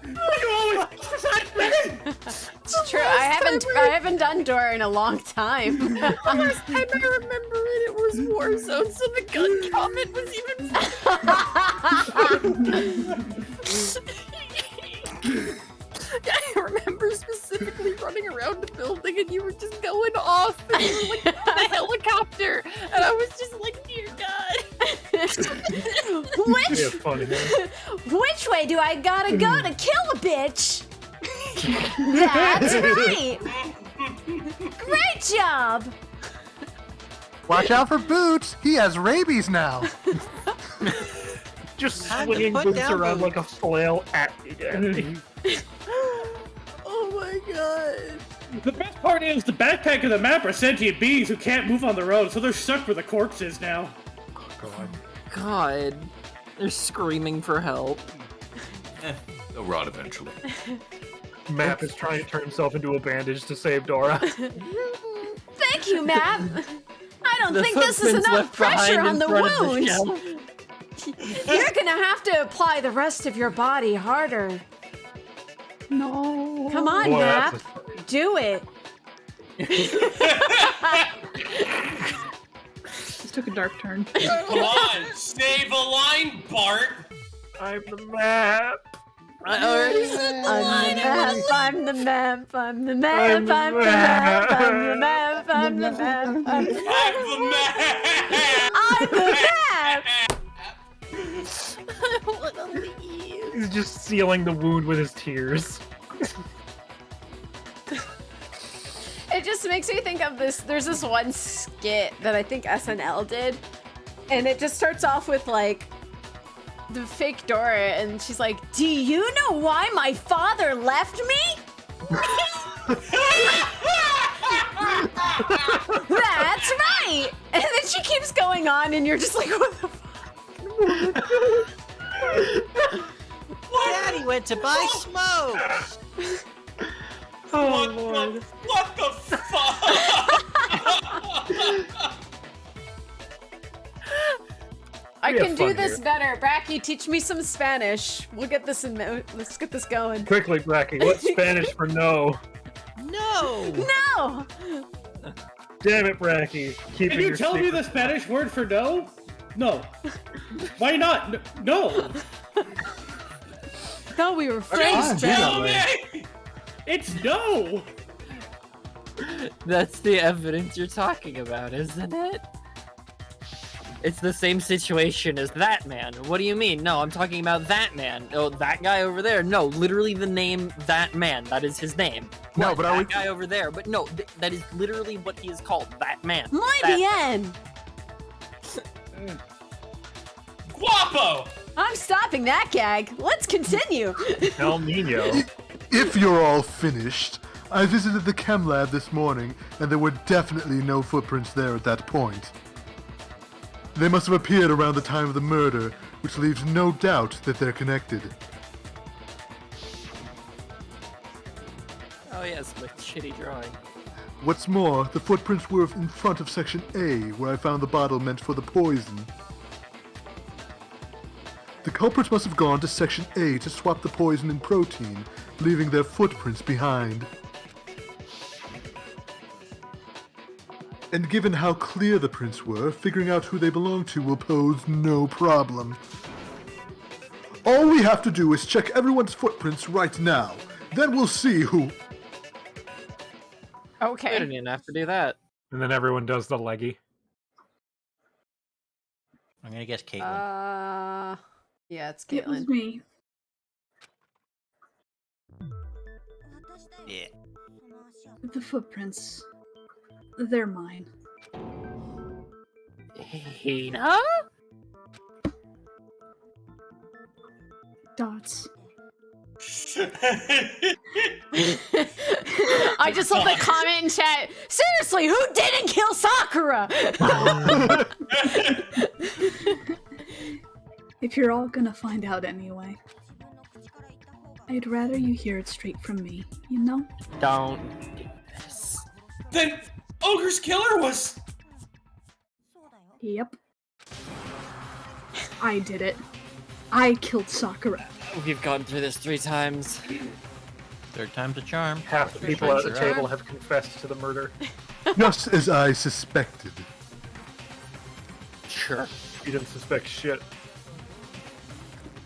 You always criticize me! It's true. I haven't done Dora in a long time. The last time I remember it was Warzone, so the gun comment was even. I remember specifically running around the building and you were just going off and you were like in a helicopter and I was just like, dear God. Which way do I gotta go to kill a bitch? That's right. Great job. Watch out for Boots! He has rabies now! Just Time to swinging put Boots down around Boots. like a flail at me. Oh my God. The best part is the backpack and the map are sentient beings who can't move on their own, so they're stuck where the corpse is now. God. They're screaming for help. They'll rot eventually. Map is trying to turn himself into a bandage to save Dora. Thank you, Map. I don't think this is footprints enough left behind pressure in on the front of the wound. shelf. You're gonna have to apply the rest of your body harder. No. Come on, Boy, Map. that's Do it. This took a dark turn. Come on, save a line, Bart. I'm the map. I already said the line. I'm the map. I'm the map. I'm the map. I'm the map. I'm the map. I'm the map. I'm the map. I wanna leave. He's just sealing the wound with his tears. It just makes me think of this. There's this one skit that I think SNL did, and it just starts off with like the fake door, and she's like, "Do you know why my father left me?" That's right. And then she keeps going on, and you're just like, "What the fuck?" Daddy went to buy smokes. What the fuck? I can do this better. Bracky, teach me some Spanish. We'll get this in. Let's get this going. Quickly, Bracky, what's Spanish for no? No! No! Damn it, Bracky. Can you tell me the Spanish word for no? No. Why not? No. No, we were friends, Bracky. It's no! That's the evidence you're talking about, isn't it? It's the same situation as that man. What do you mean? No, I'm talking about that man. Oh, that guy over there. No, literally the name that man. That is his name. No, What, but that guy over there. But no, that is literally what he is called. That man. Muy That- bien. Guapo! I'm stopping that gag. Let's continue. El Nino. If you're all finished, I visited the chem lab this morning, and there were definitely no footprints there at that point. They must have appeared around the time of the murder, which leaves no doubt that they're connected. Oh yes, my shitty drawing. What's more, the footprints were in front of Section A, where I found the bottle meant for the poison. The culprits must have gone to Section A to swap the poison and protein, leaving their footprints behind. And given how clear the prints were, figuring out who they belong to will pose no problem. All we have to do is check everyone's footprints right now. Then we'll see who... I didn't even have to do that. And then everyone does the leggy. I'm gonna guess Caitlyn. Yeah, it's It was Caitlyn. me. Yeah. The footprints. They're mine. Hina? Dots. I just love the comment in chat. Seriously, who didn't kill Sakura? If you're all gonna find out anyway, I'd rather you hear it straight from me, you know? Don't do this. Then Ogre's killer was... Yep. I did it. I killed Sakura. We've gone through this 3 times. Third time's a charm. Half the people at the table have confessed to the murder. Just as I suspected. Sure. You didn't suspect shit.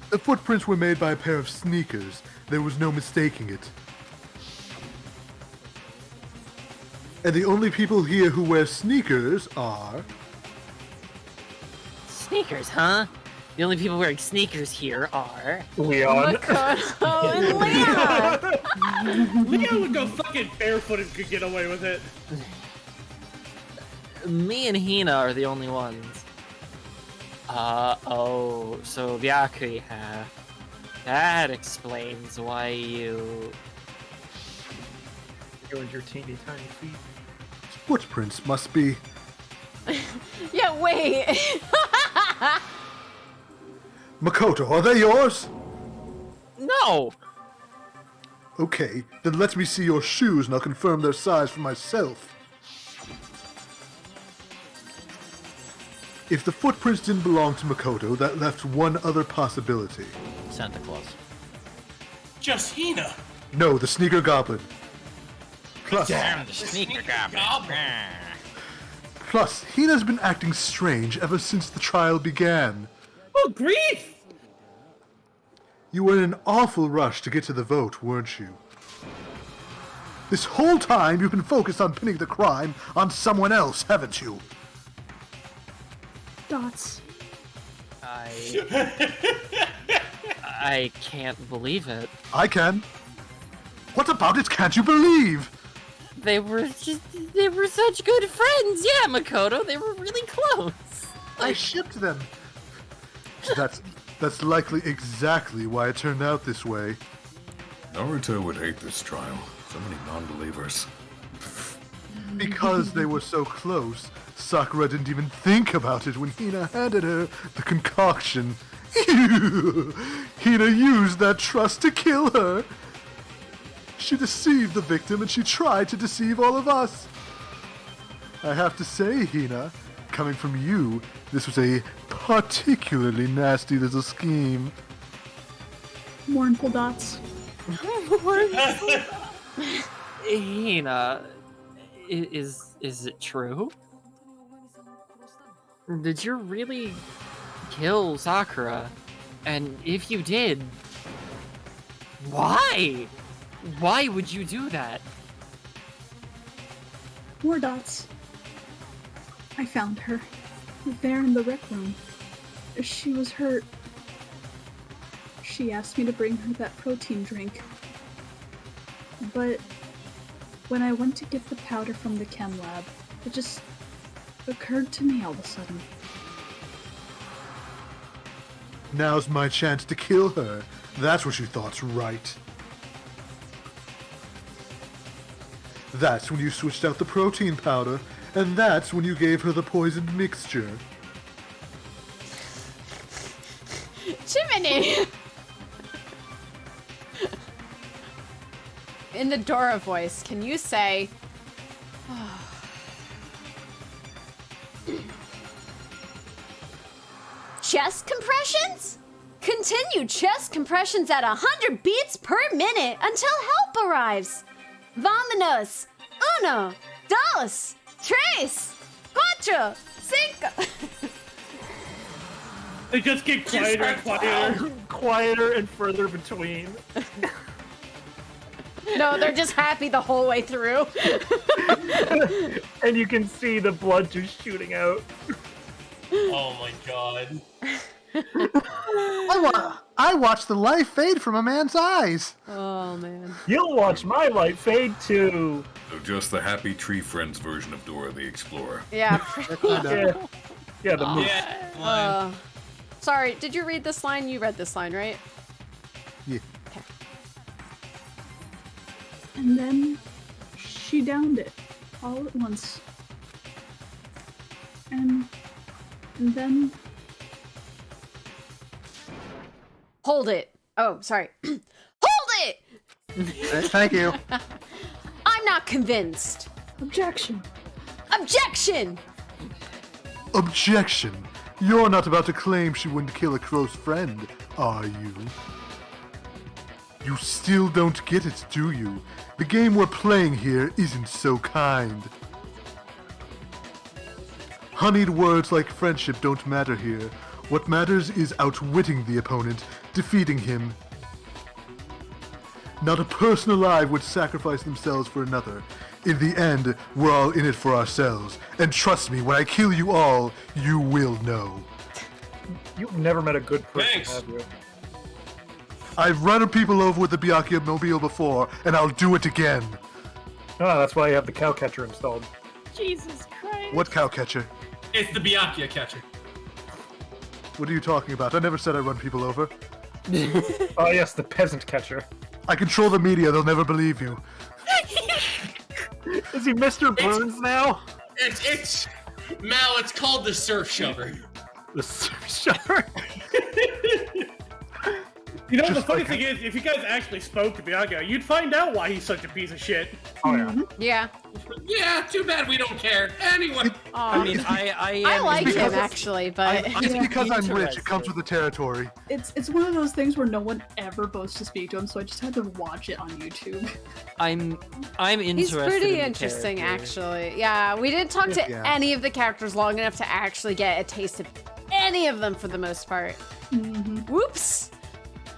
The footprints were made by a pair of sneakers. There was no mistaking it. And the only people here who wear sneakers are... Sneakers, huh? The only people wearing sneakers here are... Leon. Makoto and Leon. Leon would go fucking barefoot and could get away with it. Me and Hina are the only ones. Oh, so Byakuya. That explains why you... You and your teeny tiny feet. Footprints must be... Yeah, wait. Makoto, are they yours? No! Okay, then let me see your shoes and I'll confirm their size for myself. If the footprints didn't belong to Makoto, that left one other possibility. Santa Claus. Just Hina. No, the sneaker goblin. Plus, Damn the sneaker goblin. plus, Hina's been acting strange ever since the trial began. Oh, grief! You were in an awful rush to get to the vote, weren't you? This whole time you've been focused on pinning the crime on someone else, haven't you? Dots. I can't believe it. I can. What about it can't you believe? They were such good friends. Yeah, Makoto, they were really close. I shipped them. That's likely exactly why it turned out this way. Naruto would hate this trial. So many non-believers. Because they were so close, Sakura didn't even think about it when Hina handed her the concoction. Hina used that trust to kill her. She deceived the victim and she tried to deceive all of us. I have to say, Hina, coming from you, this was a particularly nasty little scheme. Mournful dots. Hina, is it true? Did you really kill Sakura? And if you did, why? Why would you do that? More dots. I found her. There in the rec room. She was hurt. She asked me to bring her that protein drink. But when I went to get the powder from the chem lab, it just occurred to me all of a sudden. Now's my chance to kill her. That's what you thought's right. That's when you switched out the protein powder, and that's when you gave her the poisoned mixture. Chimney! In the Dora voice, can you say... Chest compressions? Continue chest compressions at 100 beats per minute until help arrives. Vámonos. Uno, dos, tres, cuatro, cinco. They just get quieter and quieter. Quieter and further between. No, they're just happy the whole way through. And you can see the blood just shooting out. Oh my god. I watched the life fade from a man's eyes. Oh man. You'll watch my light fade too. So just the Happy Tree Friends version of Dora the Explorer. Yeah. Yeah, the movie. Sorry, did you read this line? You read this line, right? Yeah. Okay. And then she downed it all at once. And then... Hold it. Oh, sorry. Hold it! Thank you. I'm not convinced. Objection. Objection! Objection! You're not about to claim she wouldn't kill a close friend, are you? You still don't get it, do you? The game we're playing here isn't so kind. Honeyed words like friendship don't matter here. What matters is outwitting the opponent, defeating him. Not a person alive would sacrifice themselves for another. In the end, we're all in it for ourselves. And trust me, when I kill you all, you will know. You've never met a good person, Thanks. have you? I've run people over with the Byakuya mobile before, and I'll do it again. Ah, that's why you have the cow catcher installed. Jesus Christ. What cow catcher? It's the Byakuya catcher. What are you talking about? I never said I run people over. Oh yes, the peasant catcher. I control the media, they'll never believe you. Is he Mr. Burns now? It's Mal, it's called the surf shover. The surf shover? You know, the funny thing is, if you guys actually spoke to Byakuya, you'd find out why he's such a piece of shit. Oh yeah. Yeah. Yeah, too bad we don't care. Anyway. I mean, I like him actually, but It's because I'm rich, it comes with the territory. It's one of those things where no one ever boasts to speak to him, so I just had to watch it on YouTube. I'm interested. he's pretty in the interesting, character. actually. Yeah, we didn't talk to any of the characters long enough to actually get a taste of any of them for the most part. Whoops.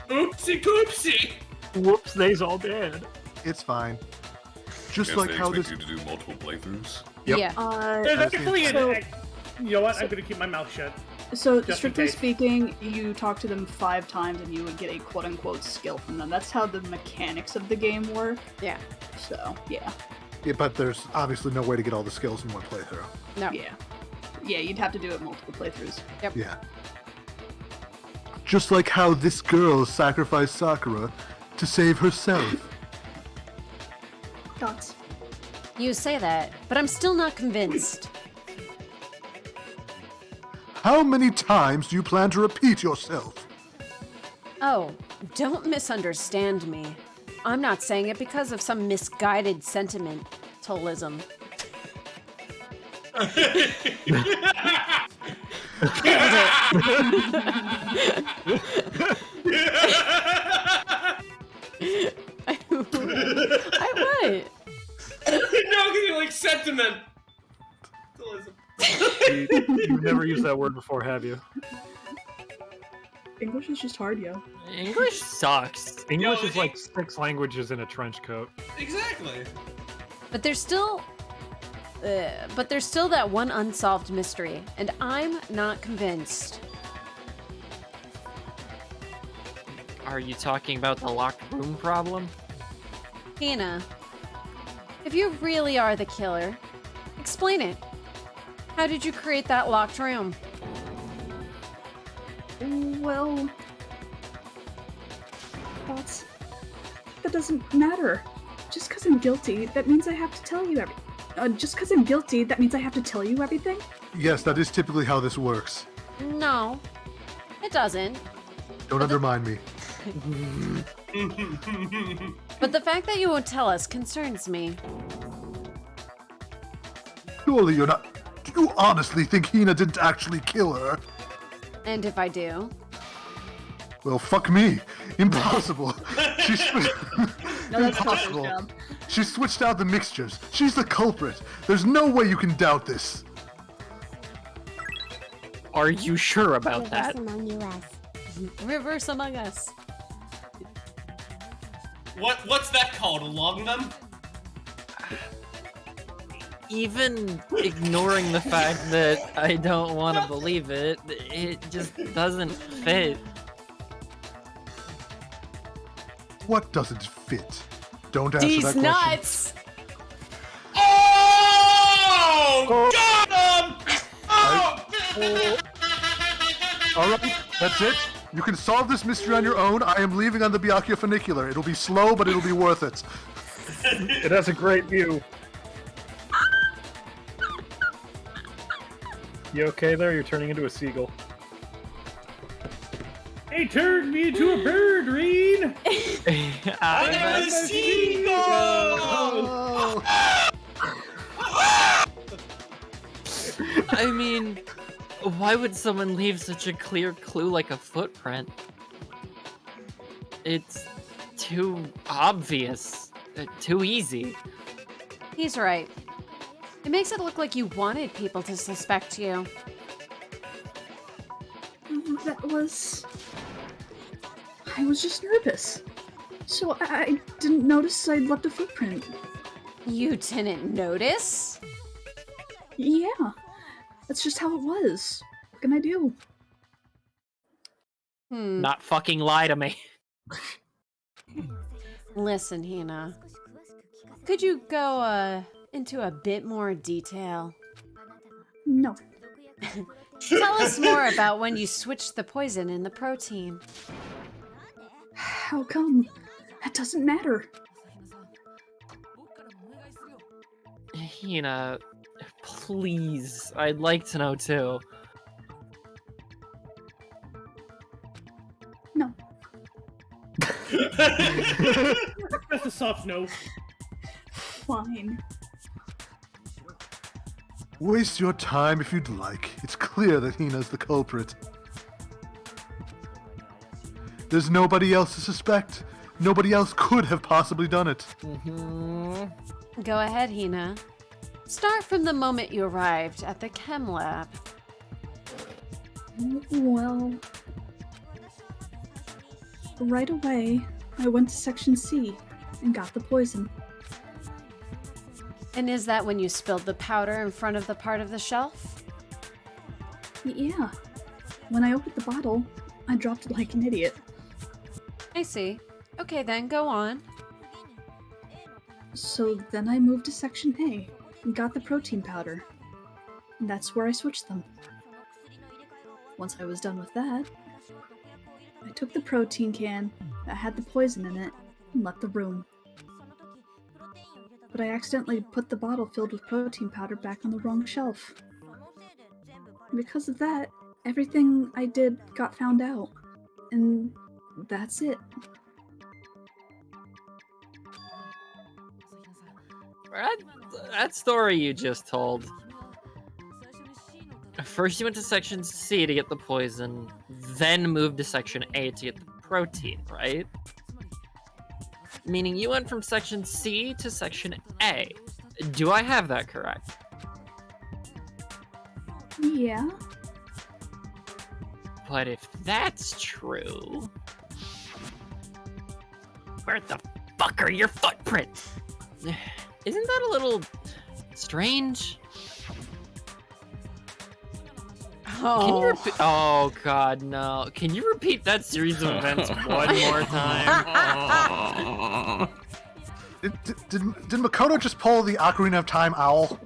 Oopsie poopsie. Whoops, they's all dead. It's fine. Just Guess like they how expect this... you to do multiple playthroughs? Yep. Yeah. There's That's actually the- you know what? I'm gonna keep my mouth shut. So, Just in strictly case. speaking, you talk to them 5 times and you would get a quote-unquote skill from them. That's how the mechanics of the game work. Yeah. So, yeah. Yeah, but there's obviously no way to get all the skills in one playthrough. No. Yeah. Yeah, you'd have to do it multiple playthroughs. Yep. Yeah. Just like how this girl sacrificed Sakura to save herself. Thoughts? You say that, but I'm still not convinced. How many times do you plan to repeat yourself? Oh, don't misunderstand me. I'm not saying it because of some misguided sentimentalism. I what? No, you like sentiment. You've never used that word before, have you? English is just hard, yo. English sucks. English is like 6 languages in a trench coat. Exactly. But there's still that one unsolved mystery, and I'm not convinced. Are you talking about the locked room problem? Hina, if you really are the killer, explain it. How did you create that locked room? Well, that doesn't matter. Just because I'm guilty, that means I have to tell you just because I'm guilty, that means I have to tell you everything? Yes, that is typically how this works. No, it doesn't. Don't undermine me. But the fact that you won't tell us concerns me. Surely you're not... Do you honestly think Hina didn't actually kill her? And if I do? Well, fuck me. Impossible. No, that's Impossible. not job. She switched out the mixtures. She's the culprit. There's no way you can doubt this. Are you sure about that? Reverse among us. What's that called? Along them? Even ignoring the fact that I don't want to believe it, it just doesn't fit. What doesn't fit? Don't answer These that question. nuts! Oh! Got him! Oh! Alright, that's it. You can solve this mystery on your own. I am leaving on the Byakuya funicular. It'll be slow, but it'll be worth it. It has a great view. You okay there? You're turning into a seagull. They turned me into a bird, Reen! I'm a seagull! I mean, why would someone leave such a clear clue like a footprint? It's too obvious, too easy. He's right. It makes it look like you wanted people to suspect you. I was just nervous. So I didn't notice I'd left a footprint. You didn't notice? Yeah. That's just how it was. What can I do? Not fucking lie to me. Listen, Hina. Could you go, into a bit more detail? No. Tell us more about when you switched the poison in the protein. How come? That doesn't matter. Hina, please. I'd like to know too. No. That's a soft no. Fine. Waste your time if you'd like. It's clear that Hina's the culprit. There's nobody else to suspect. Nobody else could have possibly done it. Go ahead, Hina. Start from the moment you arrived at the chem lab. Well... Right away, I went to Section C and got the poison. And is that when you spilled the powder in front of the part of the shelf? Yeah. When I opened the bottle, I dropped it like an idiot. I see. Okay then, go on. So then I moved to Section A and got the protein powder. And that's where I switched them. Once I was done with that, I took the protein can that had the poison in it and left the room. But I accidentally put the bottle filled with protein powder back on the wrong shelf. And because of that, everything I did got found out. And that's it. That story you just told. First you went to Section C to get the poison, then moved to Section A to get the protein, right? Meaning you went from Section C to Section A. Do I have that correct? Yeah. But if that's true... Where the fuck are your footprints? Isn't that a little strange? Can you repeat? Oh god, no. Can you repeat that series of events one more time? Did Makoto just pull the Ocarina of Time owl?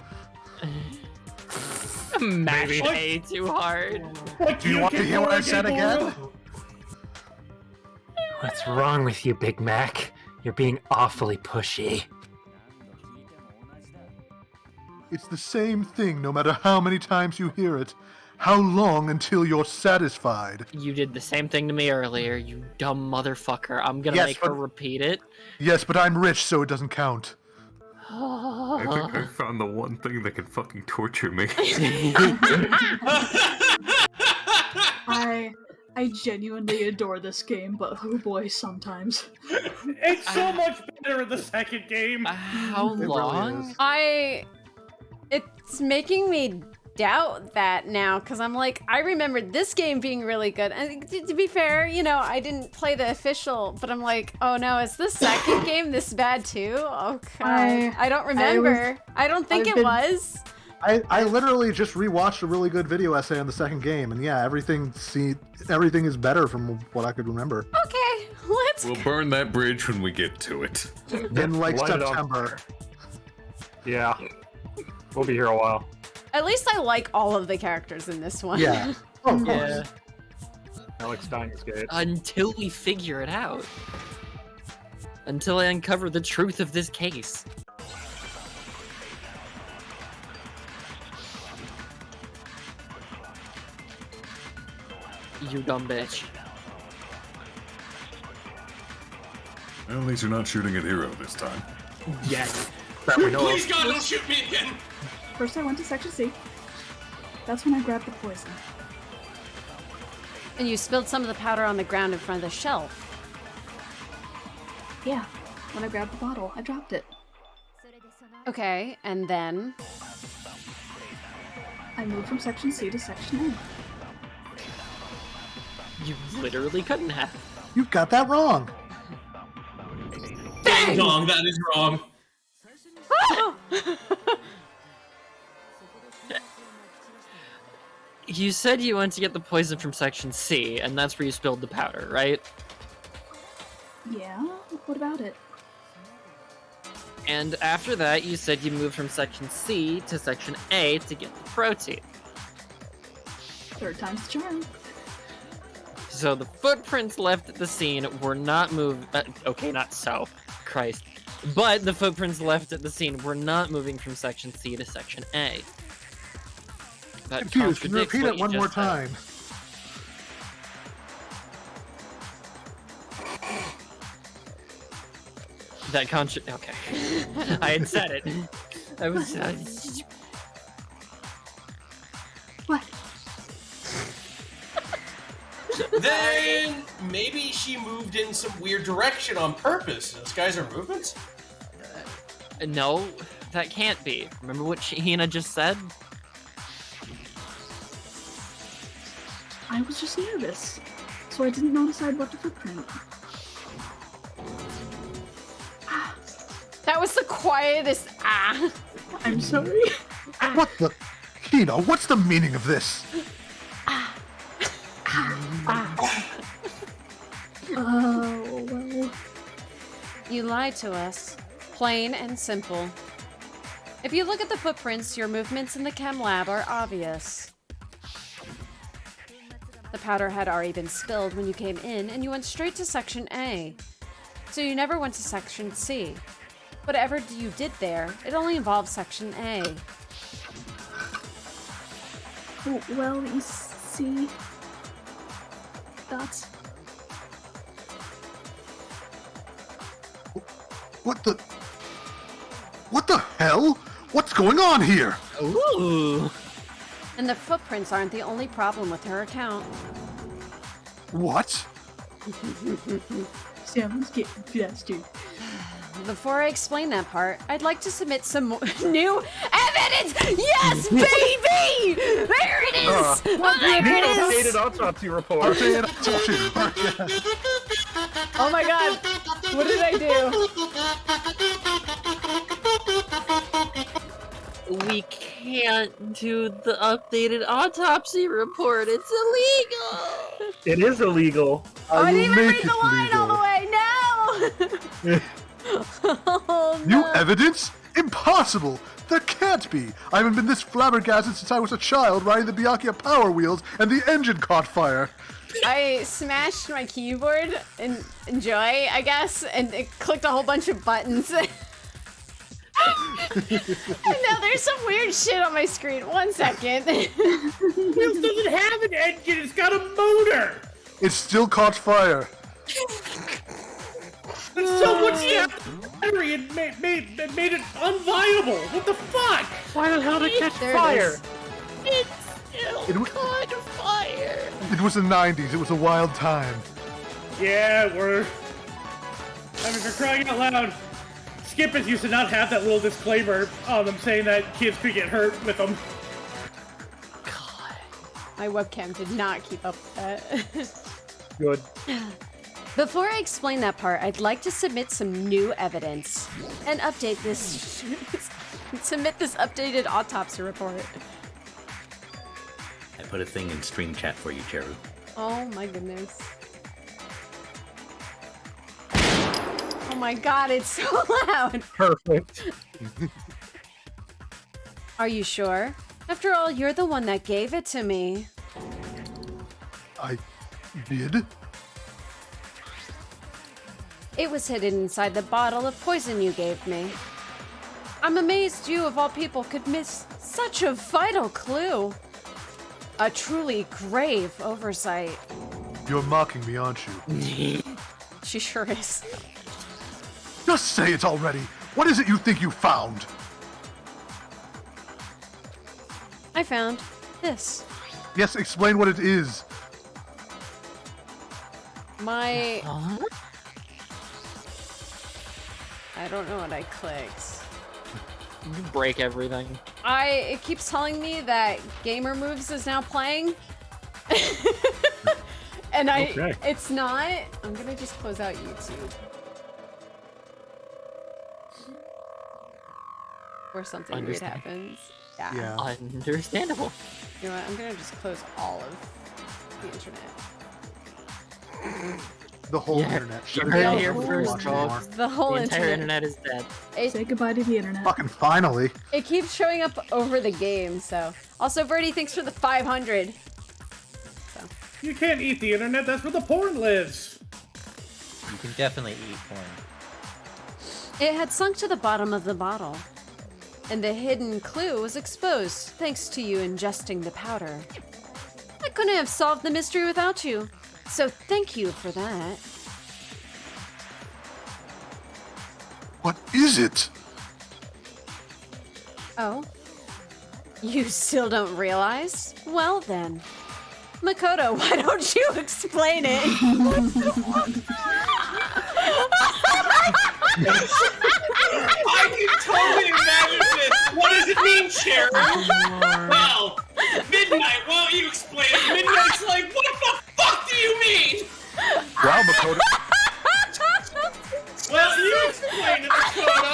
Mash A too hard. Do you want to hear what I said again? What's wrong with you, Big Mac? You're being awfully pushy. It's the same thing no matter how many times you hear it. How long until you're satisfied? You did the same thing to me earlier, you dumb motherfucker. I'm gonna make her repeat it. Yes, but I'm rich, so it doesn't count. I think I found the one thing that can fucking torture me. I genuinely adore this game, but oh boy, sometimes. It's so much better in the second game. How long? It's making me doubt that now, because I'm like, I remembered this game being really good. And to be fair, you know, I didn't play the official, but I'm like, oh no, is the second game this bad too? Okay. I don't remember. I don't think it was. I literally just rewatched a really good video essay on the second game, and yeah, everything is better from what I could remember. Okay, let's We'll burn that bridge when we get to it. In like Light it up. September. Yeah. We'll be here a while. At least I like all of the characters in this one. Yeah. Oh, of course. Yeah. Alex Stein's good. Until we figure it out. Until I uncover the truth of this case. You dumb bitch. Well, at least you're not shooting at Hero this time. Yes. Please God, don't shoot me again! First I went to Section C. That's when I grabbed the poison. And you spilled some of the powder on the ground in front of the shelf. Yeah. When I grabbed the bottle, I dropped it. Okay, and then? I moved from Section C to Section A. You literally couldn't have. You got that wrong. Ding dong, that is wrong. You said you went to get the poison from Section C, and that's where you spilled the powder, right? Yeah? What about it? And after that, you said you moved from Section C to Section A to get the protein. Third time's the charm. So the footprints left at the scene were not moved. Okay, not so. Christ. But the footprints left at the scene were not moving from Section C to Section A. That Confused. Can you contradicts repeat what it you one more just said. time? That okay. I had said it. I was. What? Then maybe she moved in some weird direction on purpose. Those guys are movements? No, that can't be. Remember what Hina just said? I was just nervous, so I didn't notice I'd left a footprint. That was the quietest ah. I'm sorry. What the? Hina, what's the meaning of this? Oh, well. You lied to us. Plain and simple. If you look at the footprints, your movements in the chem lab are obvious. The powder had already been spilled when you came in, and you went straight to Section A. So you never went to Section C. Whatever you did there, it only involved Section A. Well, you see... That's... What the hell? What's going on here? Ooh. And the footprints aren't the only problem with her account. What? Someone's getting flustered. Before I explain that part, I'd like to submit some new evidence! Yes, baby! There it is! There it is! Updated autopsy report. Oh my god, what did I do? We can't do the updated autopsy report. It's illegal. It is illegal. I didn't even read the line all the way. No! Oh, no. New evidence? Impossible! There can't be! I haven't been this flabbergasted since I was a child riding the Byakuya Power Wheels and the engine caught fire. I smashed my keyboard in joy, I guess, and it clicked a whole bunch of buttons. And now there's some weird shit on my screen. 1 second. Wheels doesn't have an engine, it's got a motor! It still caught fire. And someone battery and made it unviable! What the fuck? Why the hell did it catch There fire? It's still caught fire. It was the 90s. It was a wild time. Yeah, we're... I mean, for crying out loud, Skippers used to not have that little disclaimer on them saying that kids could get hurt with them. My webcam did not keep up with that. Good. Before I explain that part, I'd like to submit some new evidence and update this. Submit this updated autopsy report. I put a thing in stream chat for you, Cheru. Oh my goodness. Oh my god, it's so loud. Perfect. Are you sure? After all, you're the one that gave it to me. I did? It was hidden inside the bottle of poison you gave me. I'm amazed you, of all people, could miss such a vital clue. A truly grave oversight. You're mocking me, aren't you? She sure is. Just say it already. What is it you think you found? I found this. Yes, explain what it is. My... I don't know what I clicked. You break everything. It keeps telling me that Gamer Moves is now playing. And Okay. It's not. I'm gonna just close out YouTube. Or something weird happens. Yeah. Understandable. You know what? I'm gonna just close all of the internet. The whole internet. You heard it here first, folks. The whole entire internet is dead. Say goodbye to the internet. Fucking finally. It keeps showing up over the game, so. Also, Verdi, thanks for the 500. You can't eat the internet, that's where the porn lives. You can definitely eat porn. It had sunk to the bottom of the bottle, and the hidden clue was exposed thanks to you ingesting the powder. I couldn't have solved the mystery without you, so thank you for that. What is it? Oh? You still don't realize? Well then. Makoto, why don't you explain it? I can totally imagine this. What does it mean, Cheru? Well, Midnight, why don't you explain it? Midnight's like, what the fuck do you mean? Wow, Makoto. Well, you explain it, Makoto.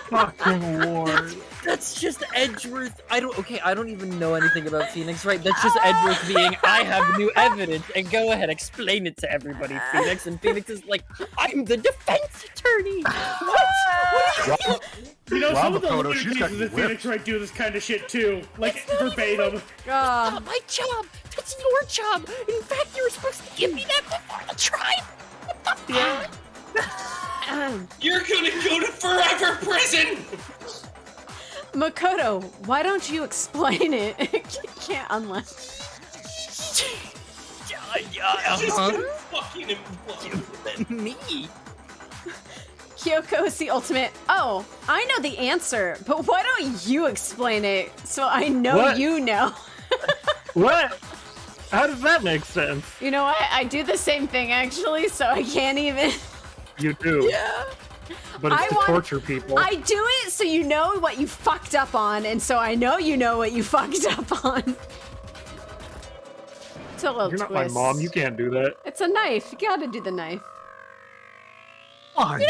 Fucking Lord. That's just Edgeworth. I don't even know anything about Phoenix, right? That's just Edgeworth being, I have new evidence, and go ahead, explain it to everybody, Phoenix. And Phoenix is like, I'm the defense attorney. What? You know, some of the Makoto, leaders of the Phoenix right do this kind of shit too, like verbatim. Not my job to That's your job. In fact, you were supposed to give me that before the trial. What the fuck? You're gonna go to forever prison! Makoto, why don't you explain it? You can't unless. Just gonna fucking implode. Me. Kyoko is the ultimate. Oh, I know the answer, but why don't you explain it so I know What? you know? What? How does that make sense? You know what? I do the same thing actually, so I can't even. You do. Yeah. But it's to torture people. I do it so you know what you fucked up on, and so I know you know what you fucked up on. It's a little You're twist. not my mom. You can't do that. It's a knife. You gotta do the knife. Fine.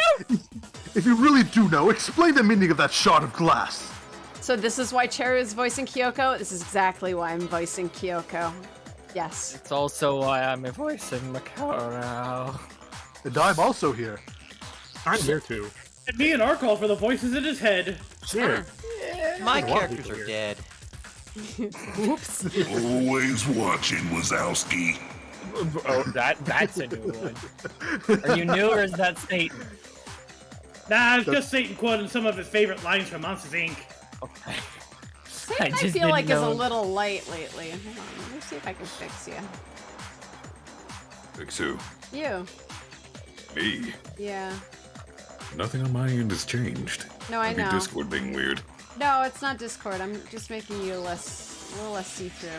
If you really do know, explain the meaning of that shard of glass. So this is why Cheru is voicing Kyoko? This is exactly why I'm voicing Kyoko. Yes. It's also why I'm voicing Makoto. And I'm also here. I'm here too. And me and Arcolf for the voices in his head. Here. My characters are dead. Oops. Always watching, Wazowski. Oh, that's a new one. Are you new or is that Satan? Nah, it's just Satan quoting some of his favorite lines from Monsters, Inc. Okay. Satan, I feel like is a little light lately. Hold on, let me see if I can fix you. Fix who? You. Me? Yeah. Nothing on my end has changed. No, I Maybe know. Discord being weird. No, it's not Discord. I'm just making you a little less see-through.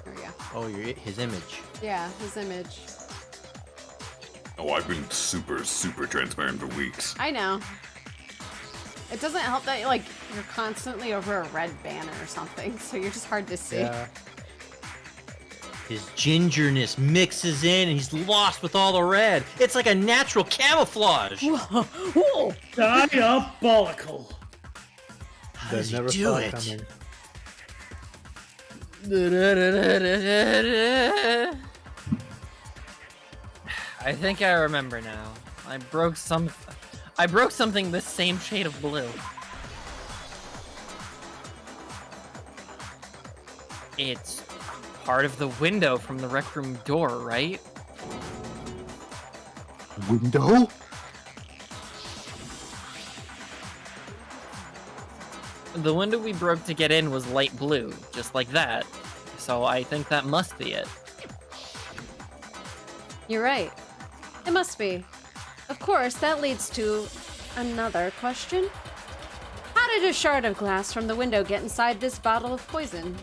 There we go. Oh, his image. Yeah, his image. Oh, I've been super transparent for weeks. I know. It doesn't help that like you're constantly over a red banner or something, so you're just hard to see. Yeah. His gingerness mixes in and he's lost with all the red. It's like a natural camouflage. Whoa. Diabolical. How does he never do saw it? coming. I think I remember now. I broke something this same shade of blue. It's part of the window from the rec room door, right? Window? The window we broke to get in was light blue, just like that. So I think that must be it. You're right. It must be. Of course, that leads to another question. How did a shard of glass from the window get inside this bottle of poison?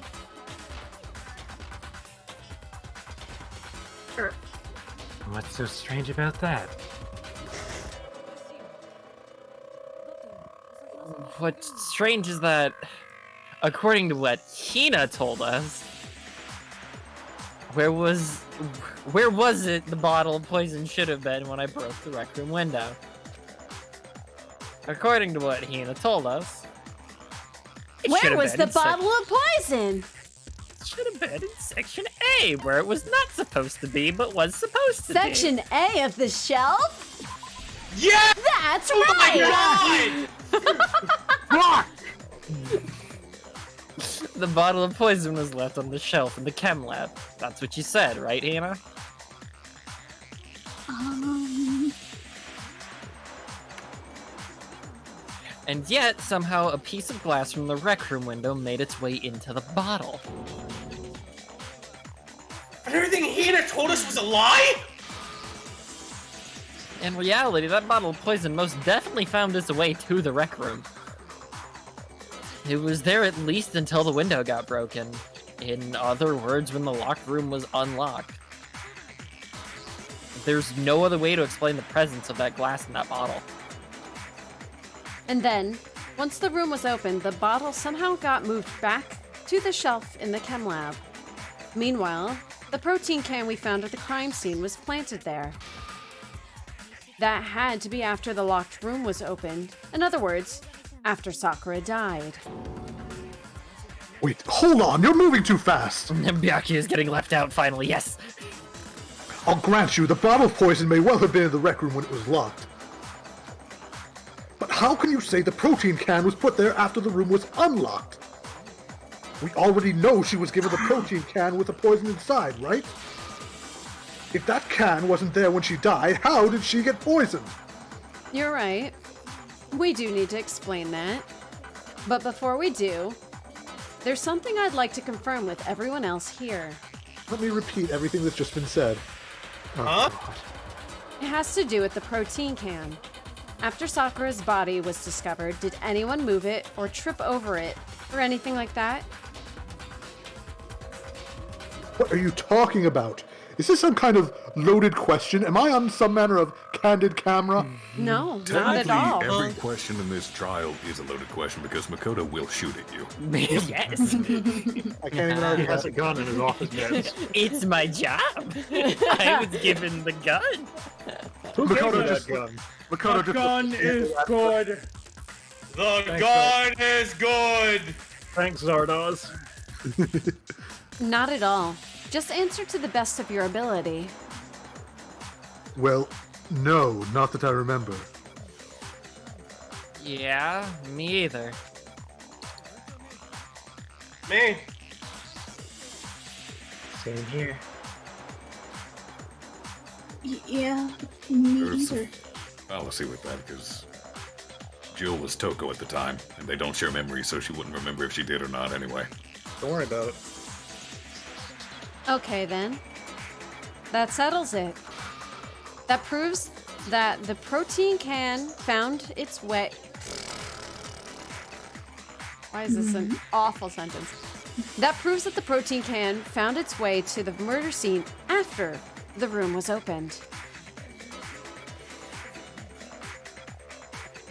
What's so strange about that? What's strange is that, according to what Hina told us, where was it the bottle of poison should have been when I broke the rec room window? According to what Hina told us, Where was the bottle of poison? It should have been in Section A, where it was not supposed to be, but was supposed to Section be. A of the shelf? Yeah! That's Oh right! my god! The bottle of poison was left on the shelf in the chem lab. That's what you said, right, Hina? And yet, somehow, a piece of glass from the rec room window made its way into the bottle. But everything Hina told us was a lie? In reality, that bottle of poison most definitely found its way to the rec room. It was there at least until the window got broken. In other words, when the locked room was unlocked. There's no other way to explain the presence of that glass in that bottle. And then, once the room was opened, the bottle somehow got moved back to the shelf in the chem lab. Meanwhile, the protein can we found at the crime scene was planted there. That had to be after the locked room was opened. In other words, after Sakura died. Wait, hold on, you're moving too fast! Byakuya is getting left out finally, yes! I'll grant you, the bottle of poison may well have been in the rec room when it was locked. But how can you say the protein can was put there after the room was unlocked? We already know she was given the protein can with the poison inside, right? If that can wasn't there when she died, how did she get poisoned? You're right. We do need to explain that. But before we do, there's something I'd like to confirm with everyone else here. Let me repeat everything that's just been said. Huh? It has to do with the protein can. After Sakura's body was discovered, did anyone move it or trip over it or anything like that? What are you talking about? Is this some kind of loaded question? Am I on some manner of candid camera? No, not at all. Every question in this trial is a loaded question because Makoto will shoot at you. Yes. I can't even argue. He has a gun in his office bed. It's my job. I was given the gun. Makoto just gun. Makoto The gun is good. The gun is good. Thanks, Zardoz. Not at all. Just answer to the best of your ability. Well, no, not that I remember. Yeah, me either. Me. Same here. Yeah, me There's either. fallacy with that because Jill was Toko at the time, and they don't share memories, so she wouldn't remember if she did or not anyway. Don't worry about it. Okay then. That settles it. That proves that the protein can found its way. Why is this an awful sentence? That proves that the protein can found its way to the murder scene after the room was opened.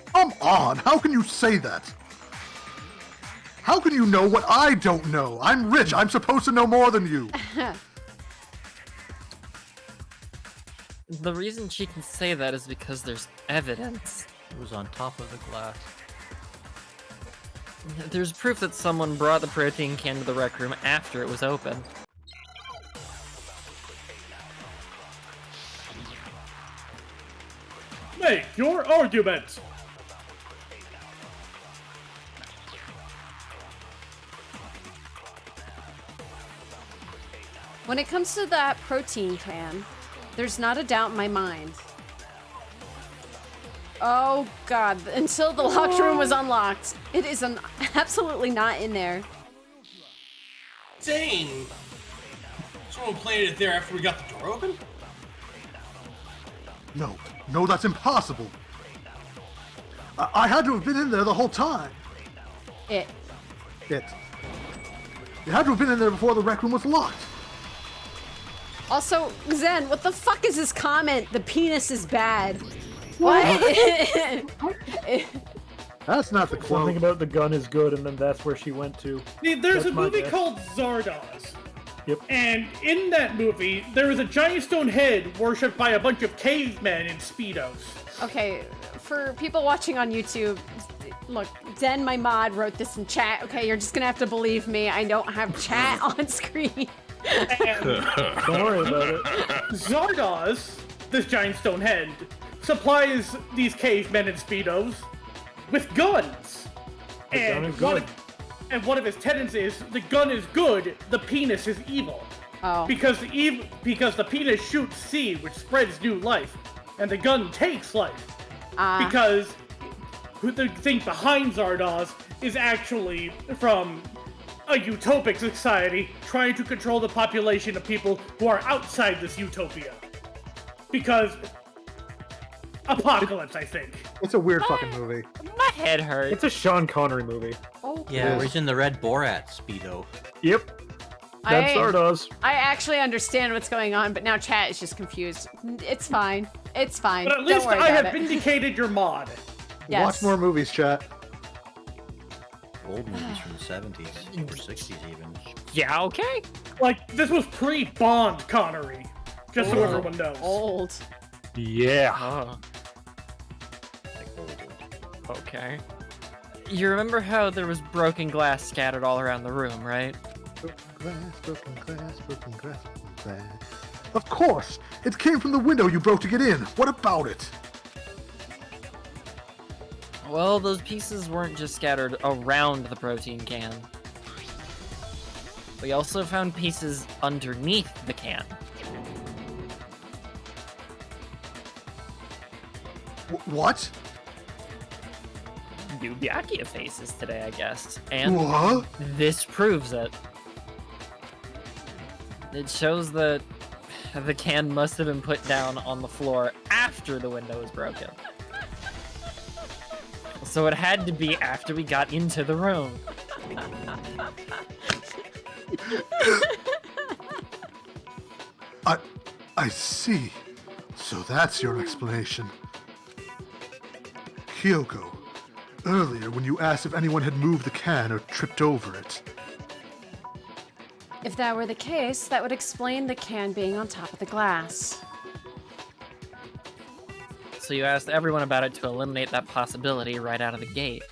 Come on, how can you say that? How can you know what I don't know? I'm rich, I'm supposed to know more than you. The reason she can say that is because there's evidence. It was on top of the glass. There's proof that someone brought the protein can to the rec room after it was opened. Make your argument. When it comes to that protein can, there's not a doubt in my mind. Oh god, until the locked room was unlocked. It is absolutely not in there. Dang. Someone planted it there after we got the door open? No, that's impossible. I had to have been in there the whole time. It had to have been in there before the rec room was locked. Also, Zen, what the fuck is this comment? The penis is bad. What? That's not the quote. Something about the gun is good, and then that's where she went to. There's That's a my movie guess. called Zardoz. Yep. And in that movie, there is a giant stone head worshipped by a bunch of cavemen in Speedos. Okay, for people watching on YouTube, look, Zen, my mod, wrote this in chat. Okay, you're just gonna have to believe me. I don't have chat on screen. And Don't worry about it. Zardoz, this giant stone head, supplies these cavemen in Speedos with guns. The gun is good. One of his tenets is the gun is good, the penis is evil. Oh. Because the penis shoots seed, which spreads new life, and the gun takes life. Because the thing behind Zardoz is actually from a utopic society trying to control the population of people who are outside this utopia. Because apocalypse, I think. It's a weird fucking movie. My head hurts. It's a Sean Connery movie. Oh. Yeah, where he's in the red Borat Speedo. Yep. That's Zardoz. I actually understand what's going on, but now chat is just confused. It's fine. It's fine. But at Don't least worry I about have it. vindicated your mod. Yes. Watch more movies, chat. Old movies from the 70s or 60s even. Yeah, okay. Like, this was pre-Bond Connery. Just so everyone knows. Old. Yeah. Oh. Okay. You remember how there was broken glass scattered all around the room, right? Broken glass. Of course! It came from the window you broke to get in. What about it? Well, those pieces weren't just scattered around the protein can. We also found pieces underneath the can. What? New Byakuya faces today, I guess. And what? This proves it. It shows that the can must have been put down on the floor after the window was broken. So it had to be after we got into the room. I see. So that's your explanation. Kyoko, earlier when you asked if anyone had moved the can or tripped over it. If that were the case, that would explain the can being on top of the glass. So you asked everyone about it to eliminate that possibility right out of the gate.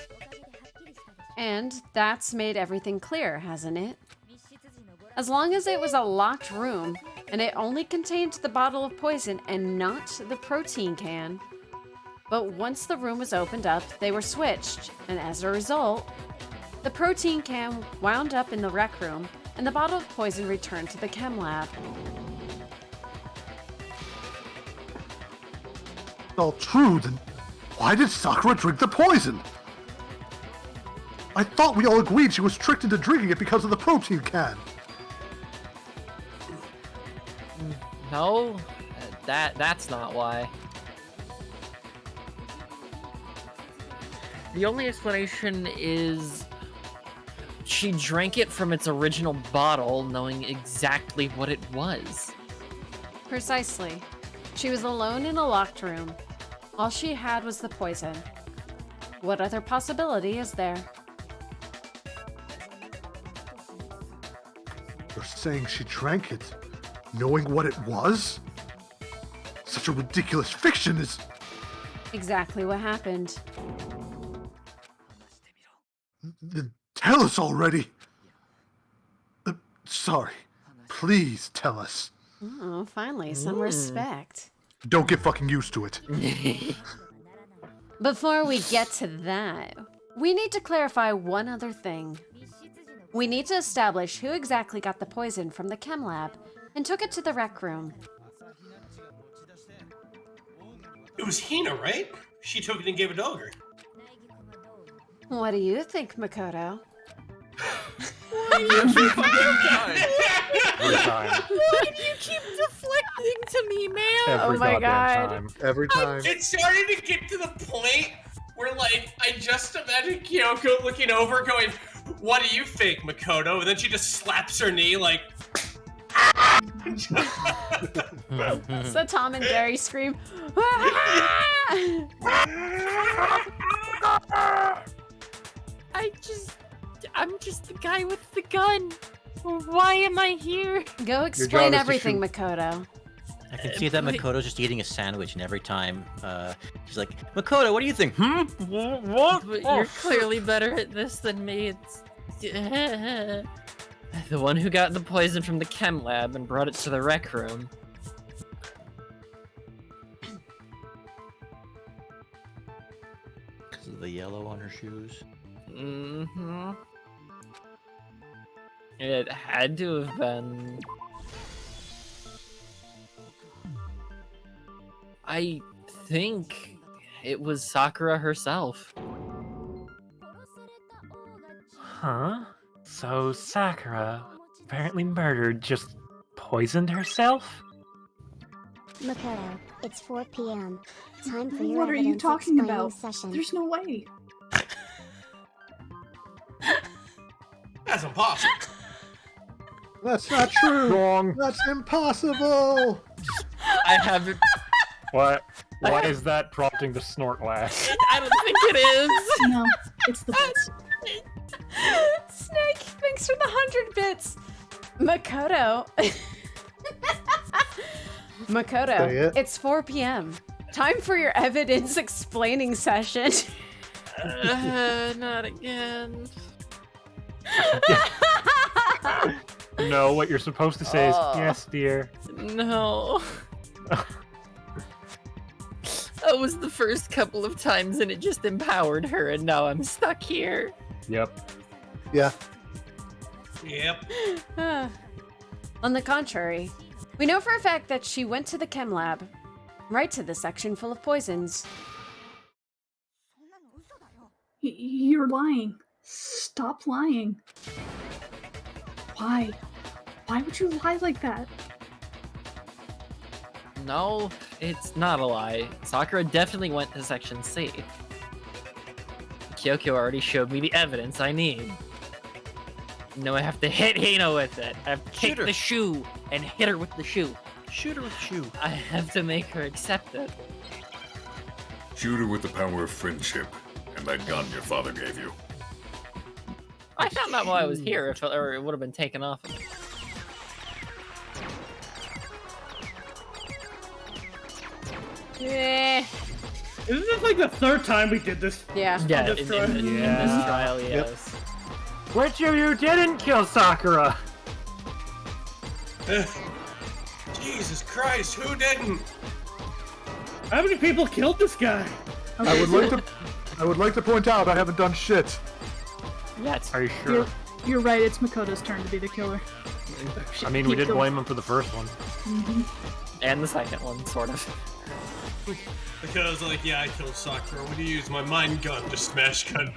And that's made everything clear, hasn't it? As long as it was a locked room, and it only contained the bottle of poison and not the protein can. But once the room was opened up, they were switched, and as a result, the protein can wound up in the rec room, and the bottle of poison returned to the chem lab. All true, then why did Sakura drink the poison? I thought we all agreed she was tricked into drinking it because of the protein can. No, that's not why. The only explanation is she drank it from its original bottle, knowing exactly what it was. Precisely. She was alone in a locked room. All she had was the poison. What other possibility is there? You're saying she drank it, knowing what it was? Such a ridiculous fiction is... Exactly what happened. Tell us already! Sorry. Please tell us. Oh, finally, some respect. Don't get fucking used to it. Before we get to that, we need to clarify one other thing. We need to establish who exactly got the poison from the chem lab and took it to the rec room. It was Hina, right? She took it and gave it to Ogre. What do you think, Makoto? Every time. Why do you keep deflecting to me, man? Oh my god. Every time. It's starting to get to the point where, like, I just imagine Kyoko looking over going, "What do you think, Makoto?" And then she just slaps her knee like... It's the Tom and Jerry scream. I'm just the guy with the gun. Why am I here? Go explain everything, Makoto. I can see that Makoto's just eating a sandwich, and every time she's like, "Makoto, what do you think?" What? But you're clearly better at this than me. It's the one who got the poison from the chem lab and brought it to the rec room. Because of the yellow on her shoes. Mm-hmm. It had to have been. I think it was Sakura herself. Huh? So Sakura, apparently murdered, just poisoned herself? Makoto, it's 4 p.m. Time for your What are you evidence talking explaining about? session. There's no way. That's impossible. That's not true. Wrong. That's impossible. I haven't. What? Why is that prompting the snort laugh? I don't think it is. No, it's the bits. Snake, thanks for the 100 bits. Makoto. Makoto, it's 4 p.m. Time for your evidence explaining session. Not again. No, what you're supposed to say is, "Yes, dear." No. That was the first couple of times and it just empowered her, and now I'm stuck here. Yep. Yeah. Yep. On the contrary, we know for a fact that she went to the chem lab, right to the section full of poisons. You're lying. Stop lying. Why? Why would you lie like that? No, it's not a lie. Sakura definitely went to Section C. Kyoko already showed me the evidence I need. No, I have to hit Hina with it. I have to take the shoe and hit her with the shoe. Shoot her with the shoe. I have to make her accept it. Shoot her with the power of friendship and that gun your father gave you. I found out while I was here, or it would have been taken off of me. Eh. Isn't this like the third time we did this? Yeah. Yeah, in this trial, yes. Which of you didn't kill Sakura? Jesus Christ, who didn't? How many people killed this guy? I would like to point out I haven't done shit. Yes. Are you sure? You're right, it's Makoto's turn to be the killer. I mean, we did blame him for the first one. Mm-hmm. And the second one, sort of. Because, like, yeah, I killed Sakura. When you use my mind gun to smash gun.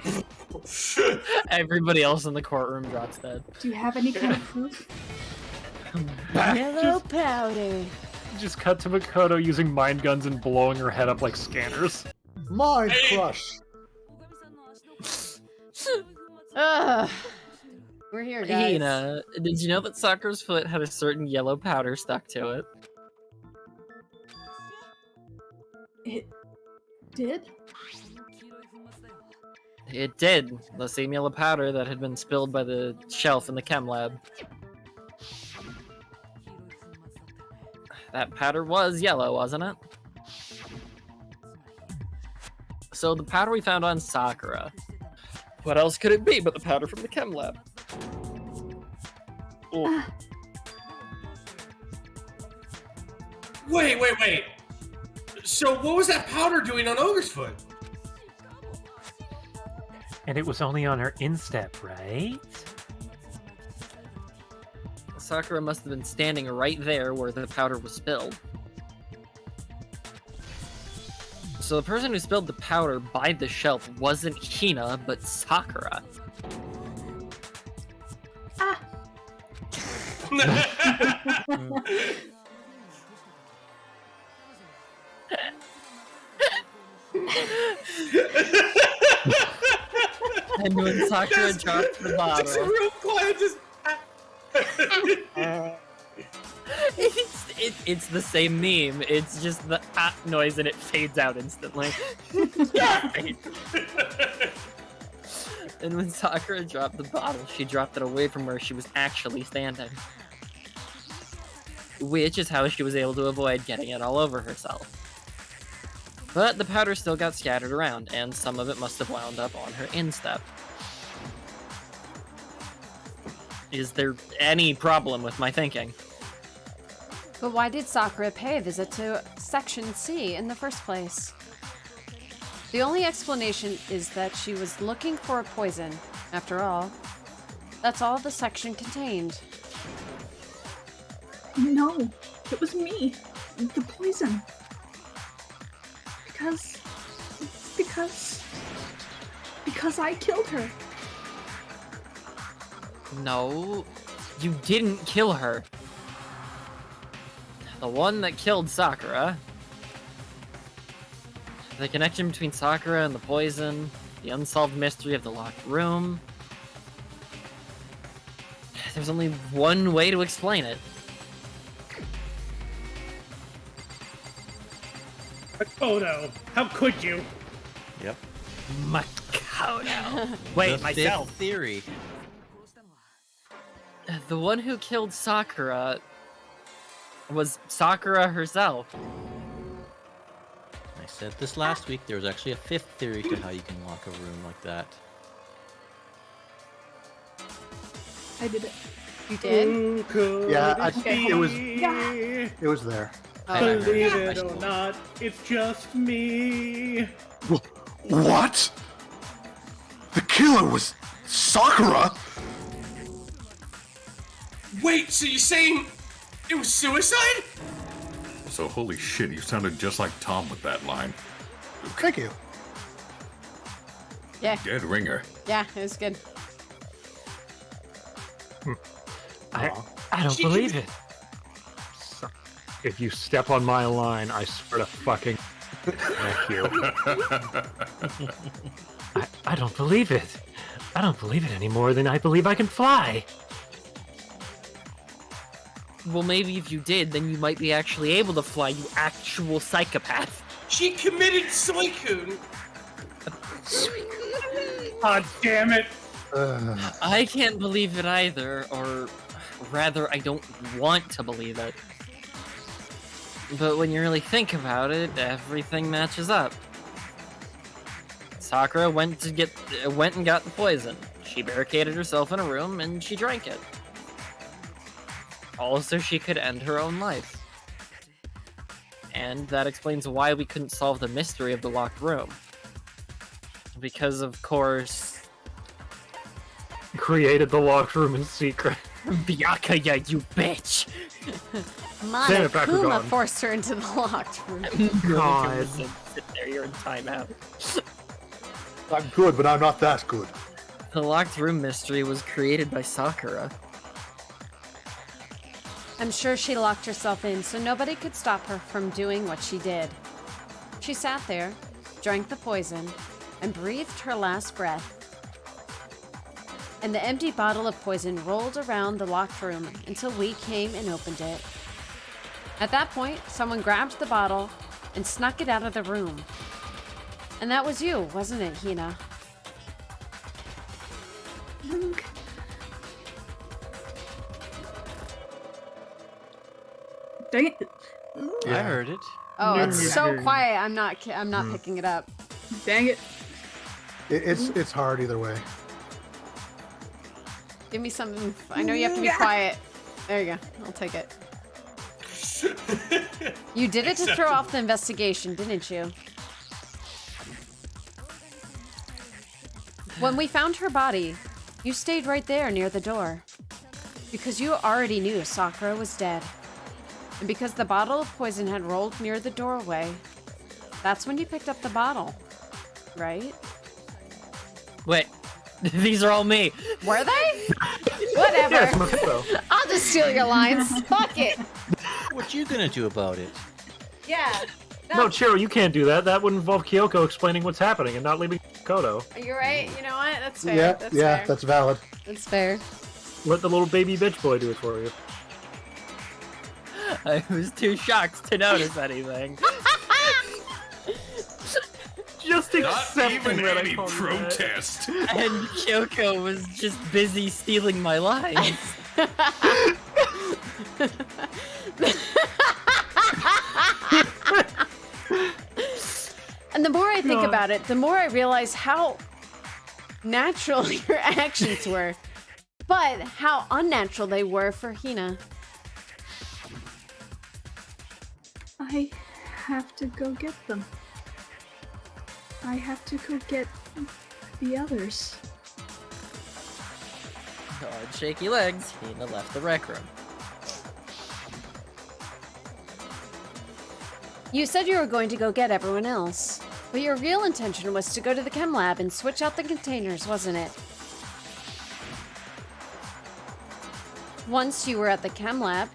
Everybody else in the courtroom drops dead. Do you have any kind of proof? Yellow powder. Just cut to Makoto using mind guns and blowing her head up like scanners. Mind crush. Ugh. We're here, guys. Hina, did you know that Sakura's foot had a certain yellow powder stuck to it? It did? It did. The same yellow powder that had been spilled by the shelf in the chem lab. That powder was yellow, wasn't it? So the powder we found on Sakura. What else could it be but the powder from the chem lab? Oh. Wait. So what was that powder doing on Ogre's foot? And it was only on her instep, right? Sakura must have been standing right there where the powder was spilled. So the person who spilled the powder by the shelf wasn't Hina, but Sakura. And when Sakura dropped the bottle... Just real quiet, just... It's the same meme. It's just the noise and it fades out instantly. And when Sakura dropped the bottle, she dropped it away from where she was actually standing. Which is how she was able to avoid getting it all over herself. But the powder still got scattered around, and some of it must have wound up on her instep. Is there any problem with my thinking? But why did Sakura pay a visit to Section C in the first place? The only explanation is that she was looking for a poison. After all, that's all the section contained. No, it was me. The poison. Because I killed her. No, you didn't kill her. The one that killed Sakura. The connection between Sakura and the poison, the unsolved mystery of the locked room. There's only one way to explain it. Makoto, how could you? Yep. Makoto. Wait, myself. Theory. The one who killed Sakura was Sakura herself. I said this last week. There was actually a fifth theory to how you can lock a room like that. I did it. You did? Yeah, it was there. Believe it or not, it's just me. What? The killer was Sakura? Wait, so you're saying it was suicide? So holy shit, you sounded just like Tom with that line. Thank you. Yeah. Dead ringer. Yeah, it was good. I don't believe it. If you step on my line, I swear to fucking thank you. I don't believe it. I don't believe it any more than I believe I can fly. Well, maybe if you did, then you might be actually able to fly, you actual psychopath. She committed Suicune. God damn it. I can't believe it either, or rather, I don't want to believe it. But when you really think about it, everything matches up. Sakura went and got the poison. She barricaded herself in a room and she drank it. All so she could end her own life. And that explains why we couldn't solve the mystery of the locked room. Because, of course... Created the locked room in secret. Byakuya, you bitch! Monokuma forced her into the locked room. God. Sit there, you're in timeout. I'm good, but I'm not that good. The locked room mystery was created by Sakura. I'm sure she locked herself in so nobody could stop her from doing what she did. She sat there, drank the poison, and breathed her last breath. And the empty bottle of poison rolled around the locked room until we came and opened it. At that point, someone grabbed the bottle and snuck it out of the room. And that was you, wasn't it, Hina? Dang it. I heard it. Oh, it's so quiet. I'm not picking it up. Dang it. It's hard either way. Give me something. I know you have to be quiet. There you go. I'll take it. You did it to throw off the investigation, didn't you? When we found her body, you stayed right there near the door. Because you already knew Sakura was dead. And because the bottle of poison had rolled near the doorway, that's when you picked up the bottle. Right? Wait, these are all me. Were they? Whatever. Yes, I'll just steal your lines. Fuck it. What you gonna do about it? Yeah. No, Cheru, you can't do that. That would involve Kyoko explaining what's happening and not leaving Makoto. You're right. You know what? That's fair. Yeah, that's yeah, fair. that's valid. That's fair. Let the little baby bitch boy do it for you. I was too shocked to notice anything. Just accepting that any protest. And Kyoko was just busy stealing my lines. And the more I think about it, the more I realize how natural your actions were, but how unnatural they were for Hina. I have to go get them. I have to go get the others. On shaky legs, Hina left the rec room. You said you were going to go get everyone else, but your real intention was to go to the chem lab and switch out the containers, wasn't it? Once you were at the chem lab,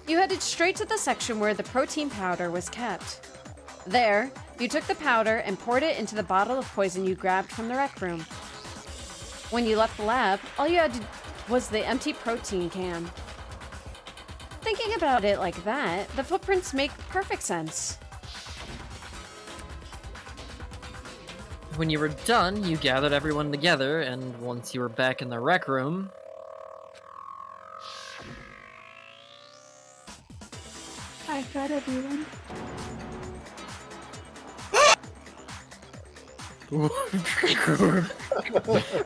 you headed straight to the section where the protein powder was kept. There, you took the powder and poured it into the bottle of poison you grabbed from the rec room. When you left the lab, all you had was the empty protein can. Thinking about it like that, the footprints make perfect sense. When you were done, you gathered everyone together, and once you were back in the rec room... I got everyone.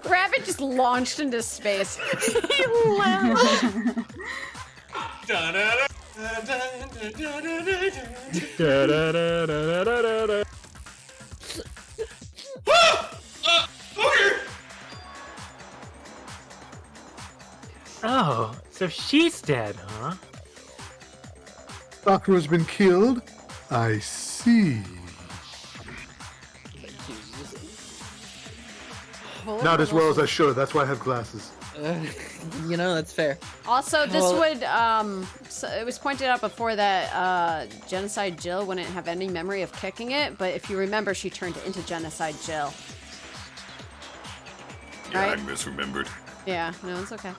Rabbit just launched into space. He laughed. Oh, So she's dead, huh? Sakura's been killed? I see. Not as well as I should. That's why I have glasses. You know, that's fair. Also, this would, so it was pointed out before that Genocide Jill wouldn't have any memory of kicking it, but if you remember, she turned into Genocide Jill. Yeah, Right? I misremembered. Yeah, no, it's okay.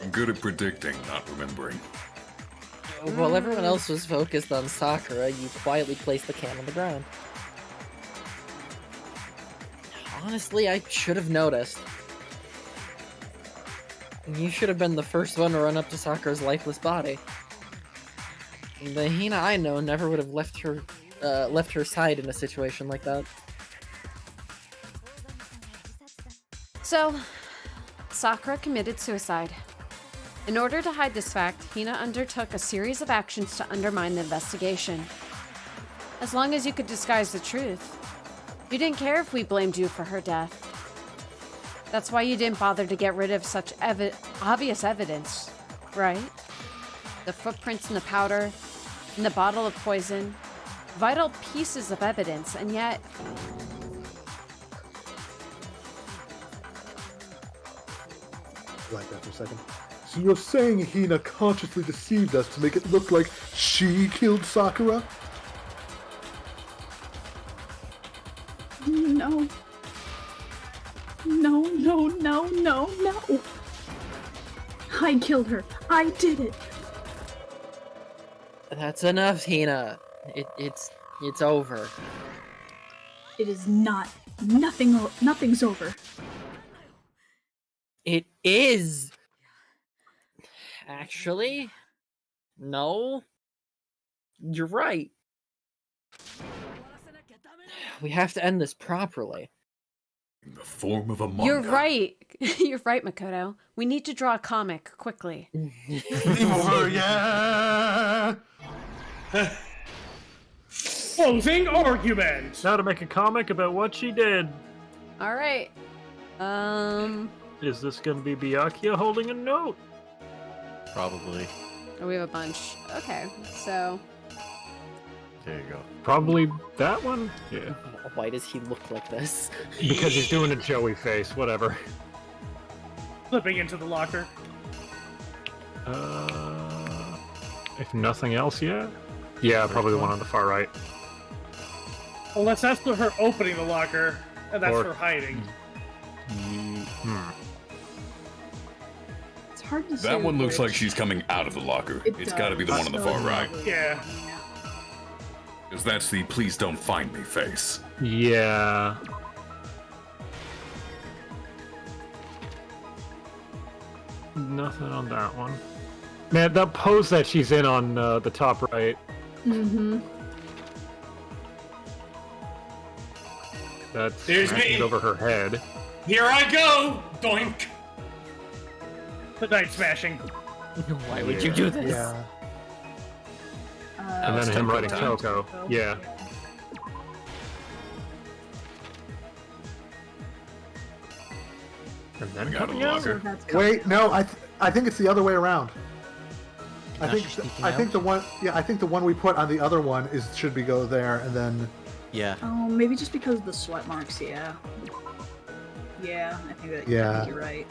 I'm good at predicting, not remembering. While everyone else was focused on Sakura, you quietly placed the can on the ground. Honestly, I should have noticed. You should have been the first one to run up to Sakura's lifeless body. The Hina I know never would have left her side in a situation like that. So, Sakura committed suicide. In order to hide this fact, Hina undertook a series of actions to undermine the investigation. As long as you could disguise the truth, you didn't care if we blamed you for her death. That's why you didn't bother to get rid of such obvious evidence, right? The footprints in the powder, in the bottle of poison, vital pieces of evidence, and yet... Like that for a second. So you're saying Hina consciously deceived us to make it look like she killed Sakura? No. No, no, no, no, no. I killed her. I did it. That's enough, Hina. It's over. It is not. Nothing's over. It is. Actually, no. You're right. We have to end this properly. In the form of a manga. You're right. You're right, Makoto. We need to draw a comic quickly. Yeah. Closing argument. Now to make a comic about what she did. All right. Is this going to be Byakuya holding a note? Probably. Oh, we have a bunch. Okay, so... There you go. Probably that one? Yeah. Why does he look like this? Because he's doing a Joey face, whatever. Flipping into the locker. If nothing else yet? Yeah, probably the one on the far right. Unless that's her opening the locker, and that's her hiding. It's hard to say. That one looks like she's coming out of the locker. It's got to be the one on the far right. Yeah. Because that's the please don't find me face. Yeah. Nothing on that one. Man, that pose that she's in on the top right. Mm-hmm. That's There's me. over her head. Here I go! Doink! The night smashing. Why would you do this? Yeah. And then him writing Toko. Yeah. And then coming out. Wait, no, I think it's the other way around. I think the one we put on the other one should go there, and then. Yeah. Oh, maybe just because of the sweat marks. Yeah. Yeah, I think you're right.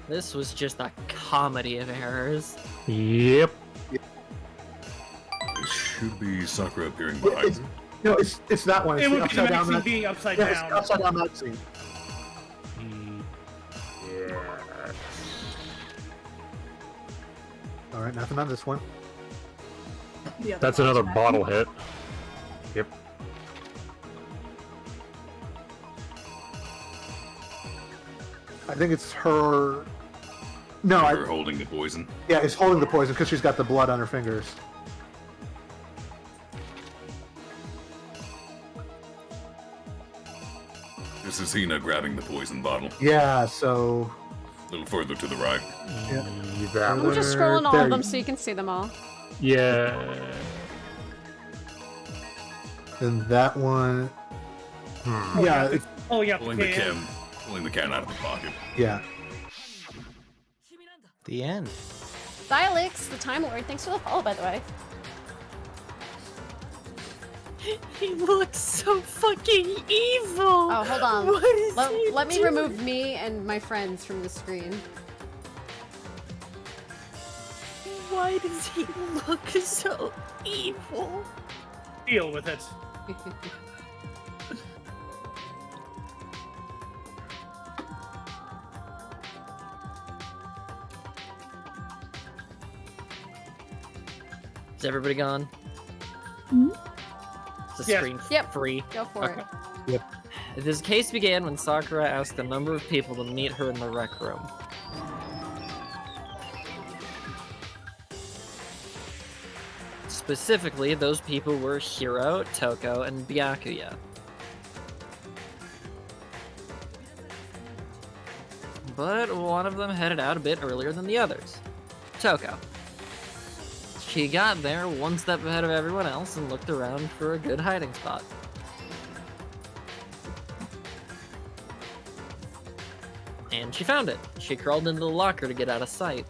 This was just a comedy of errors. Yep. It should be Sakura appearing behind her. No, it's that one. It's It the would be the upside down scene that- being upside yeah, it's down. the upside down that scene. All right, nothing on this one. That's another bottle hit. Yep. I think it's her. No, Her holding the poison. Yeah, it's holding the poison because she's got the blood on her fingers. This is Hina grabbing the poison bottle. Yeah, so. A little further to the right. Yeah. I'm just scrolling all of them so you can see them all. Yeah. And that one... Yeah, it's... Pulling up Pulling the can out of the pocket. Yeah. The end. Dialix, the Time Lord, thanks for the follow, by the way. He looks so fucking evil. Oh, hold on. What is he let me doing? remove me and my friends from the screen. Why does he look so evil? Deal with it. Is everybody gone? Hmm? Is the screen free? Go for it. Yep. This case began when Sakura asked a number of people to meet her in the rec room. Specifically, those people were Hiro, Toko, and Byakuya. But one of them headed out a bit earlier than the others. Toko. She got there one step ahead of everyone else and looked around for a good hiding spot. And she found it. She crawled into the locker to get out of sight.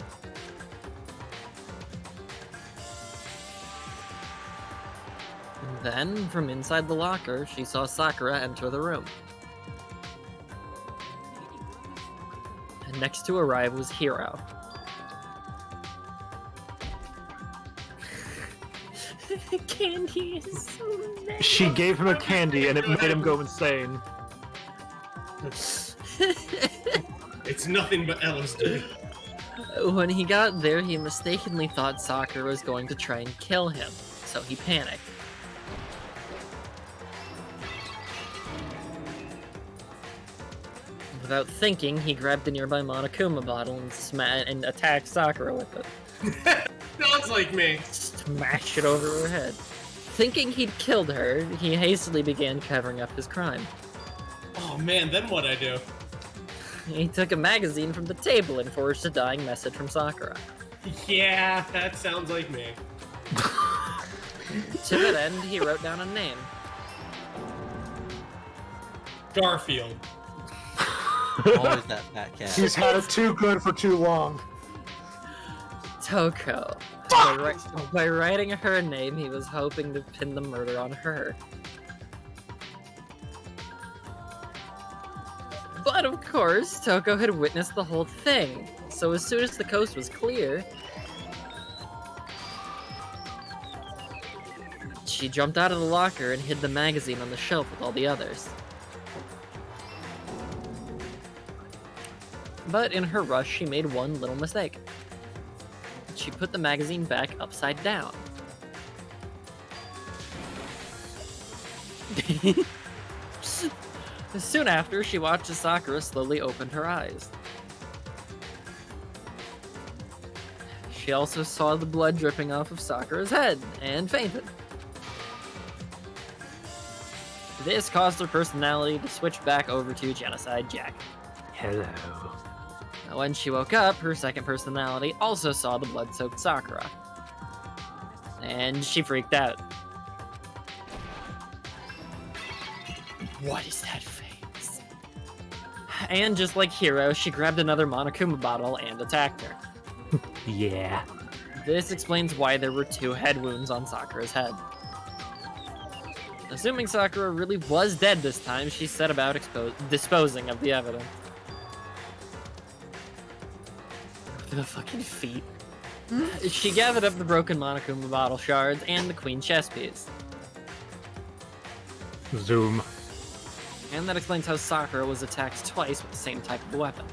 Then, from inside the locker, she saw Sakura enter the room. And next to arrive was Hiro. Candy is so nice. She gave him a candy and it made him go insane. It's nothing but LSD. When he got there, he mistakenly thought Sakura was going to try and kill him, so he panicked. Without thinking, he grabbed the nearby Monokuma bottle and attacked Sakura with it. Sounds like me. Smash it over her head. Thinking he'd killed her, he hastily began covering up his crime. Oh man, then what'd I do? He took a magazine from the table and forged a dying message from Sakura. Yeah, that sounds like me. To that end, he wrote down a name. Garfield. Always that fat cat. He's had it too good for too long. Toko. By writing her name, he was hoping to pin the murder on her. But of course, Toko had witnessed the whole thing, so as soon as the coast was clear, she jumped out of the locker and hid the magazine on the shelf with all the others. But in her rush, she made one little mistake. She put the magazine back upside down. Soon after, she watched as Sakura slowly opened her eyes. She also saw the blood dripping off of Sakura's head and fainted. This caused her personality to switch back over to Genocide Jack. Hello. When she woke up, her second personality also saw the blood-soaked Sakura. And she freaked out. What is that face? And just like Hiro, she grabbed another Monokuma bottle and attacked her. Yeah. This explains why there were 2 head wounds on Sakura's head. Assuming Sakura really was dead this time, she set about disposing of the evidence. The fucking feet. She gathered up the broken Monokuma bottle shards and the queen chess piece. Zoom. And that explains how Sakura was attacked twice with the same type of weapon.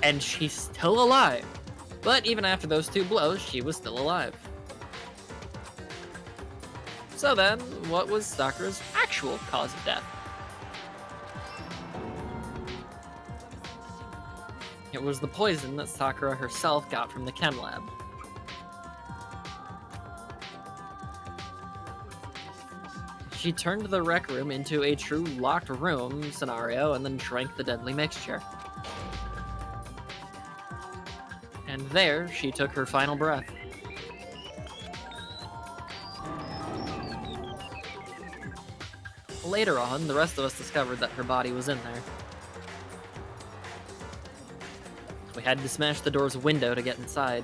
And she's still alive. But even after those 2 blows, she was still alive. So then, what was Sakura's actual cause of death? It was the poison that Sakura herself got from the chem lab. She turned the rec room into a true locked room scenario and then drank the deadly mixture. And there, she took her final breath. Later on, the rest of us discovered that her body was in there. We had to smash the door's window to get inside.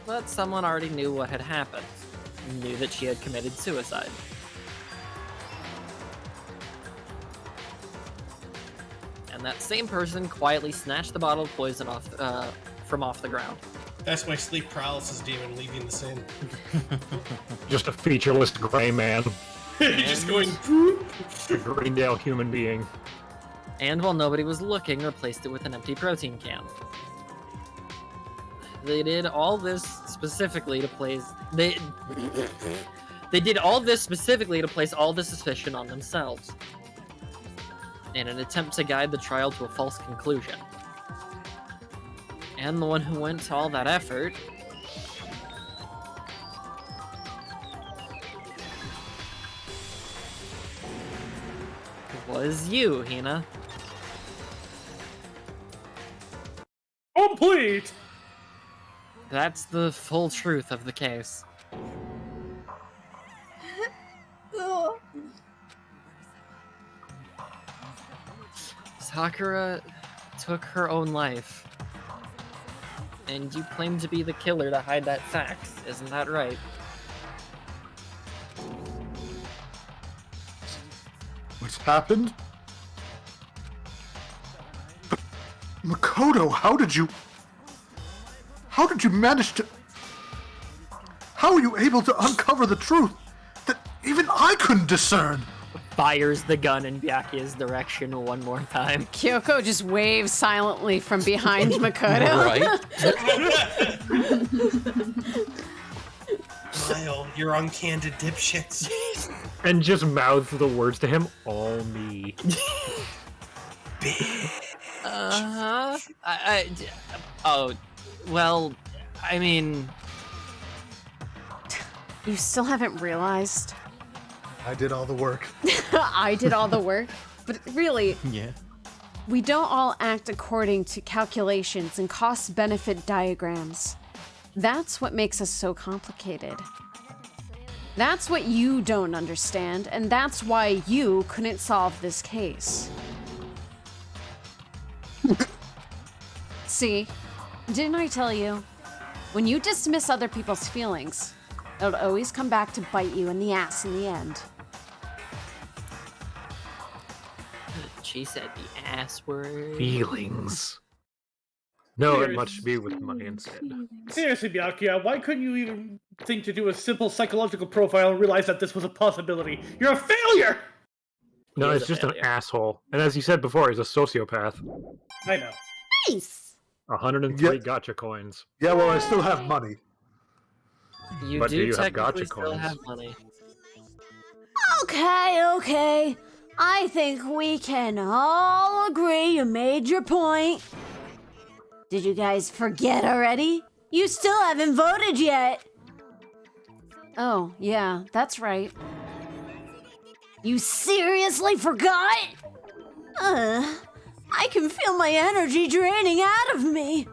But someone already knew what had happened, knew that she had committed suicide. And that same person quietly snatched the bottle of poison from off the ground. That's my sleep paralysis demon leaving the scene. Just a featureless gray man. Just going... A Greendale human being. And while nobody was looking, replaced it with an empty protein can. They did all this specifically to place... They did all this specifically to place all the suspicion on themselves, in an attempt to guide the trial to a false conclusion. And the one who went to all that effort was you, Hina. Complete! That's the full truth of the case. Sakura took her own life. And you claim to be the killer to hide that fact, isn't that right? What's happened? But Makoto, how did you manage to... How were you able to uncover the truth that even I couldn't discern? Fires the gun in Byakuya's direction one more time. Kyoko just waves silently from behind Makoto. Lyle, you're uncandid dipshits. And just mouths the words to him, all me. Oh, well, I mean... You still haven't realized? I did all the work. I did all the work. But really, Yeah. we don't all act according to calculations and cost-benefit diagrams. That's what makes us so complicated. That's what you don't understand, and that's why you couldn't solve this case. See, didn't I tell you? When you dismiss other people's feelings, it'll always come back to bite you in the ass in the end. She said the ass word. Feelings. No, it must be with money instead. Seriously, Byakuya, why couldn't you even think to do a simple psychological profile and realize that this was a possibility? You're a failure! No, it's just an asshole. And as you said before, he's a sociopath. I know. Nice! 103 gotcha coins. Yeah, well, I still have money. You But do do you have technically gotcha still coins? have money. Okay. I think we can all agree you made your point. Did you guys forget already? You still haven't voted yet. Oh, yeah, that's right. You seriously forgot? I can feel my energy draining out of me.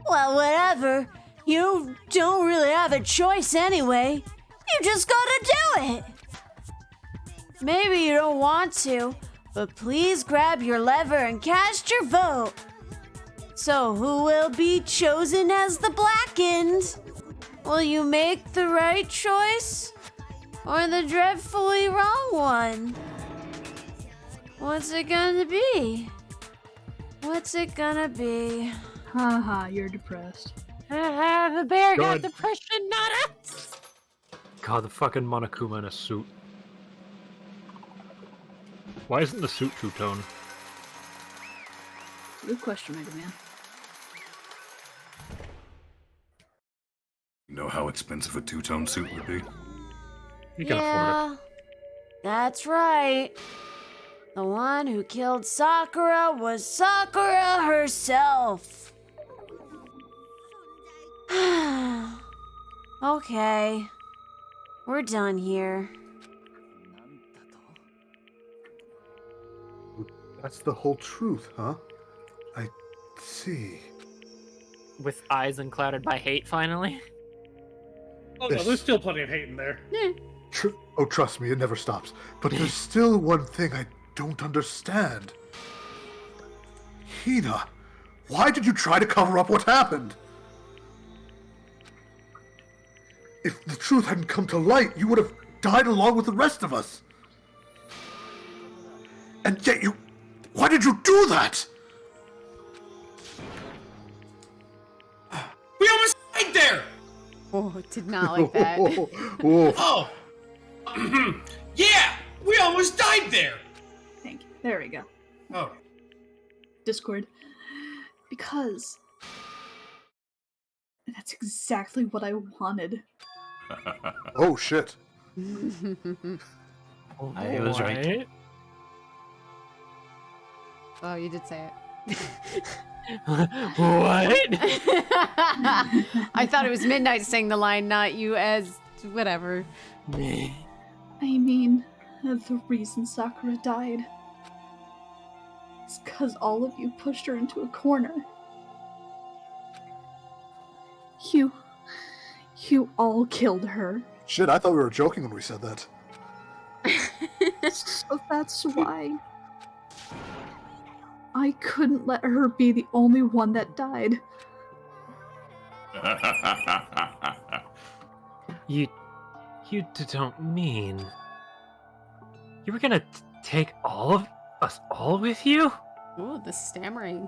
Well, whatever. You don't really have a choice anyway. You just gotta do it. Maybe you don't want to, but please grab your lever and cast your vote. So who will be chosen as the blackened? Will you make the right choice? Or the dreadfully wrong one? What's it gonna be? What's it gonna be? Haha, you're depressed. The bear got Good. depression, not us. God, the fucking Monokuma in a suit. Why isn't the suit two-tone? Good question, Mega Man. You know how expensive a two-tone suit would be? You can afford it. That's right. The one who killed Sakura was Sakura herself. Okay. We're done here. That's the whole truth, huh? I see. With eyes unclouded by hate, finally? Oh no, there's still plenty of hate in there. Trust me, it never stops. But there's still one thing I don't understand. Hina, why did you try to cover up what happened? If the truth hadn't come to light, you would have died along with the rest of us. And yet why did you do that? We almost died there! Oh, did not like that. Oh! Yeah! We almost died there! Thank you. There we go. Oh. Discord. Because that's exactly what I wanted. Oh, shit. I was right. Oh, you did say it. What? I thought it was Midnight saying the line, not you as whatever. I mean, the reason Sakura died is because all of you pushed her into a corner. You all killed her. Shit, I thought we were joking when we said that. So that's why I couldn't let her be the only one that died. You don't mean... You were gonna take all of us all with you? Ooh, the stammering.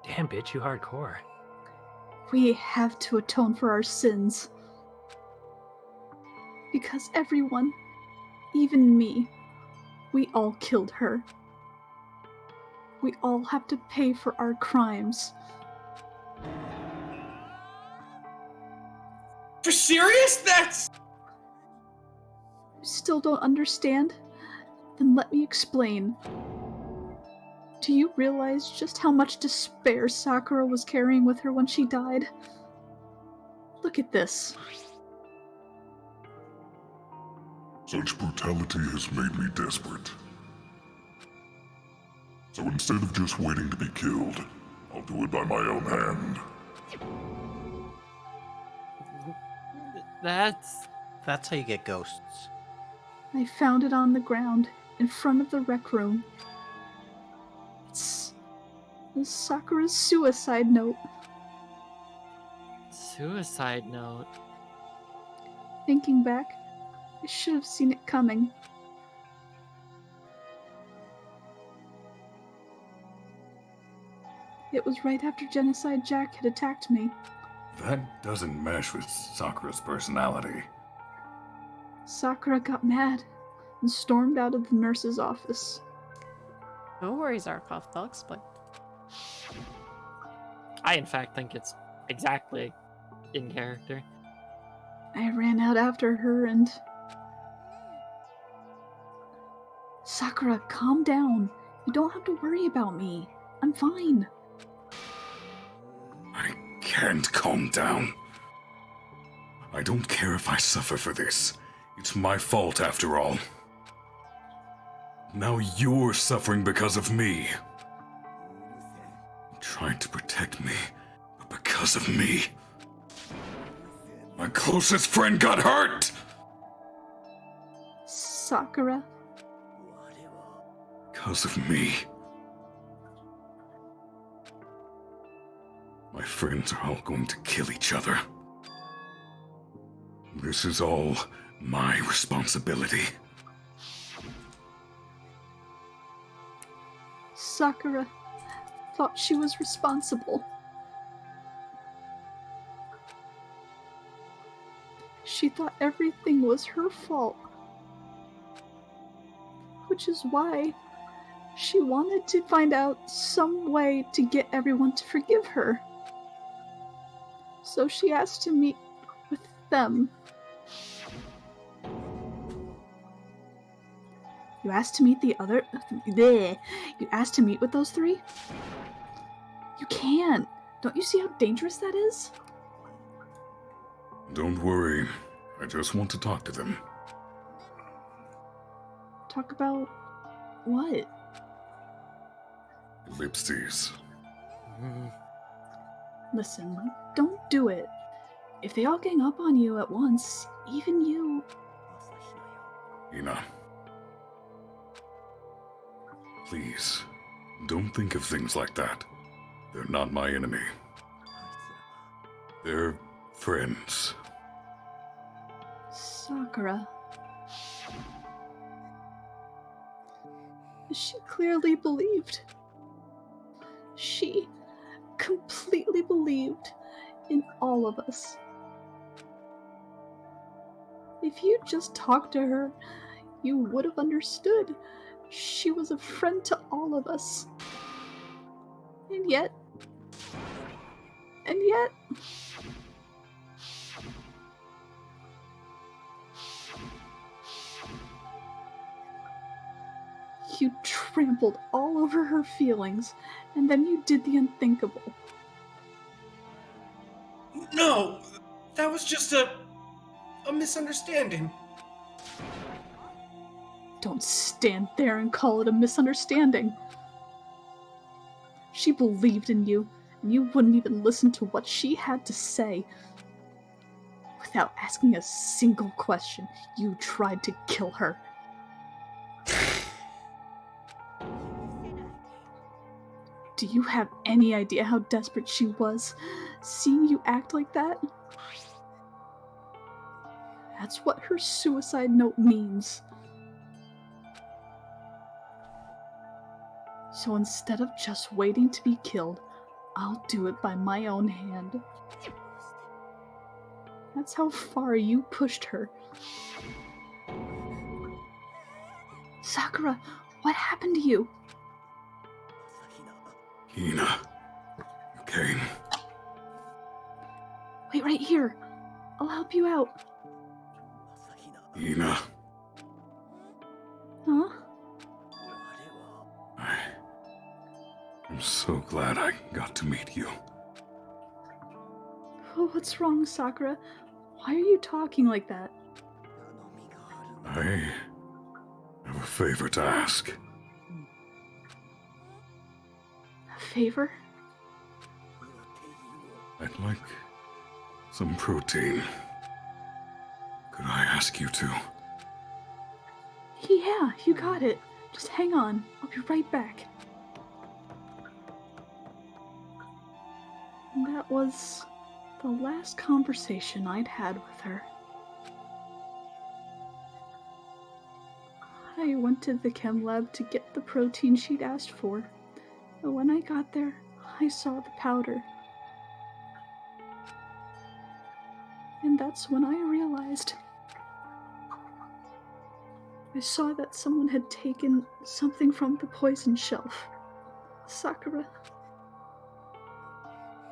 Damn, bitch, you hardcore. We have to atone for our sins. Because everyone, even me, we all killed her. We all have to pay for our crimes. For serious? That's... You still don't understand? Then let me explain. Do you realize just how much despair Sakura was carrying with her when she died? Look at this. Such brutality has made me desperate. So instead of just waiting to be killed, I'll do it by my own hand. That's how you get ghosts. I found it on the ground, in front of the rec room. It's Sakura's suicide note. Suicide note? Thinking back, I should have seen it coming. It was right after Genocide Jack had attacked me. That doesn't mesh with Sakura's personality. Sakura got mad and stormed out of the nurse's office. No worries, Arcolf. They'll explain. I, in fact, think it's exactly in character. I ran out after her and... Sakura, calm down. You don't have to worry about me. I'm fine. I can't calm down. I don't care if I suffer for this. It's my fault after all. Now you're suffering because of me. Trying to protect me, but because of me. My closest friend got hurt! Sakura. Because of me. My friends are all going to kill each other. This is all my responsibility. Sakura thought she was responsible. She thought everything was her fault. Which is why she wanted to find out some way to get everyone to forgive her. So she asked to meet with them. You asked to meet the other... Bleh. You asked to meet with those three? You can't. Don't you see how dangerous that is? Don't worry. I just want to talk to them. Talk about... what? Ellipses. Listen, don't do it. If they all gang up on you at once, even you... Ina. Please, don't think of things like that. They're not my enemy. They're friends. Sakura. She clearly believed. She completely believed in all of us. If you just talked to her, you would have understood. She was a friend to all of us. And yet... You trampled all over her feelings, and then you did the unthinkable. No! That was just a misunderstanding. Don't stand there and call it a misunderstanding. She believed in you, and you wouldn't even listen to what she had to say. Without asking a single question, you tried to kill her. Do you have any idea how desperate she was, seeing you act like that? That's what her suicide note means. So instead of just waiting to be killed, I'll do it by my own hand. That's how far you pushed her. Sakura, what happened to you? Ina, you came. Wait right here. I'll help you out. Ina. Huh? I'm so glad I got to meet you. Oh, what's wrong, Sakura? Why are you talking like that? I have a favor to ask. A favor? I'd like some protein. Could I ask you to? Yeah, you got it. Just hang on. I'll be right back. And that was the last conversation I'd had with her. I went to the chem lab to get the protein she'd asked for, but when I got there, I saw the powder. And that's when I realized. I saw that someone had taken something from the poison shelf. Sakura.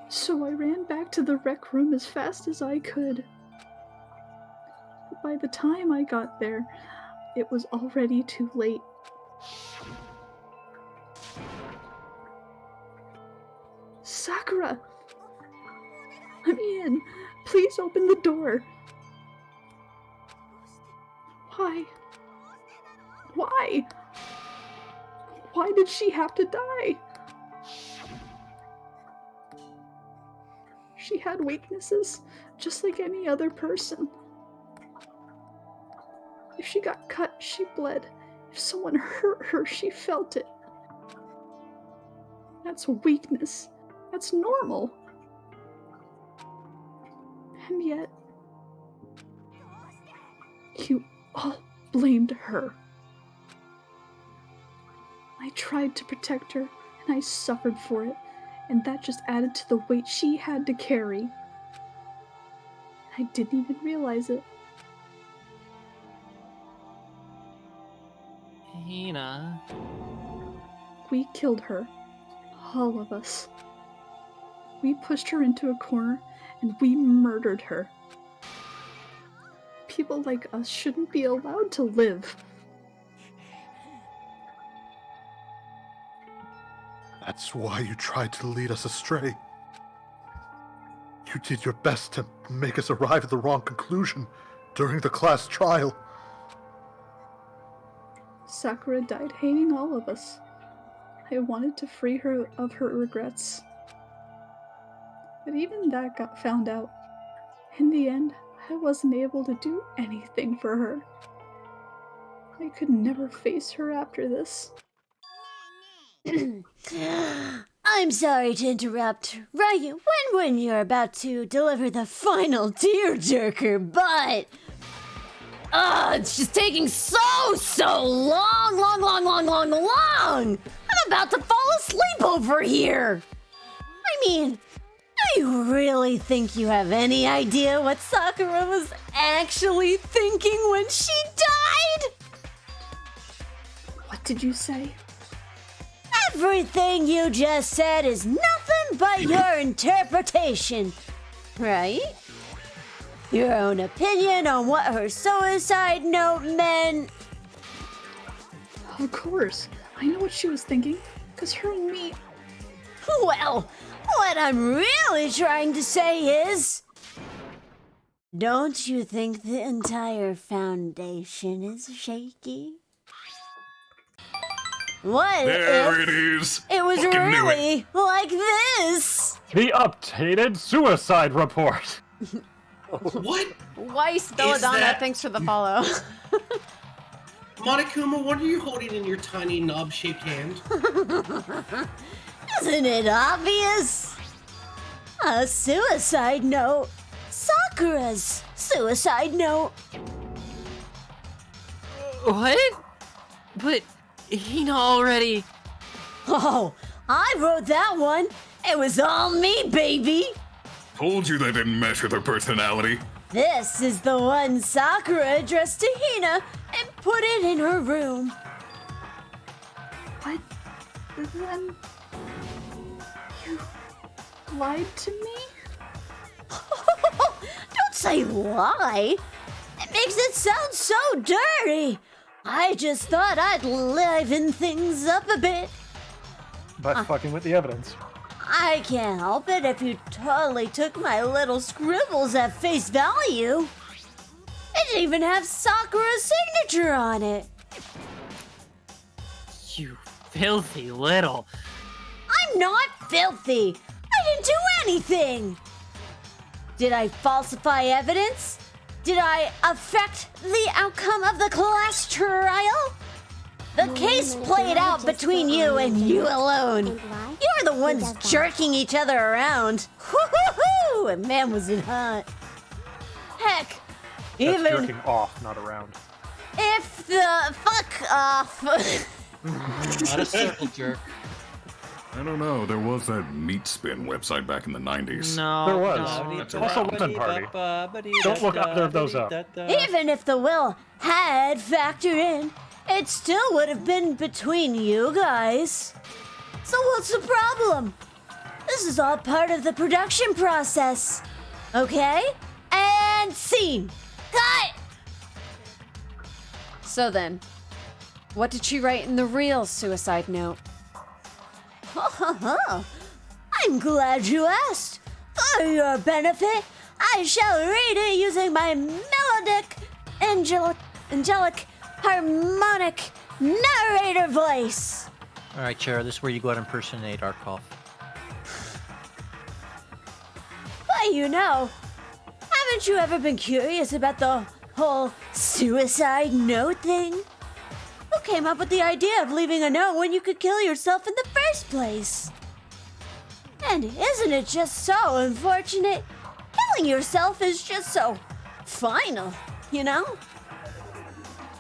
So I ran back to the rec room as fast as I could. But by the time I got there, it was already too late. Sakura! Let me in. Please open the door. Why? Why? Why did she have to die? She had weaknesses, just like any other person. If she got cut, she bled. If someone hurt her, she felt it. That's weakness. That's normal. And yet, you all blamed her. I tried to protect her, and I suffered for it, and that just added to the weight she had to carry. I didn't even realize it. Hina. We killed her. All of us. We pushed her into a corner, and we murdered her. People like us shouldn't be allowed to live. That's why you tried to lead us astray. You did your best to make us arrive at the wrong conclusion during the class trial. Sakura died hating all of us. I wanted to free her of her regrets. But even that got found out. In the end, I wasn't able to do anything for her. I could never face her after this. I'm sorry to interrupt right when you're about to deliver the final tearjerker, but it's just taking so long. I'm about to fall asleep over here. I mean, do you really think you have any idea what Sakura was actually thinking when she died? What did you say? Everything you just said is nothing but your interpretation, right? Your own opinion on what her suicide note meant. Of course. I know what she was thinking. Because her and me... Well, what I'm really trying to say is... Don't you think the entire foundation is shaky? What there if it is. It was Fucking really like this. The updated suicide report. What? Weiss Is Belladonna, that- thanks for the follow. Monokuma, what are you holding in your tiny knob-shaped hand? Isn't it obvious? A suicide note. Sakura's suicide note. What? But Hina already... Oh, I wrote that one. It was all me, baby. Told you that didn't mesh with her personality. This is the one Sakura addressed to Hina and put it in her room. What? Then... You lied to me? Don't say lie. It makes it sound so dirty. I just thought I'd liven things up a bit. But fucking with the evidence. I can't help it if you totally took my little scribbles at face value. It didn't even have Sakura's signature on it. You filthy little... I'm not filthy. I didn't do anything. Did I falsify evidence? Did I affect the outcome of the class trial? The case played out between you and you alone. You're the ones jerking each other around. Woo-hoo-hoo! And man, was it hot. Heck, That's even jerking off, not around. if the fuck off. Not a circle jerk. I don't know, there was that Meat Spin website back in the 90s. No. There was. That's Also, around. Lemon Party. Don't look either of those up. Even if the will had factored in, it still would have been between you guys. So what's the problem? This is all part of the production process. Okay? And scene. Cut! So then, what did she write in the real suicide note? I'm glad you asked. For your benefit, I shall read it using my melodic, angelic, harmonic narrator voice. All right, Cheru, this is where you go out and impersonate Arcolf. But you know, haven't you ever been curious about the whole suicide note thing? Who came up with the idea of leaving a note when you could kill yourself in the first place? And isn't it just so unfortunate? Killing yourself is just so final, you know?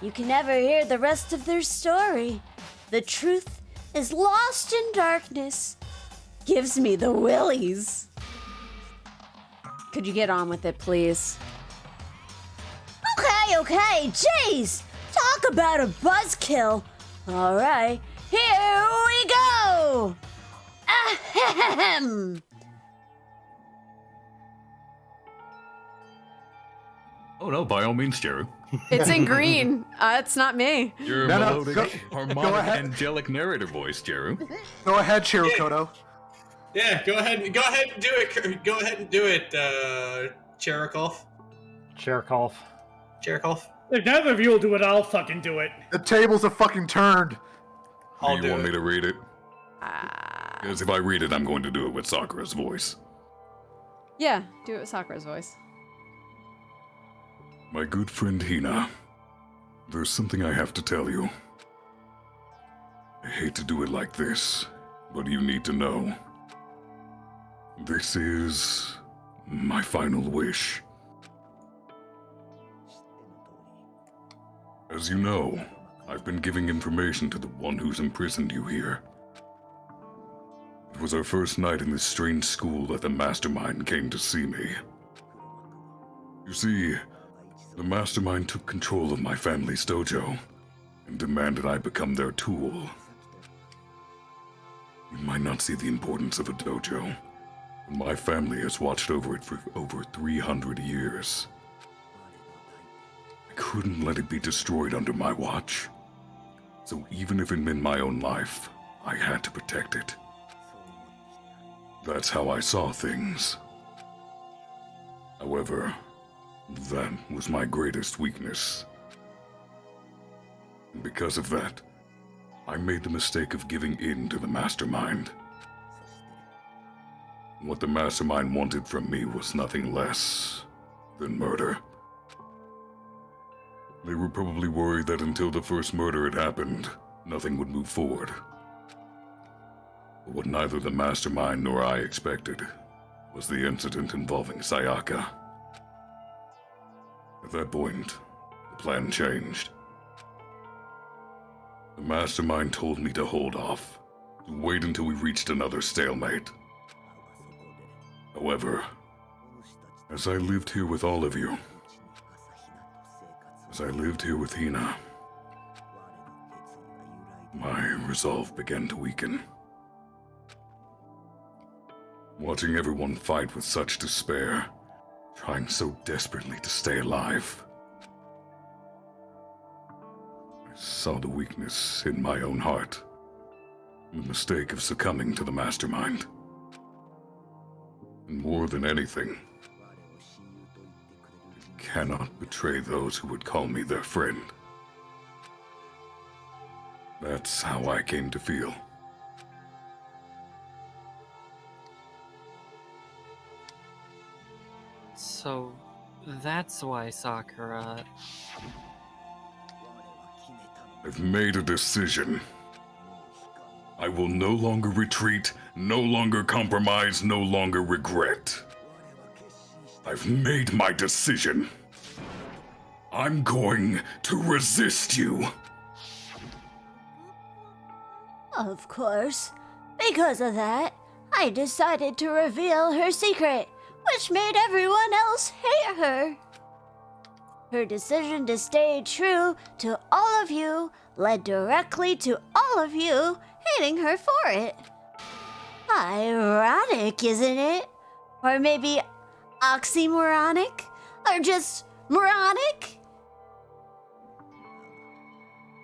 You can never hear the rest of their story. The truth is lost in darkness. Gives me the willies. Could you get on with it, please? Okay, jeez! Talk about a buzzkill. All right, here we go! Ahem! Oh no, by all means, Cheru. It's in green. It's not me. Your No, no, melodic, go harmonic, ahead. angelic narrator voice, Cheru. Go ahead, Chirokoto. Yeah, go ahead and do it. Go ahead and do it, Cherokov. Cherokov. Cherokov. If neither of you will do it, I'll fucking do it. The tables are fucking turned. I'll you do want it. me to read it? Because if I read it, I'm going to do it with Sakura's voice. Yeah, do it with Sakura's voice. My good friend Hina, there's something I have to tell you. I hate to do it like this, but you need to know. This is my final wish. As you know, I've been giving information to the one who's imprisoned you here. It was our first night in this strange school that the mastermind came to see me. You see, the mastermind took control of my family's dojo and demanded I become their tool. You might not see the importance of a dojo, but my family has watched over it for over 300 years. I couldn't let it be destroyed under my watch. So even if it meant my own life, I had to protect it. That's how I saw things. However, that was my greatest weakness. And because of that, I made the mistake of giving in to the mastermind. What the mastermind wanted from me was nothing less than murder. They were probably worried that until the first murder had happened, nothing would move forward. But what neither the mastermind nor I expected was the incident involving Sayaka. At that point, the plan changed. The mastermind told me to hold off, to wait until we reached another stalemate. However, as I lived here with all of you, as I lived here with Hina, my resolve began to weaken. Watching everyone fight with such despair, trying so desperately to stay alive, I saw the weakness in my own heart, the mistake of succumbing to the mastermind. And more than anything, cannot betray those who would call me their friend. That's how I came to feel. So, that's why Sakura... I've made a decision. I will no longer retreat, no longer compromise, no longer regret. I've made my decision. I'm going to resist you. Of course. Because of that, I decided to reveal her secret, which made everyone else hate her. Her decision to stay true to all of you led directly to all of you hating her for it. Ironic, isn't it? Or maybe oxymoronic? Or just moronic?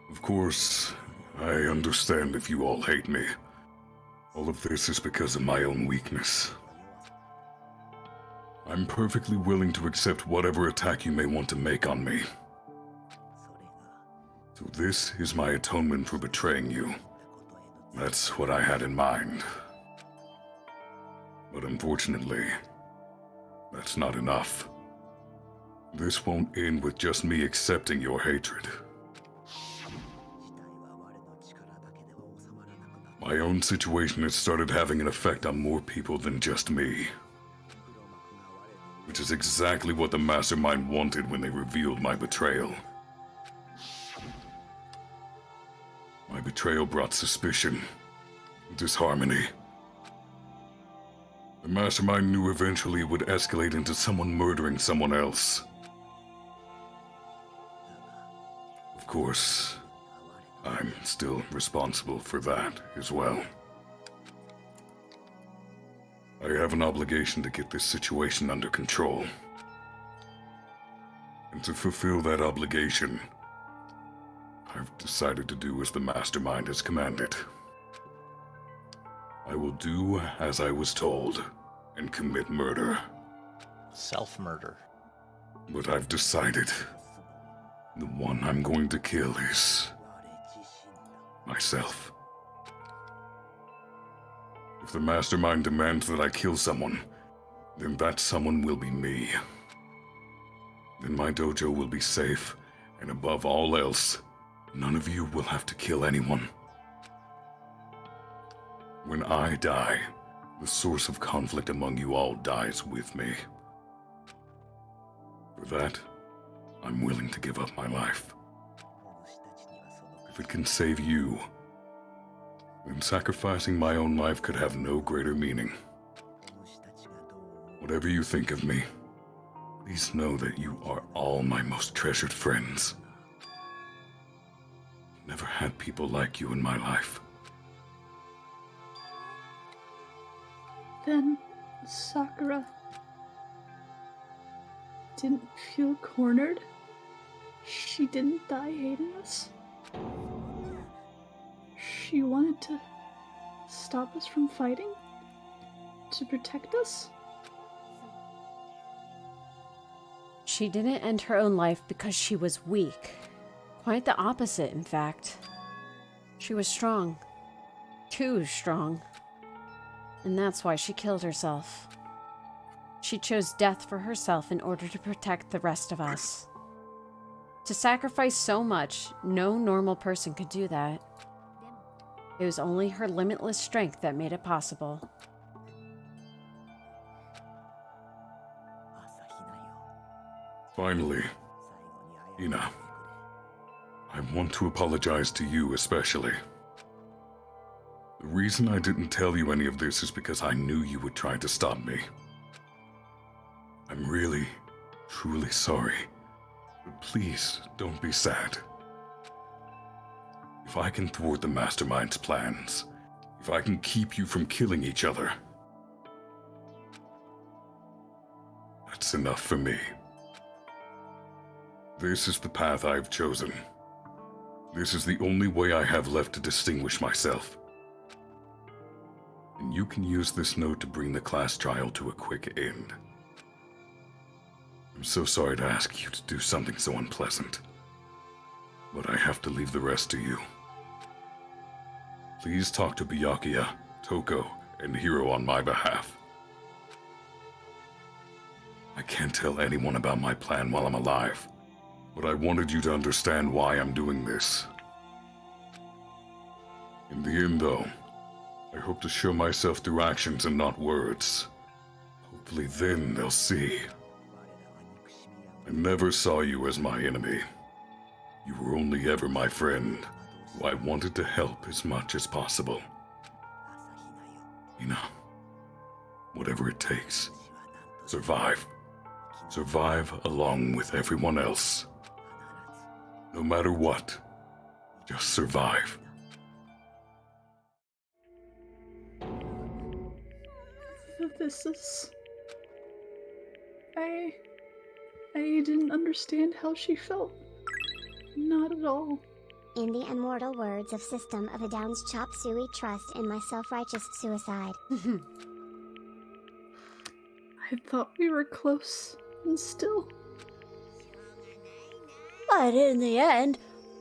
Of course, I understand if you all hate me. All of this is because of my own weakness. I'm perfectly willing to accept whatever attack you may want to make on me. So this is my atonement for betraying you. That's what I had in mind. But unfortunately, that's not enough. This won't end with just me accepting your hatred. My own situation has started having an effect on more people than just me. Which is exactly what the mastermind wanted when they revealed my betrayal. My betrayal brought suspicion, disharmony. The mastermind knew eventually it would escalate into someone murdering someone else. Of course, I'm still responsible for that as well. I have an obligation to get this situation under control. And to fulfill that obligation, I've decided to do as the mastermind has commanded. I will do as I was told and commit murder. Self-murder. But I've decided the one I'm going to kill is myself. If the mastermind demands that I kill someone, then that someone will be me. Then my dojo will be safe, and above all else, none of you will have to kill anyone. When I die, the source of conflict among you all dies with me. For that, I'm willing to give up my life. If it can save you, then sacrificing my own life could have no greater meaning. Whatever you think of me, please know that you are all my most treasured friends. Never had people like you in my life. Then Sakura didn't feel cornered? She didn't die hating us? She wanted to stop us from fighting? To protect us? She didn't end her own life because she was weak. Quite the opposite, in fact. She was strong. Too strong. And that's why she killed herself. She chose death for herself in order to protect the rest of us. To sacrifice so much, no normal person could do that. It was only her limitless strength that made it possible. Finally, Ina, I want to apologize to you especially. The reason I didn't tell you any of this is because I knew you would try to stop me. I'm really, truly sorry, but please don't be sad. If I can thwart the Mastermind's plans, if I can keep you from killing each other, that's enough for me. This is the path I've chosen. This is the only way I have left to distinguish myself. And you can use this note to bring the class trial to a quick end. I'm so sorry to ask you to do something so unpleasant, but I have to leave the rest to you. Please talk to Byakuya, Toko, and Hiro on my behalf. I can't tell anyone about my plan while I'm alive, but I wanted you to understand why I'm doing this. In the end, though, I hope to show myself through actions and not words. Hopefully then they'll see. I never saw you as my enemy. You were only ever my friend, who I wanted to help as much as possible. You know, whatever it takes, survive. Survive along with everyone else. No matter what, just survive. This is... I didn't understand how she felt. Not at all. In the immortal words of System of a Down's Chop Suey, trust in my self-righteous suicide. I thought we were close, and still. But in the end,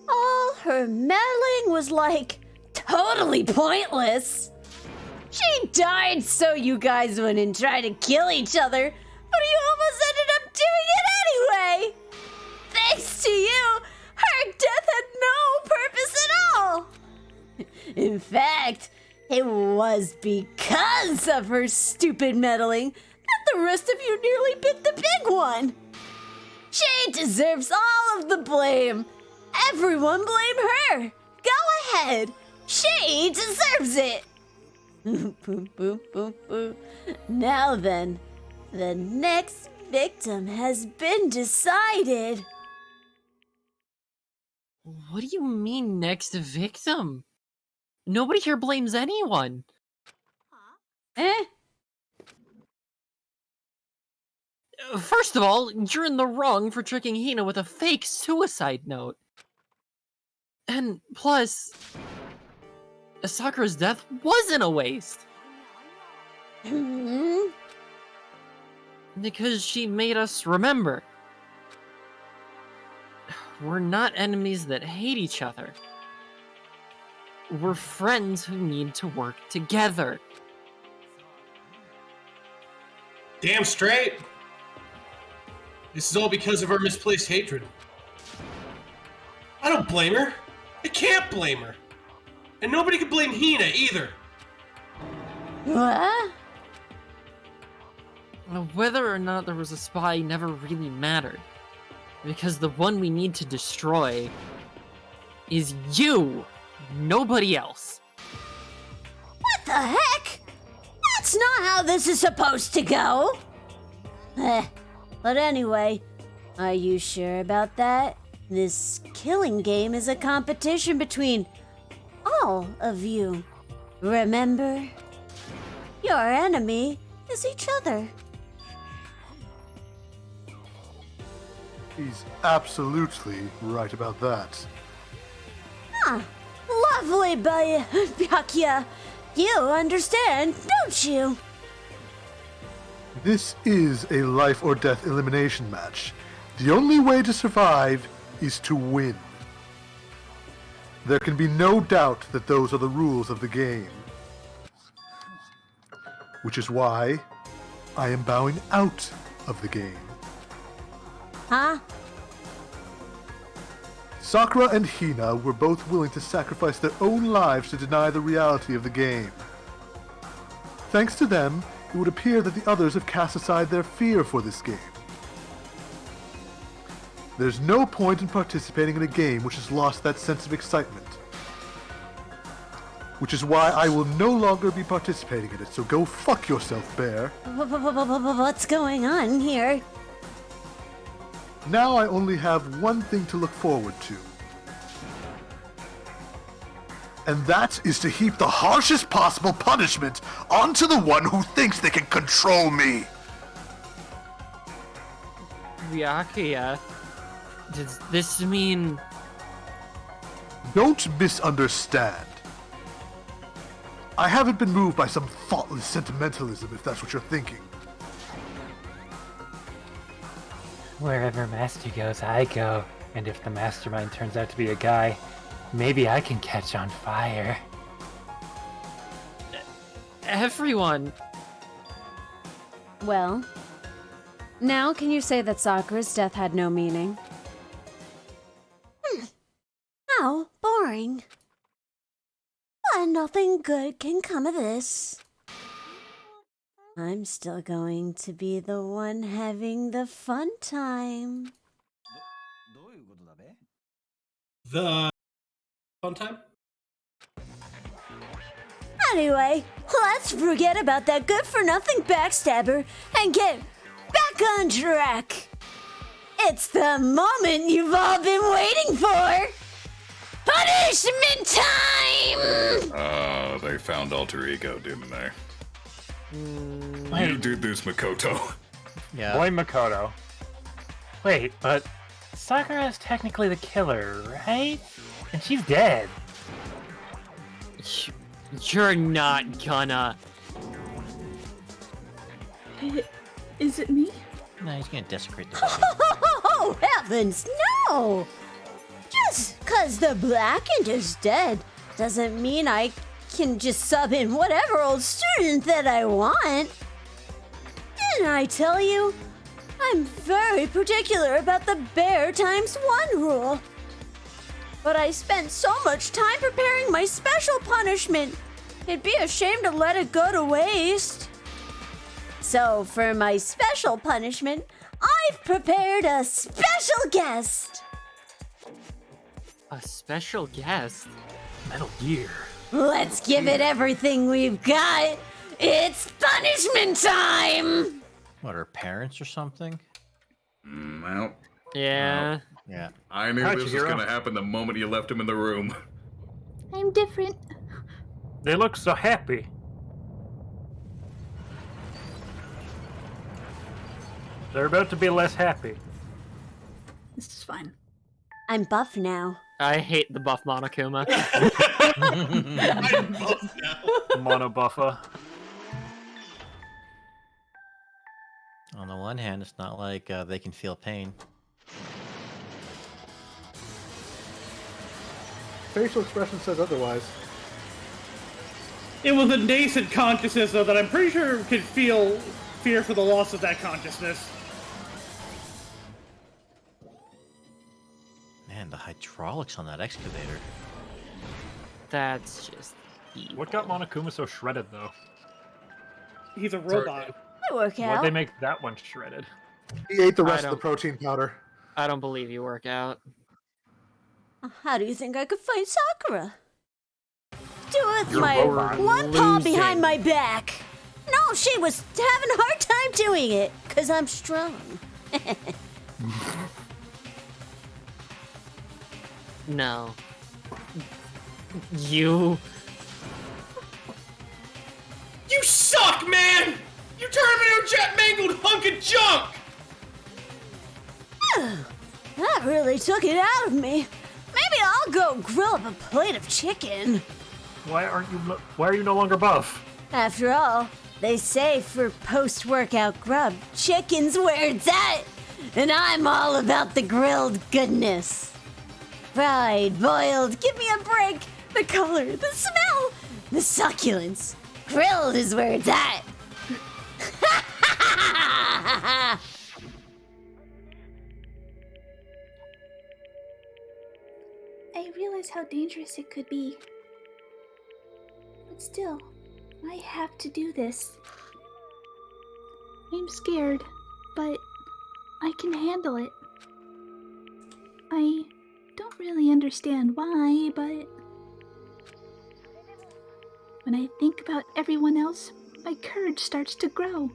all her meddling was like totally pointless. She died so you guys wouldn't try to kill each other, but you almost ended up doing it anyway! Thanks to you, her death had no purpose at all! In fact, it was because of her stupid meddling that the rest of you nearly bit the big one! She deserves all of the blame! Everyone blame her! Go ahead! She deserves it! Now then, the next victim has been decided. What do you mean, next victim? Nobody here blames anyone. First of all, you're in the wrong for tricking Hina with a fake suicide note. And plus, Sakura's death wasn't a waste. Because she made us remember. We're not enemies that hate each other. We're friends who need to work together. Damn straight. This is all because of her misplaced hatred. I don't blame her. I can't blame her. And nobody can blame Hina either. What? Whether or not there was a spy never really mattered. Because the one we need to destroy is you, nobody else. What the heck? That's not how this is supposed to go. But anyway, are you sure about that? This killing game is a competition between all of you. Remember? Your enemy is each other. He's absolutely right about that. Lovely, Byakuya. You understand, don't you? This is a life or death elimination match. The only way to survive is to win. There can be no doubt that those are the rules of the game. Which is why I am bowing out of the game. Huh? Sakura and Hina were both willing to sacrifice their own lives to deny the reality of the game. Thanks to them, it would appear that the others have cast aside their fear for this game. There's no point in participating in a game which has lost that sense of excitement. Which is why I will no longer be participating in it, so go fuck yourself, Bear. What's going on here? Now I only have one thing to look forward to. And that is to heap the harshest possible punishment onto the one who thinks they can control me. Byakuya, does this mean... Don't misunderstand. I haven't been moved by some thoughtless sentimentalism, if that's what you're thinking. Wherever Master goes, I go. And if the mastermind turns out to be a guy, maybe I can catch on fire. Everyone... Well, now can you say that Sakura's death had no meaning? How boring. But nothing good can come of this. I'm still going to be the one having the fun time. The fun time? Anyway, let's forget about that good-for-nothing backstabber and get back on track. It's the moment you've all been waiting for. Punishment time! They found alter ego, didn't they? Wait. You did this, Makoto. Yeah. Boy Makoto. Wait, but Sakura is technically the killer, right? And she's dead. You're not gonna... Is it me? No, he's gonna desecrate the body. Oh, heavens, no! Just 'cause the Blackened is dead doesn't mean I can just sub in whatever old student that I want. Didn't I tell you? I'm very particular about the bear times 1 rule. But I spent so much time preparing my special punishment. It'd be a shame to let it go to waste. So for my special punishment, I've prepared a special guest. A special guest? Metal Gear. Let's give it everything we've got. It's punishment time! What, her parents or something? Well. Yeah. Yeah. I knew this was gonna happen the moment you left him in the room. I'm different. They look so happy. They're about to be less happy. This is fine. I'm buff now. I hate the buff Monokuma. I'm buff now. Mono buffer. On the one hand, it's not like they can feel pain. Facial expression says otherwise. It was a nascent consciousness, though, that I'm pretty sure could feel fear for the loss of that consciousness. Man, the hydraulics on that excavator. That's just evil. What got Monokuma so shredded, though? He's a robot. I work out. Why'd they make that one shredded? He ate the rest of the protein powder. I don't believe you work out. How do you think I could fight Sakura? Do it with You're my robot. one paw Losing. behind my back. No, she was having a hard time doing it, because I'm strong. No. You suck, man! You turned me into a jet mangled hunk of junk! That really took it out of me. Maybe I'll go grill up a plate of chicken. Why are you no longer buff? After all, they say for post-workout grub, chicken's where it's at. And I'm all about the grilled goodness. Fried, boiled, give me a break. The color, the smell, the succulence. Grilled is where it's at. I realize how dangerous it could be. But still, I have to do this. I'm scared, but I can handle it. I don't really understand why, but when I think about everyone else, my courage starts to grow.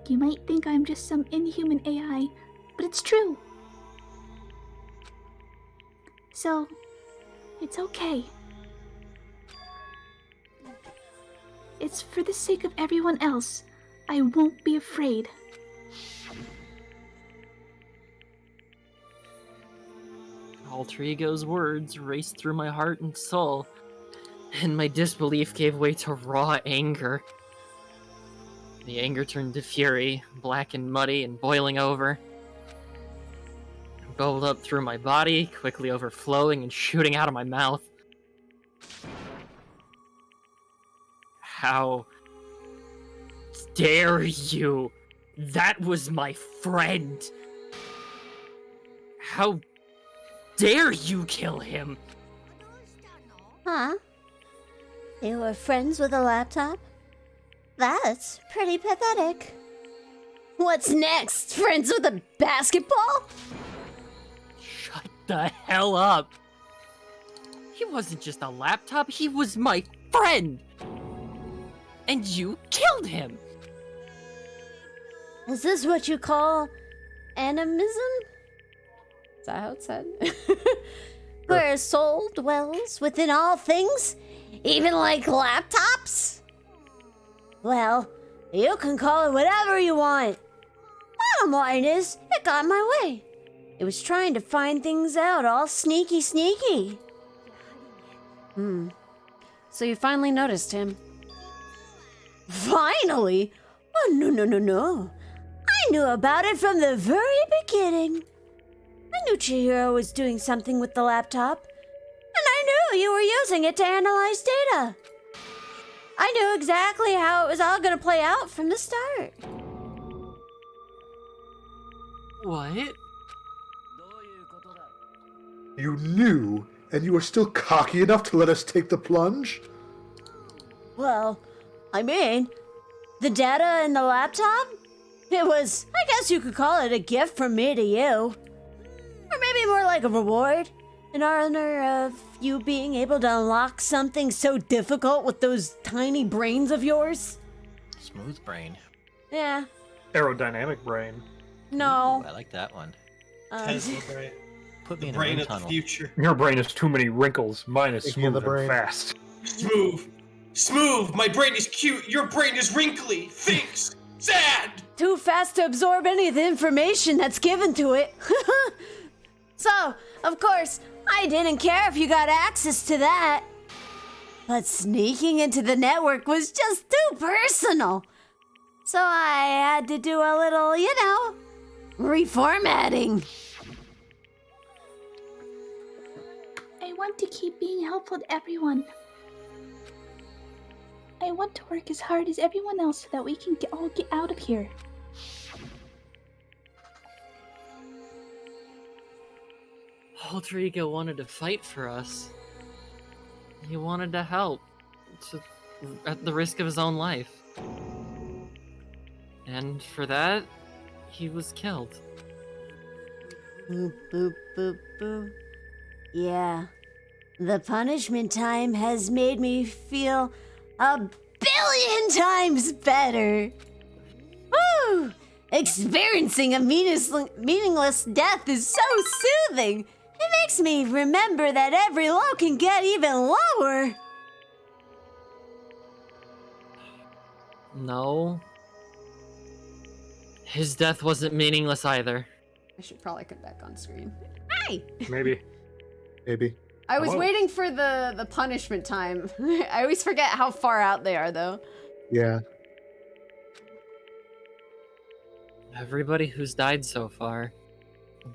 You might think I'm just some inhuman AI, but it's true. So, it's okay. It's for the sake of everyone else. I won't be afraid. Alter Ego's words raced through my heart and soul, and my disbelief gave way to raw anger. The anger turned to fury, black and muddy and boiling over. It bubbled up through my body, quickly overflowing and shooting out of my mouth. How dare you? That was my friend! How dare you kill him? Huh? You were friends with a laptop? That's pretty pathetic. What's next? Friends with a basketball? Shut the hell up! He wasn't just a laptop, he was my friend! And you killed him! Is this what you call animism? Is that how it's said? Where a soul dwells within all things, even like laptops? Well, you can call it whatever you want. Bottom line is, it got in my way. It was trying to find things out, all sneaky. So you finally noticed him. Finally? Oh, no. I knew about it from the very beginning. I knew Chihiro was doing something with the laptop. And I knew you were using it to analyze data. I knew exactly how it was all going to play out from the start. What? You knew, and you were still cocky enough to let us take the plunge? Well, I mean, the data and the laptop? It was, I guess you could call it a gift from me to you. Or maybe more like a reward, in honor of you being able to unlock something so difficult with those tiny brains of yours. Smooth brain. Yeah. Aerodynamic brain. No. Ooh, I like that one. Tesla brain. Put me The in a brain wind of the tunnel. future. Your brain has too many wrinkles. Mine is Speaking of smooth the brain. and fast. Smooth! My brain is cute, your brain is wrinkly, thinks, sad! Too fast to absorb any of the information that's given to it. So, of course, I didn't care if you got access to that. But sneaking into the network was just too personal. So I had to do a little, reformatting. I want to keep being helpful to everyone. I want to work as hard as everyone else so that we can all get out of here. Rodrigo wanted to fight for us. He wanted to help, at the risk of his own life. And for that, he was killed. Boop, boop, boop, boop. Yeah. The punishment time has made me feel 1,000,000,000 times better. Woo! Experiencing a meaningless death is so soothing. It makes me remember that every low can get even lower. No. His death wasn't meaningless either. I should probably come back on screen. Hi! Maybe. I was waiting for the punishment time. I always forget how far out they are, though. Yeah. Everybody who's died so far.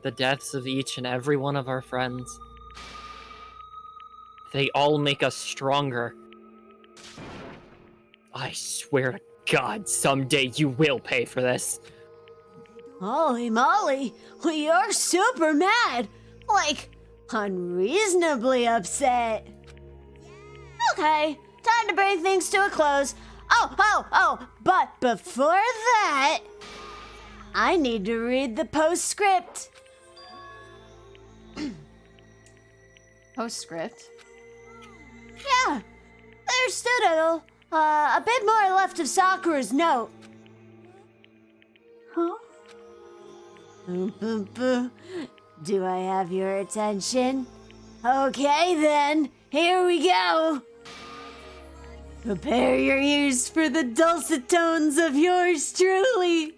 The deaths of each and every one of our friends. They all make us stronger. I swear to God, someday you will pay for this. Holy moly, we are super mad. Like, unreasonably upset. Okay, time to bring things to a close. Oh, but before that, I need to read the postscript. Postscript? Yeah, there's still a bit more left of Sakura's note. Huh? Do I have your attention? Okay then, here we go. Prepare your ears for the dulcet tones of yours truly.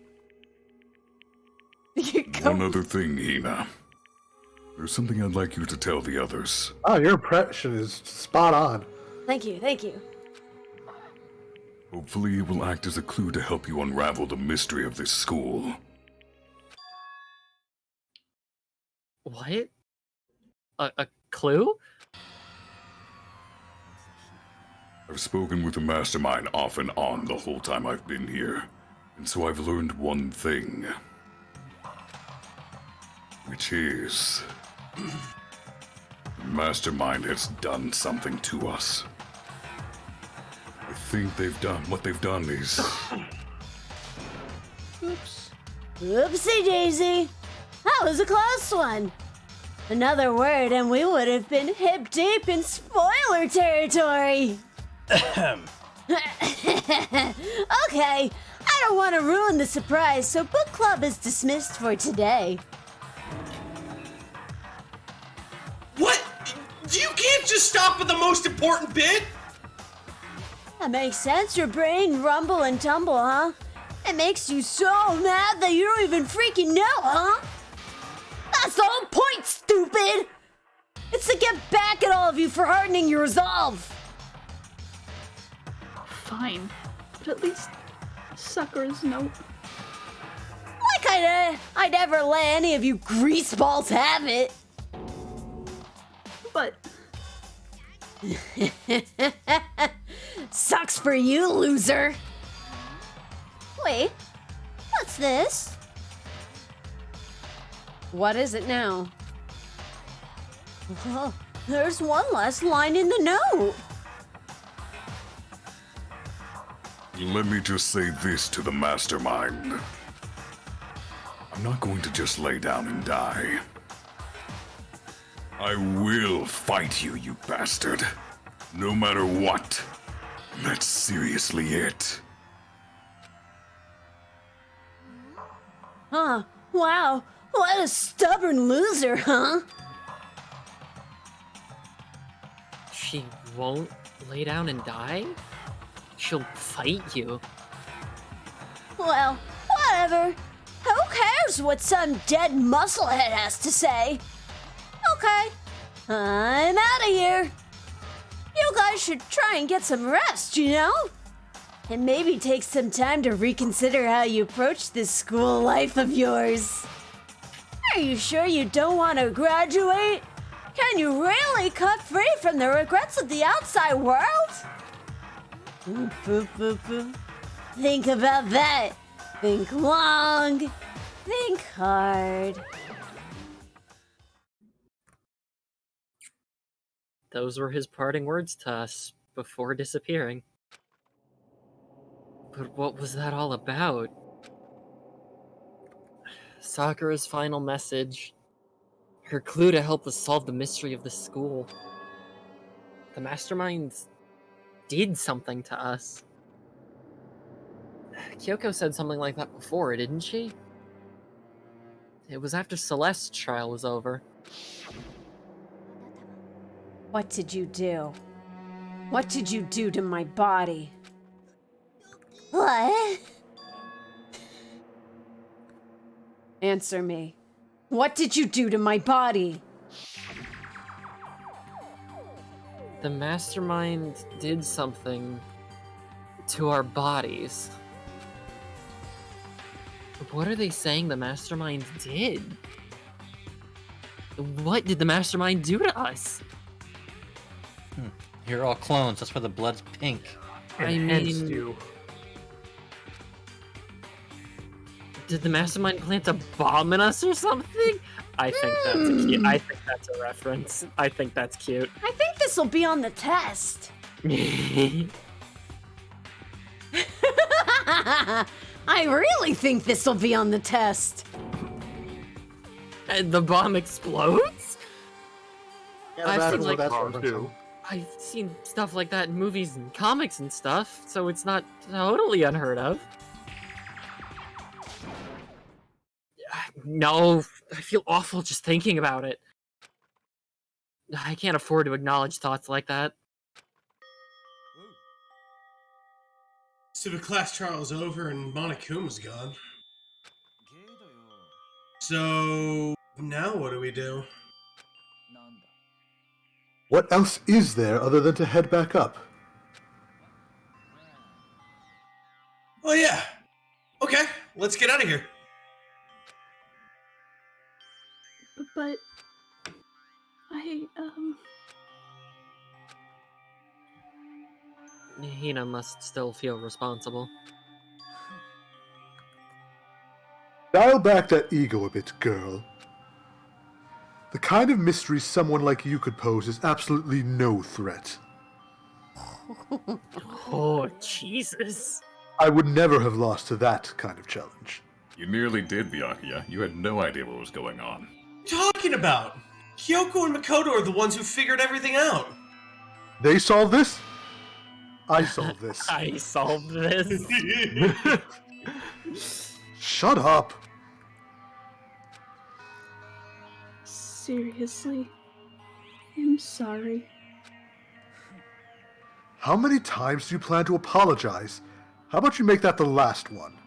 One other thing, Hina. There's something I'd like you to tell the others. Oh, your impression is spot on. Thank you. Hopefully it will act as a clue to help you unravel the mystery of this school. What? A clue? I've spoken with the mastermind off and on the whole time I've been here, and so I've learned one thing. Which is... the mastermind has done something to us. I think what they've done is... Oops. Oopsie daisy. That was a close one. Another word and we would have been hip deep in spoiler territory. Okay, I don't want to ruin the surprise, so book club is dismissed for today. What? You can't just stop at the most important bit! That makes sense, your brain rumble and tumble, huh? It makes you so mad that you don't even freaking know, huh? That's the whole point, stupid! It's to get back at all of you for hardening your resolve. Fine, but at least Sakura's note. Like I'd ever let any of you greaseballs have it. But... Sucks for you, loser. Wait, what's this? What is it now? Oh, there's one less line in the note. Let me just say this to the mastermind. I'm not going to just lay down and die. I will fight you, you bastard. No matter what. That's seriously it. Huh, wow, what a stubborn loser, huh? She won't lay down and die? She'll fight you. Well, whatever. Who cares what some dead musclehead has to say? Okay, I'm out of here. You guys should try and get some rest, you know? And maybe take some time to reconsider how you approach this school life of yours. Are you sure you don't want to graduate? Can you really cut free from the regrets of the outside world? Upupupupu. Think about that. Think long. Think hard. Those were his parting words to us before disappearing. But what was that all about? Sakura's final message. Her clue to help us solve the mystery of the school. The masterminds did something to us. Kyoko said something like that before, didn't she? It was after Celeste's trial was over. What did you do? What did you do to my body? What? Answer me. What did you do to my body? The mastermind did something to our bodies. What are they saying the mastermind did? What did the mastermind do to us? You're all clones, that's why the blood's pink. Enhanced you. Did the mastermind plant a bomb in us or something? I think that's a reference. I think that's cute. I think this will be on the test. I really think this will be on the test. And the bomb explodes? Yeah, I've seen stuff like that in movies and comics and stuff, so it's not totally unheard of. No, I feel awful just thinking about it. I can't afford to acknowledge thoughts like that. So the class trial is over and Monokuma's gone. So now what do we do? What else is there other than to head back up? Oh yeah. Okay, let's get out of here. But Hina must still feel responsible. Dial back that ego a bit, girl. The kind of mystery someone like you could pose is absolutely no threat. Oh, Jesus. I would never have lost to that kind of challenge. You nearly did, Byakuya. You had no idea what was going on. Talking about? Kyoko and Makoto are the ones who figured everything out. They solved this? I solved this. I solved this. Shut up. seriously, I'm sorry. How many times do you plan to apologize? How about you make that the last one?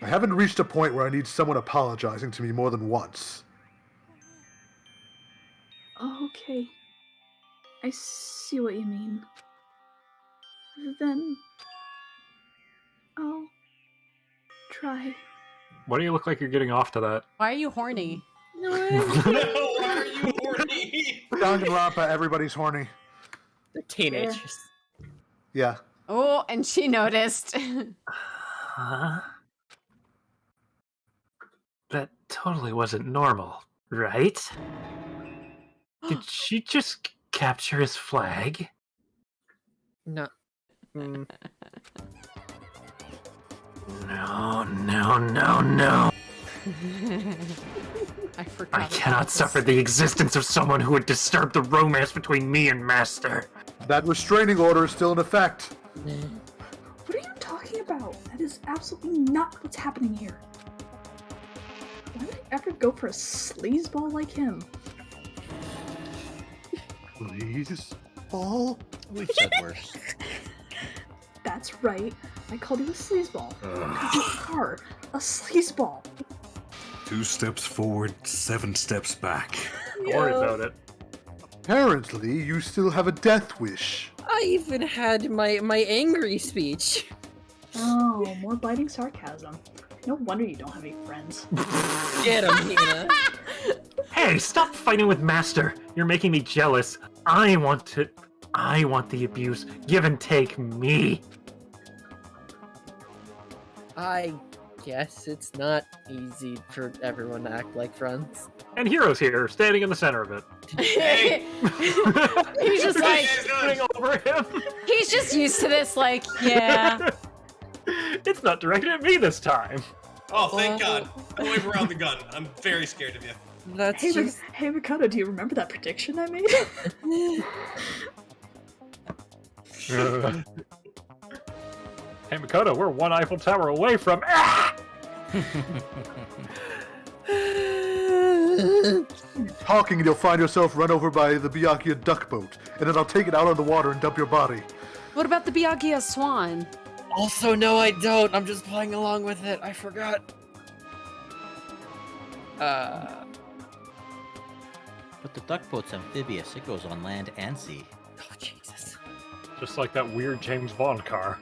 I haven't reached a point where I need someone apologizing to me more than once. Okay. I see what you mean. Then I'll try. Why do you look like you're getting off to that? Why are you horny? No, why are you horny? Danganronpa, everybody's horny. They're teenagers. Yeah. Oh, and she noticed. Huh? That totally wasn't normal, right? Did she just capture his flag? No. No, no, no, no. I cannot suffer the existence of someone who would disturb the romance between me and Master. That restraining order is still in effect. What are you talking about? That is absolutely not what's happening here. Why would I ever go for a sleazeball like him? Sleazeball? We've said worse. That's right. I called you a sleazeball. Because you are a sleazeball. 2 steps forward, 7 steps back. Don't worry about it. Apparently, you still have a death wish. I even had my angry speech. Oh, more biting sarcasm. No wonder you don't have any friends. Get him, Hina. Hey, stop fighting with Master. You're making me jealous. I want I want the abuse. Give and take me. I guess it's not easy for everyone to act like friends. And Hero's here, standing in the center of it. He's just like over him. He's just used to this, like, yeah. It's not directed at me this time. Oh, thank God. Don't wave around the gun. I'm very scared of you. That's Hey, just... hey Makoto, do you remember that prediction I made? Hey Makoto, we're one Eiffel Tower away from. Talking and you'll find yourself run over by the Byakuya duck boat, and then I'll take it out on the water and dump your body. What about the Byakuya swan? Also, no, I don't. I'm just playing along with it. I forgot. But the duck boat's amphibious. It goes on land and sea. Oh, Jesus. Just like that weird James Bond car.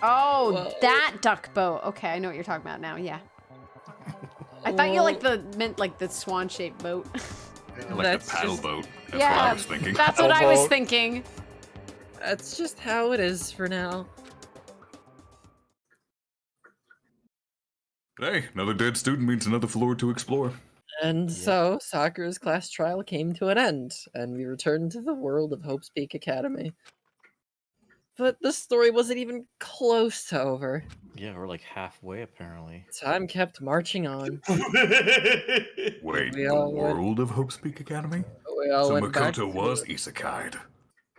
Oh, Whoa. that duck boat. Okay, I know what you're talking about now. Yeah. I thought you meant like the swan-shaped boat. Like the paddle boat. That's yeah, what I was thinking. That's what I was thinking. That's just how it is for now. Hey, another dead student means another floor to explore. And so, Sakura's class trial came to an end, and we returned to the world of Hope's Peak Academy. But the story wasn't even close to over. Yeah, we're like halfway apparently. Time kept marching on. Wait, We the all went- world of Hope's Peak Academy? We all So went back Makoto to was the- isekai'd.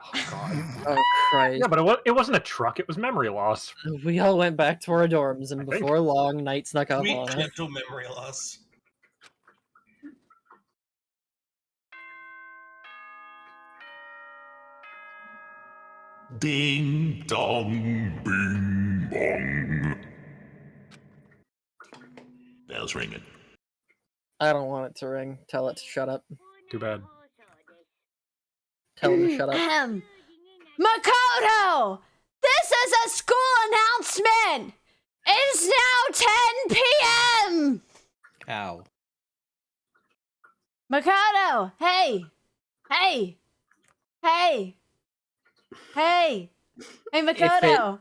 Oh, Christ. Yeah, but it wasn't a truck, it was memory loss. We all went back to our dorms, and before long, night snuck up Sweet on us. gentle memory loss. Ding dong, bing bong. Bell's ringing. I don't want it to ring. Tell it to shut up. Too bad. Tell him to shut up. Makoto! This is a school announcement! It's now 10 p.m.! Ow. Makoto! Hey! Hey! Hey! Hey! Hey, Makoto!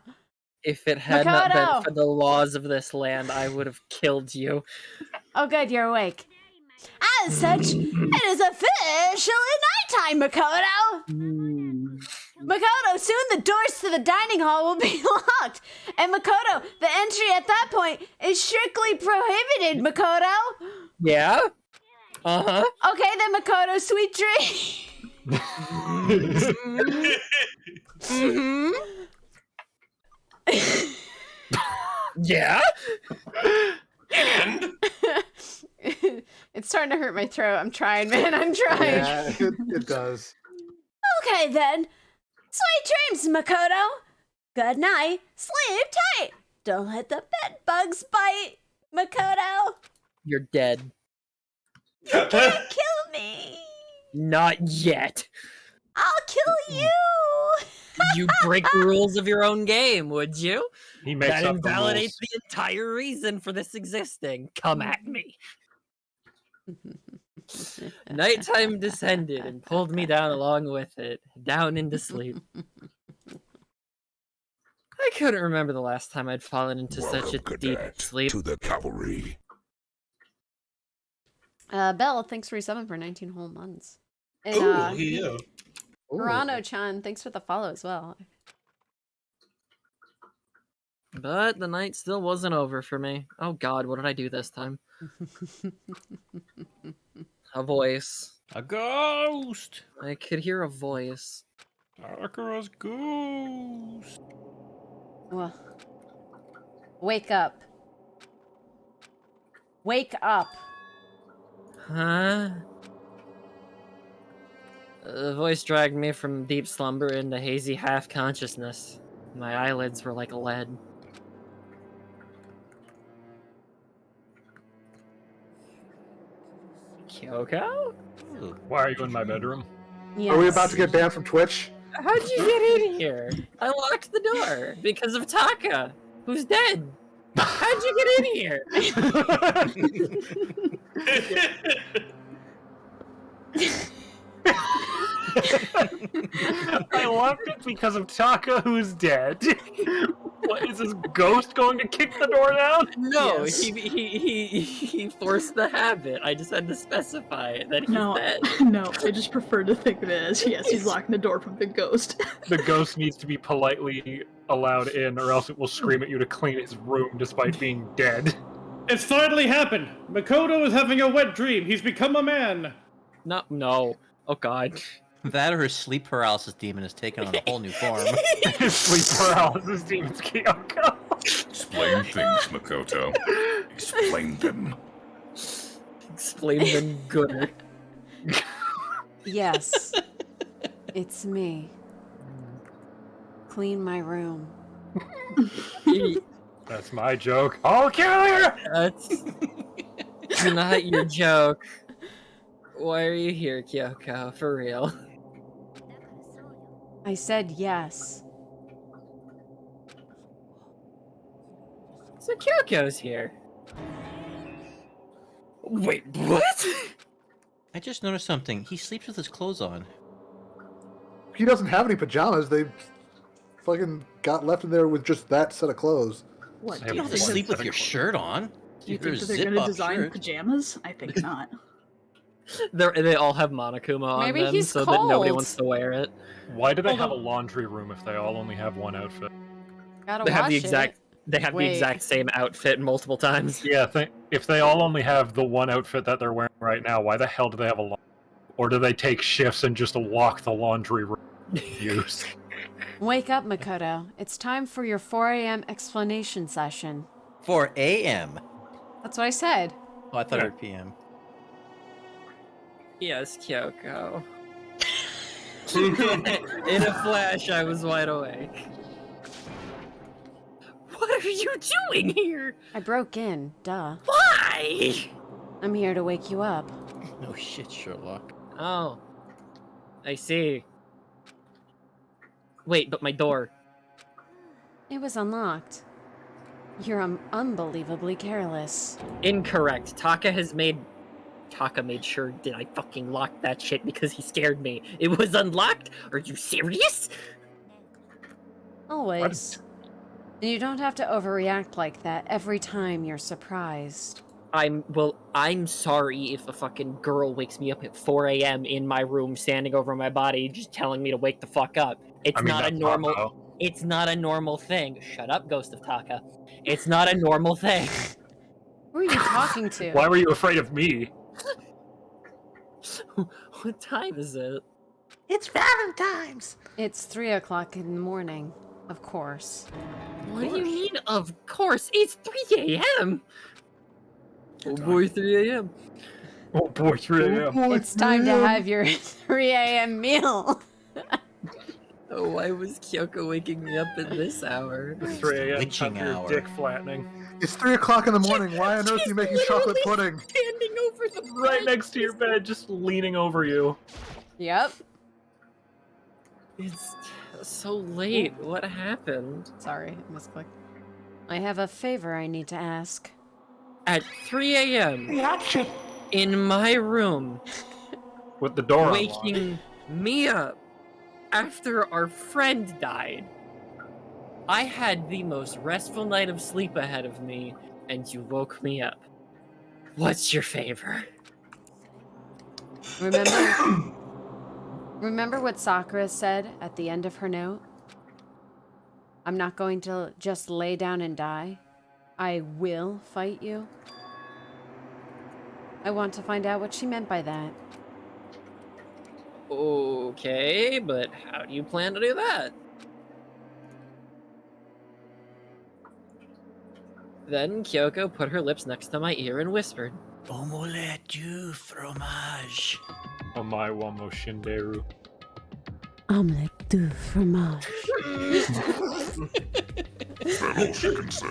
If it had not been Makoto! for the laws of this land, I would have killed you. Oh, good, you're awake. As such, it is officially nighttime, Makoto! Makoto, soon the doors to the dining hall will be locked. And Makoto, the entry at that point is strictly prohibited, Makoto. Yeah? Uh-huh. Okay then, Makoto, sweet dreams. Yeah? And? It's starting to hurt my throat. I'm trying, man. I'm trying. Yeah, it does. Okay then. Sweet dreams, Makoto. Good night. Sleep tight. Don't let the bed bugs bite, Makoto. You're dead. You can't kill me. Not yet. I'll kill you. You break the rules of your own game, would you? He makes that up the invalidates rules. the entire reason for this existing. Come at me. Nighttime descended and pulled me down along with it, down into sleep. I couldn't remember the last time I'd fallen into such a deep sleep. To the cavalry. Belle, thanks for resubing for 19 whole months. And, Ooh, yeah. Murano-chan, thanks for the follow as well. But the night still wasn't over for me. Oh god, what did I do this time? A voice. A ghost! I could hear a voice. Sakura's ghost. Well, wake up. Wake up. Huh? The voice dragged me from deep slumber into hazy half-consciousness. My eyelids were like lead. Kyoko? Why are you in my bedroom? Are we about to get banned from Twitch? How'd you get in here? I locked the door because of Taka, who's dead. How'd you get in here? I left it because of Taka, who's dead. What, is this ghost going to kick the door down? No, Yes. he forced the habit. I just had to specify that he's dead. No, I just prefer to think of it as, yes, he's locking the door from the ghost. The ghost needs to be politely allowed in, or else it will scream at you to clean his room despite being dead. It's finally happened! Makoto is having a wet dream. He's become a man. No. Oh god. That or his sleep paralysis demon has taken on a whole new form. Sleep paralysis demon's Kyoko. Explain things, Makoto. Explain them. Explain them gooder. Yes. It's me. Clean my room. That's my joke. I'll kill you! That's not your joke. Why are you here, Kyoko? For real. I said yes. So Kyoko's here. Wait, what? I just noticed something. He sleeps with his clothes on. He doesn't have any pajamas. They fucking got left in there with just that set of clothes. What, You don't have to sleep with your shirt on. Do you Your think that they're gonna zip-up design shirt. pajamas? I think not. They all have Monokuma on Maybe them, he's so that nobody cold. wants to wear it. Why do they have a laundry room if they all only have one outfit? Gotta They have wash the exact. it. They have the Wait. exact same outfit multiple times. Yeah, if they all only have the one outfit that they're wearing right now, why the hell do they have a laundry? Or do they take shifts and just lock the laundry room use? Wake up, Makoto. It's time for your 4 a.m. explanation session. 4 a.m. That's what I said. Oh, I thought it was p.m. Yes, Kyoko. In a flash, I was wide awake. What are you doing here? I broke in, duh. Why? I'm here to wake you up. No shit, Sherlock. Oh. I see. Wait, but my door. It was unlocked. You're unbelievably careless. Incorrect. Taka made sure that I fucking locked that shit because he scared me. It was unlocked? Are you serious? Always. And you don't have to overreact like that every time you're surprised. I'm sorry if a fucking girl wakes me up at 4 a.m. in my room, standing over my body, just telling me to wake the fuck up. It's not a normal thing. Shut up, Ghost of Taka. It's not a normal thing. Who are you talking to? Why were you afraid of me? What time is it? It's Valentine's. It's 3 o'clock in the morning, of course. What do you mean, of course? It's 3 a.m. Oh boy, 3 a.m. Oh boy, 3 a.m. It's time to have your 3 a.m. meal. Oh, why was Kyoko waking me up at this hour? 3 a.m. Witching time for your hour. dick flattening. It's 3 o'clock in the morning. Why on earth are you making chocolate pudding? Standing over the Right next to your bed, just leaning over you. Yep. It's so late. What happened? Sorry, I misclicked. I have a favor I need to ask. At 3 a.m. in my room, With the door waking me up after our friend died. I had the most restful night of sleep ahead of me, and you woke me up. What's your favor? Remember what Sakura said at the end of her note? I'm not going to just lay down and die. I will fight you. I want to find out what she meant by that. Okay, but how do you plan to do that? Then Kyoko put her lips next to my ear and whispered, Omelette du fromage. Omae wa mo shinderu. Omelette du fromage. Is that all she can say?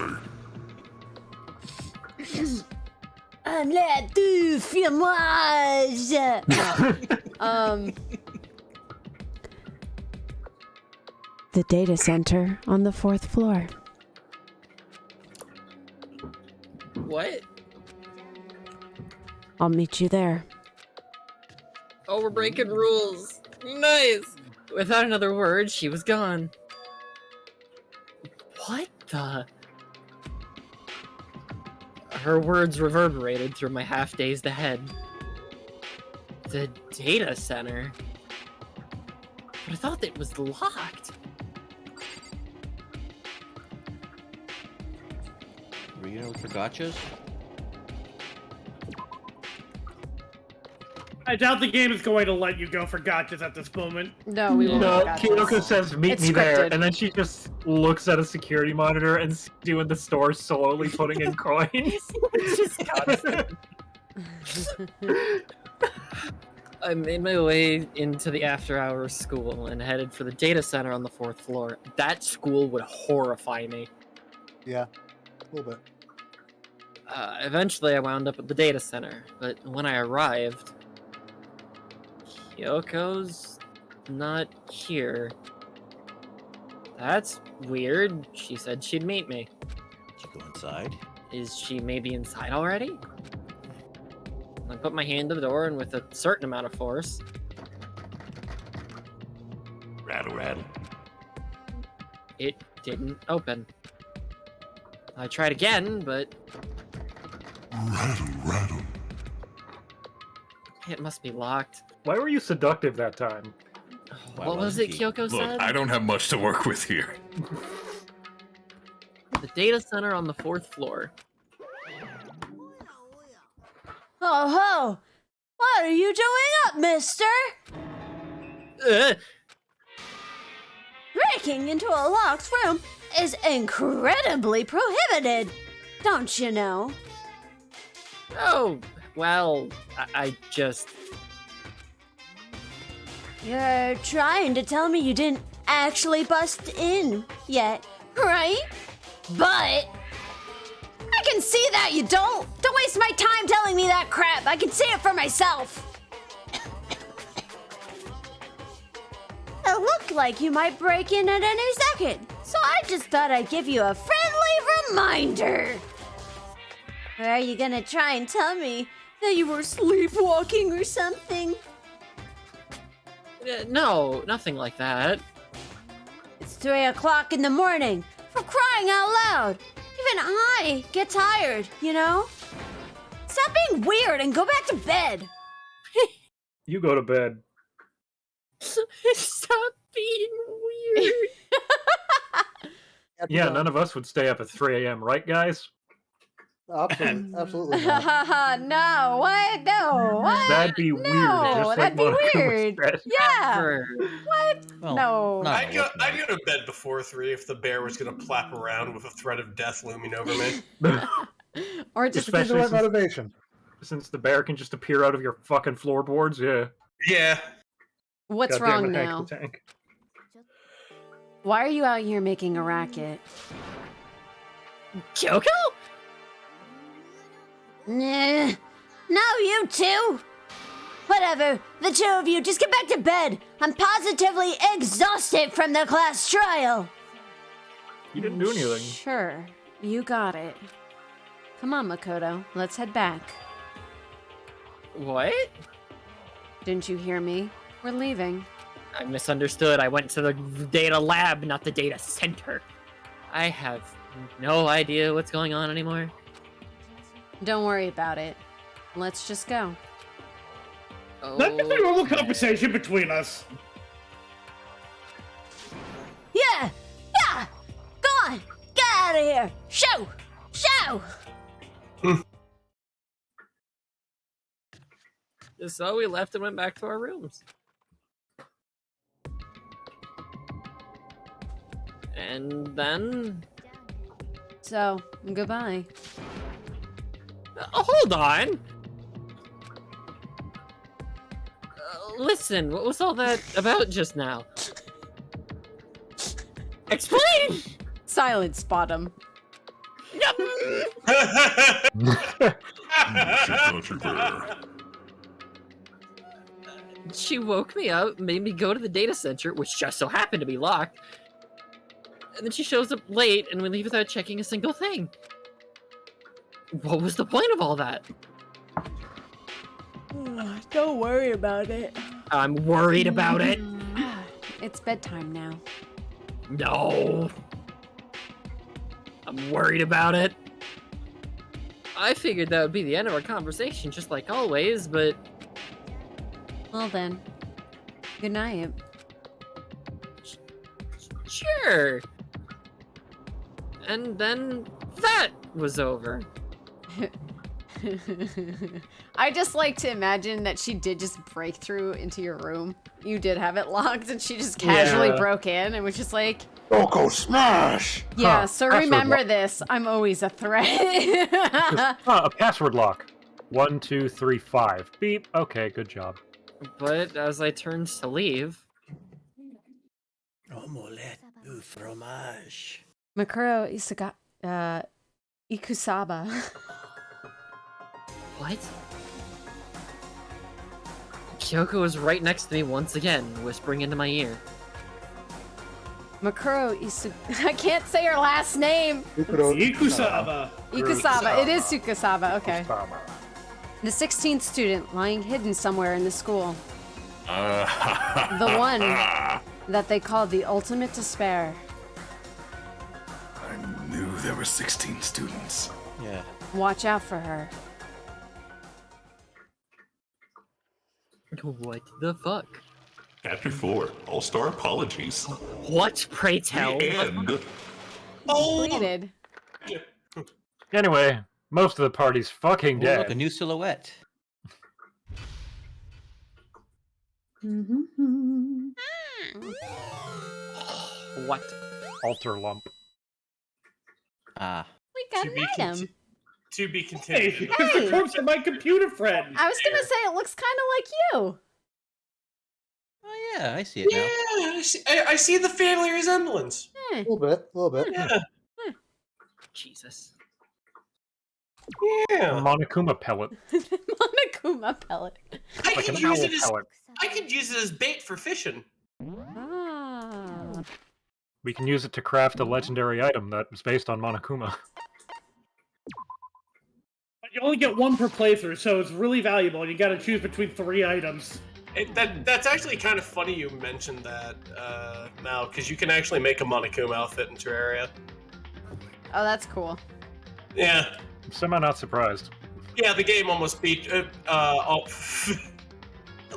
Omelette du fromage. The data center on the 4th floor. What? I'll meet you there. Oh, we're breaking rules. Nice. Without another word, she was gone. What the? Her words reverberated through my half-dazed head. The data center? But I thought it was locked. Rita with the gotchas? I doubt the game is going to let you go for gotchas at this moment. No, we won't. No, go gotchas. Kyoko says, meet me there, and then she just looks at a security monitor and sees you in the store slowly putting in coins. It's just constant. I made my way into the after-hours school and headed for the data center on the 4th floor. That school would horrify me. Yeah, a little bit. Eventually, I wound up at the data center, but when I arrived, Kyoko's not here. That's weird. She said she'd meet me. Did you go inside? Is she maybe inside already? I put my hand to the door, and with a certain amount of force... Rattle, rattle. It didn't open. I tried again, but... Rattle, rattle. It must be locked. Why were you seductive that time? What was it Kyoko said? Look, I don't have much to work with here. The data center on the 4th floor. Oh ho! What are you doing up, mister? Breaking into a locked room is incredibly prohibited, don't you know? Oh, well, I just... You're trying to tell me you didn't actually bust in yet, right? But... I can see that you don't! Don't waste my time telling me that crap! I can see it for myself! It looked like you might break in at any second, so I just thought I'd give you a friendly reminder! Or are you gonna try and tell me that you were sleepwalking or something? No, nothing like that. It's 3 o'clock in the morning, for crying out loud! Even I get tired, you know? Stop being weird and go back to bed! You go to bed. Stop being weird! Yeah, none of us would stay up at 3 a.m., right, guys? Absolutely, absolutely. No, what? No, what? That'd be weird. No, just that'd like be Monokuma weird. said. Yeah. What? Well, no. I'd go to bed before 3 if the bear was going to plap around with a threat of death looming over me. Or just Especially the right motivation. Since the bear can just appear out of your fucking floorboards, yeah. Yeah. What's Goddamn wrong it, Hank now? the Tank. Why are you out here making a racket? Kyoko? Nah. No, you two! Whatever, the two of you, just get back to bed! I'm positively exhausted from the class trial! You didn't do anything. Sure, you got it. Come on, Makoto, let's head back. What? Didn't you hear me? We're leaving. I misunderstood. I went to the data lab, not the data center. I have no idea what's going on anymore. Don't worry about it. Let's just go. That's just a normal conversation between us. Yeah! Yeah! Go on! Get out of here! Shoo! Shoo! So we left and went back to our rooms. And then... So, goodbye. Hold on! Listen, what was all that about just now? Explain! Silence, Bottom. She woke me up, made me go to the data center, which just so happened to be locked. And then she shows up late, and we leave without checking a single thing. What was the point of all that? Don't worry about it. I'm worried about it. It's bedtime now. No. I'm worried about it. I figured that would be the end of our conversation, just like always, but... Well then, good night. Sure. And then that was over. I just like to imagine that she did just break through into your room. You did have it locked, and she just casually broke in and was just like... Toko smash! Yeah, so remember this. I'm always a threat. A password lock. 1, 2, 3, 5. Beep. Okay, good job. But as I turned to leave... Omelette du fromage. Makuro Ikusaba. What? Kyoko was right next to me once again, whispering into my ear. Makuro I can't say her last name. Ikusaba. Ikusaba. It is Tsukasaba. Okay. The 16th student lying hidden somewhere in the school. The one that they called the ultimate despair. I knew there were 16 students. Yeah. Watch out for her. What the fuck? Chapter 4, All-Star Apologies. What, pray tell? The end. Completed. Anyway, most of the party's fucking dead. Look, a new silhouette. What? Altar lump. Ah. We got an item. To be Hey, continued. it's the corpse of my computer friend. I was gonna say it looks kind of like you. Oh yeah, I see it now. I see the family resemblance. A little bit. Yeah. Jesus. Yeah. Monokuma pellet. Monokuma pellet. I Like could an use owl it as pellet. I could use it as bait for fishing. Ah. We can use it to craft a legendary item that is based on Monokuma. You only get one per playthrough, so it's really valuable, and you gotta choose between 3 items. That's actually kind of funny you mentioned that, Mal, because you can actually make a Monokuma outfit in Terraria. Oh, that's cool. Yeah. I'm somehow not surprised. Yeah, the game almost beat...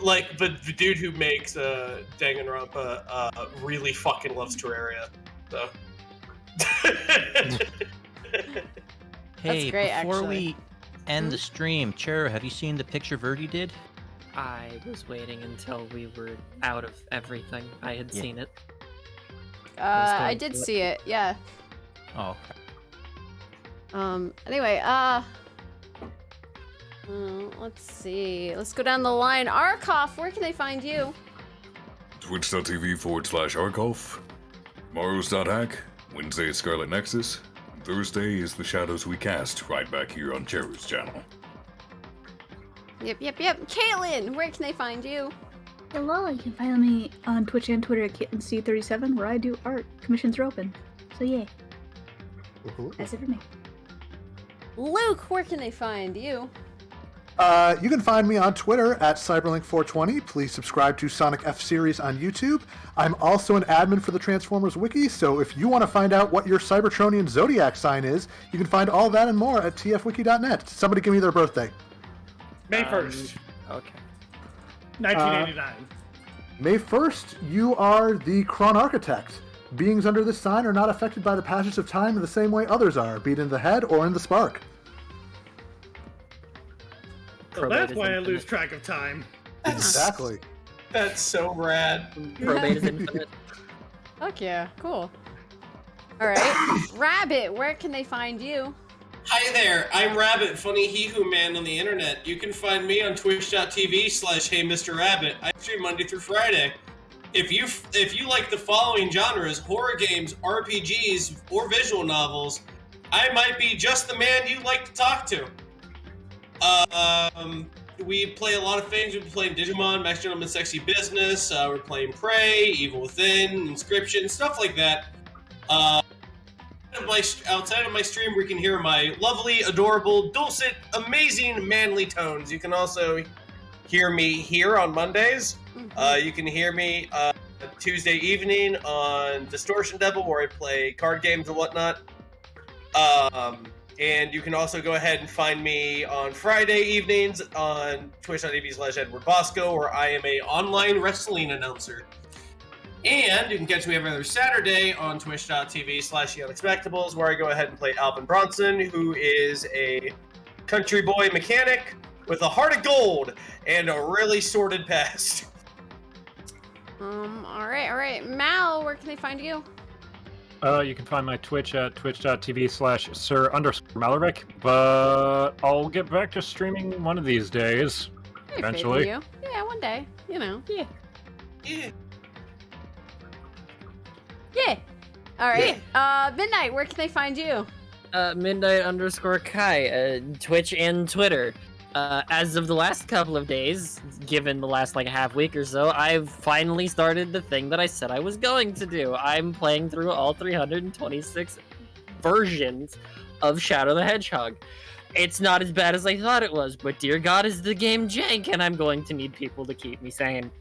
like, the dude who makes Danganronpa really fucking loves Terraria, so... Hey, great, before actually. we end the stream, Cheru, have you seen the picture Verdi did? I was waiting until we were out of everything. I had seen it. I did see it, yeah. Oh, okay. Anyway, let's see. Let's go down the line. Arcolf, where can they find you? Twitch.tv/Arcolf. Tomorrow's.hack. Wednesday is Scarlet Nexus. And Thursday is The Shadows We Cast, right back here on Cheru's channel. Yep. Caitlin, where can they find you? Hello, you can find me on Twitch and Twitter at KittenC37, where I do art. Commissions are open. So yeah. That's it for me. Luke, where can they find you? You can find me on Twitter at Cyberlink420. Please subscribe to Sonic F Series on YouTube. I'm also an admin for the Transformers Wiki, so if you want to find out what your Cybertronian zodiac sign is, you can find all that and more at tfwiki.net. Somebody give me their birthday. May 1st. Okay. 1989. May 1st, you are the Kron Architect. Beings under this sign are not affected by the passage of time in the same way others are, be it in the head or in the spark. So that's why I lose track of time. Exactly. That's so rad. Probate is infinite. Fuck yeah, cool. Alright. Rabbit, where can they find you? Hi there, I'm Rabbit, funny he-who man on the internet. You can find me on twitch.tv/HeyMrRabbit. I stream Monday through Friday. If you like the following genres, horror games, RPGs, or visual novels, I might be just the man you'd like to talk to. We play a lot of things. We've been playing Digimon, Max Gentleman Sexy Business, we're playing Prey, Evil Within, Inscription, stuff like that. Outside of my stream, we can hear my lovely, adorable, dulcet, amazing, manly tones. You can also hear me here on Mondays. You can hear me Tuesday evening on Distortion Devil, where I play card games and whatnot. And you can also go ahead and find me on Friday evenings on twitch.tv/EdwardBosco, where I am a online wrestling announcer. And you can catch me every other Saturday on twitch.tv/TheUnexpectables, where I go ahead and play Alvin Bronson, who is a country boy mechanic with a heart of gold and a really sordid past. All right. Mal, where can they find you? You can find my Twitch at twitch.tv/Sir_Malaric, but I'll get back to streaming one of these days. Eventually. You. Yeah, one day. You know. Yeah. All right. Midnight, where can they find you? Midnight_Kai, Twitch and Twitter. As of the last couple of days, given the last half week or so, I've finally started the thing that I said I was going to do. I'm playing through all 326 versions of Shadow the Hedgehog. It's not as bad as I thought it was, but dear God, is the game jank, and I'm going to need people to keep me sane.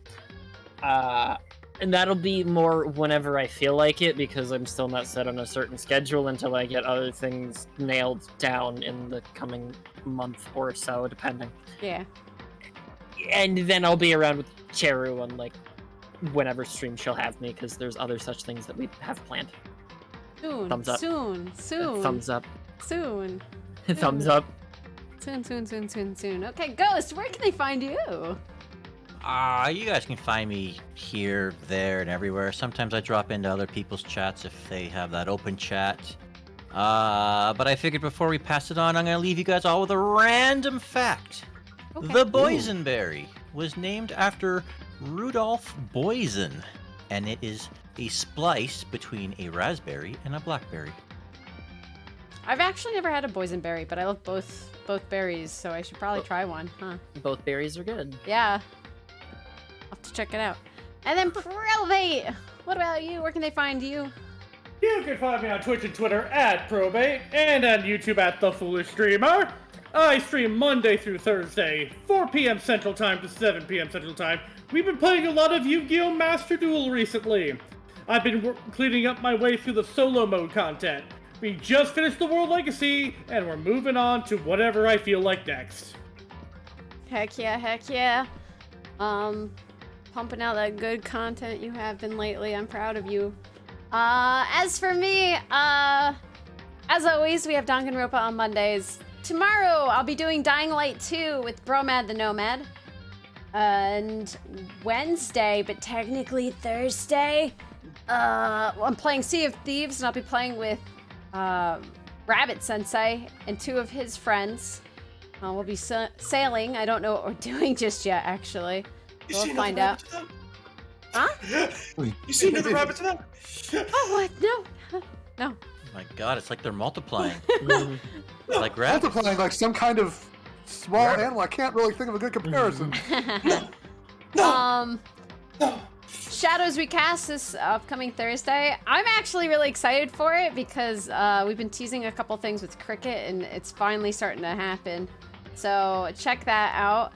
And that'll be more whenever I feel like it, because I'm still not set on a certain schedule until I get other things nailed down in the coming month or so, depending. Yeah. And then I'll be around with Cheru on, whenever stream she'll have me, because there's other such things that we have planned. Soon. Thumbs up. Soon. Thumbs up. Soon. Thumbs up. Soon. Okay, Ghost, where can they find you? You guys can find me here, there, and everywhere. Sometimes I drop into other people's chats if they have that open chat. But I figured before we pass it on, I'm going to leave you guys all with a random fact. Okay. The boysenberry was named after Rudolph Boysen, and it is a splice between a raspberry and a blackberry. I've actually never had a boysenberry, but I love both berries, so I should probably try one, huh? Both berries are good. Yeah. I'll have to check it out. And then Probate! What about you? Where can they find you? You can find me on Twitch and Twitter at Probate, and on YouTube at The Foolish Streamer. I stream Monday through Thursday, 4 p.m. Central Time to 7 p.m. Central Time. We've been playing a lot of Yu-Gi-Oh! Master Duel recently. I've been cleaning up my way through the solo mode content. We just finished the World Legacy, and we're moving on to whatever I feel like next. Heck yeah. Pumping out that good content you have been lately. I'm proud of you. As for me, as always, we have Danganronpa on Mondays. Tomorrow, I'll be doing Dying Light 2 with Bromad the Nomad. And Wednesday, but technically Thursday, I'm playing Sea of Thieves, and I'll be playing with Rabbit Sensei and 2 of his friends. We'll be sailing. I don't know what we're doing just yet, actually. We'll find out. Huh? You see another rabbit to them? Oh, what? No. Oh my God, it's like they're multiplying. Like rabbits. Multiplying like some kind of small animal. I can't really think of a good comparison. Shadows Recast this upcoming Thursday. I'm actually really excited for it because we've been teasing a couple things with Cricket, and it's finally starting to happen. So check that out.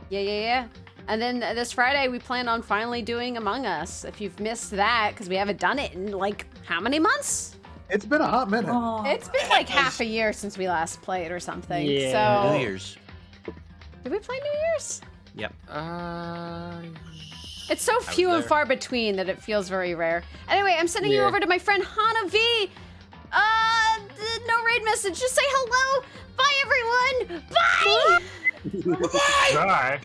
Yeah. And then this Friday, we plan on finally doing Among Us. If you've missed that, because we haven't done it in how many months? It's been a hot minute. It's been half a year since we last played or something. Yeah. So New Year's. Did we play New Year's? Yep. It's so few and far between that it feels very rare. Anyway, I'm sending you over to my friend Hana V. No raid message. Just say hello. Bye, everyone. Bye. Bye.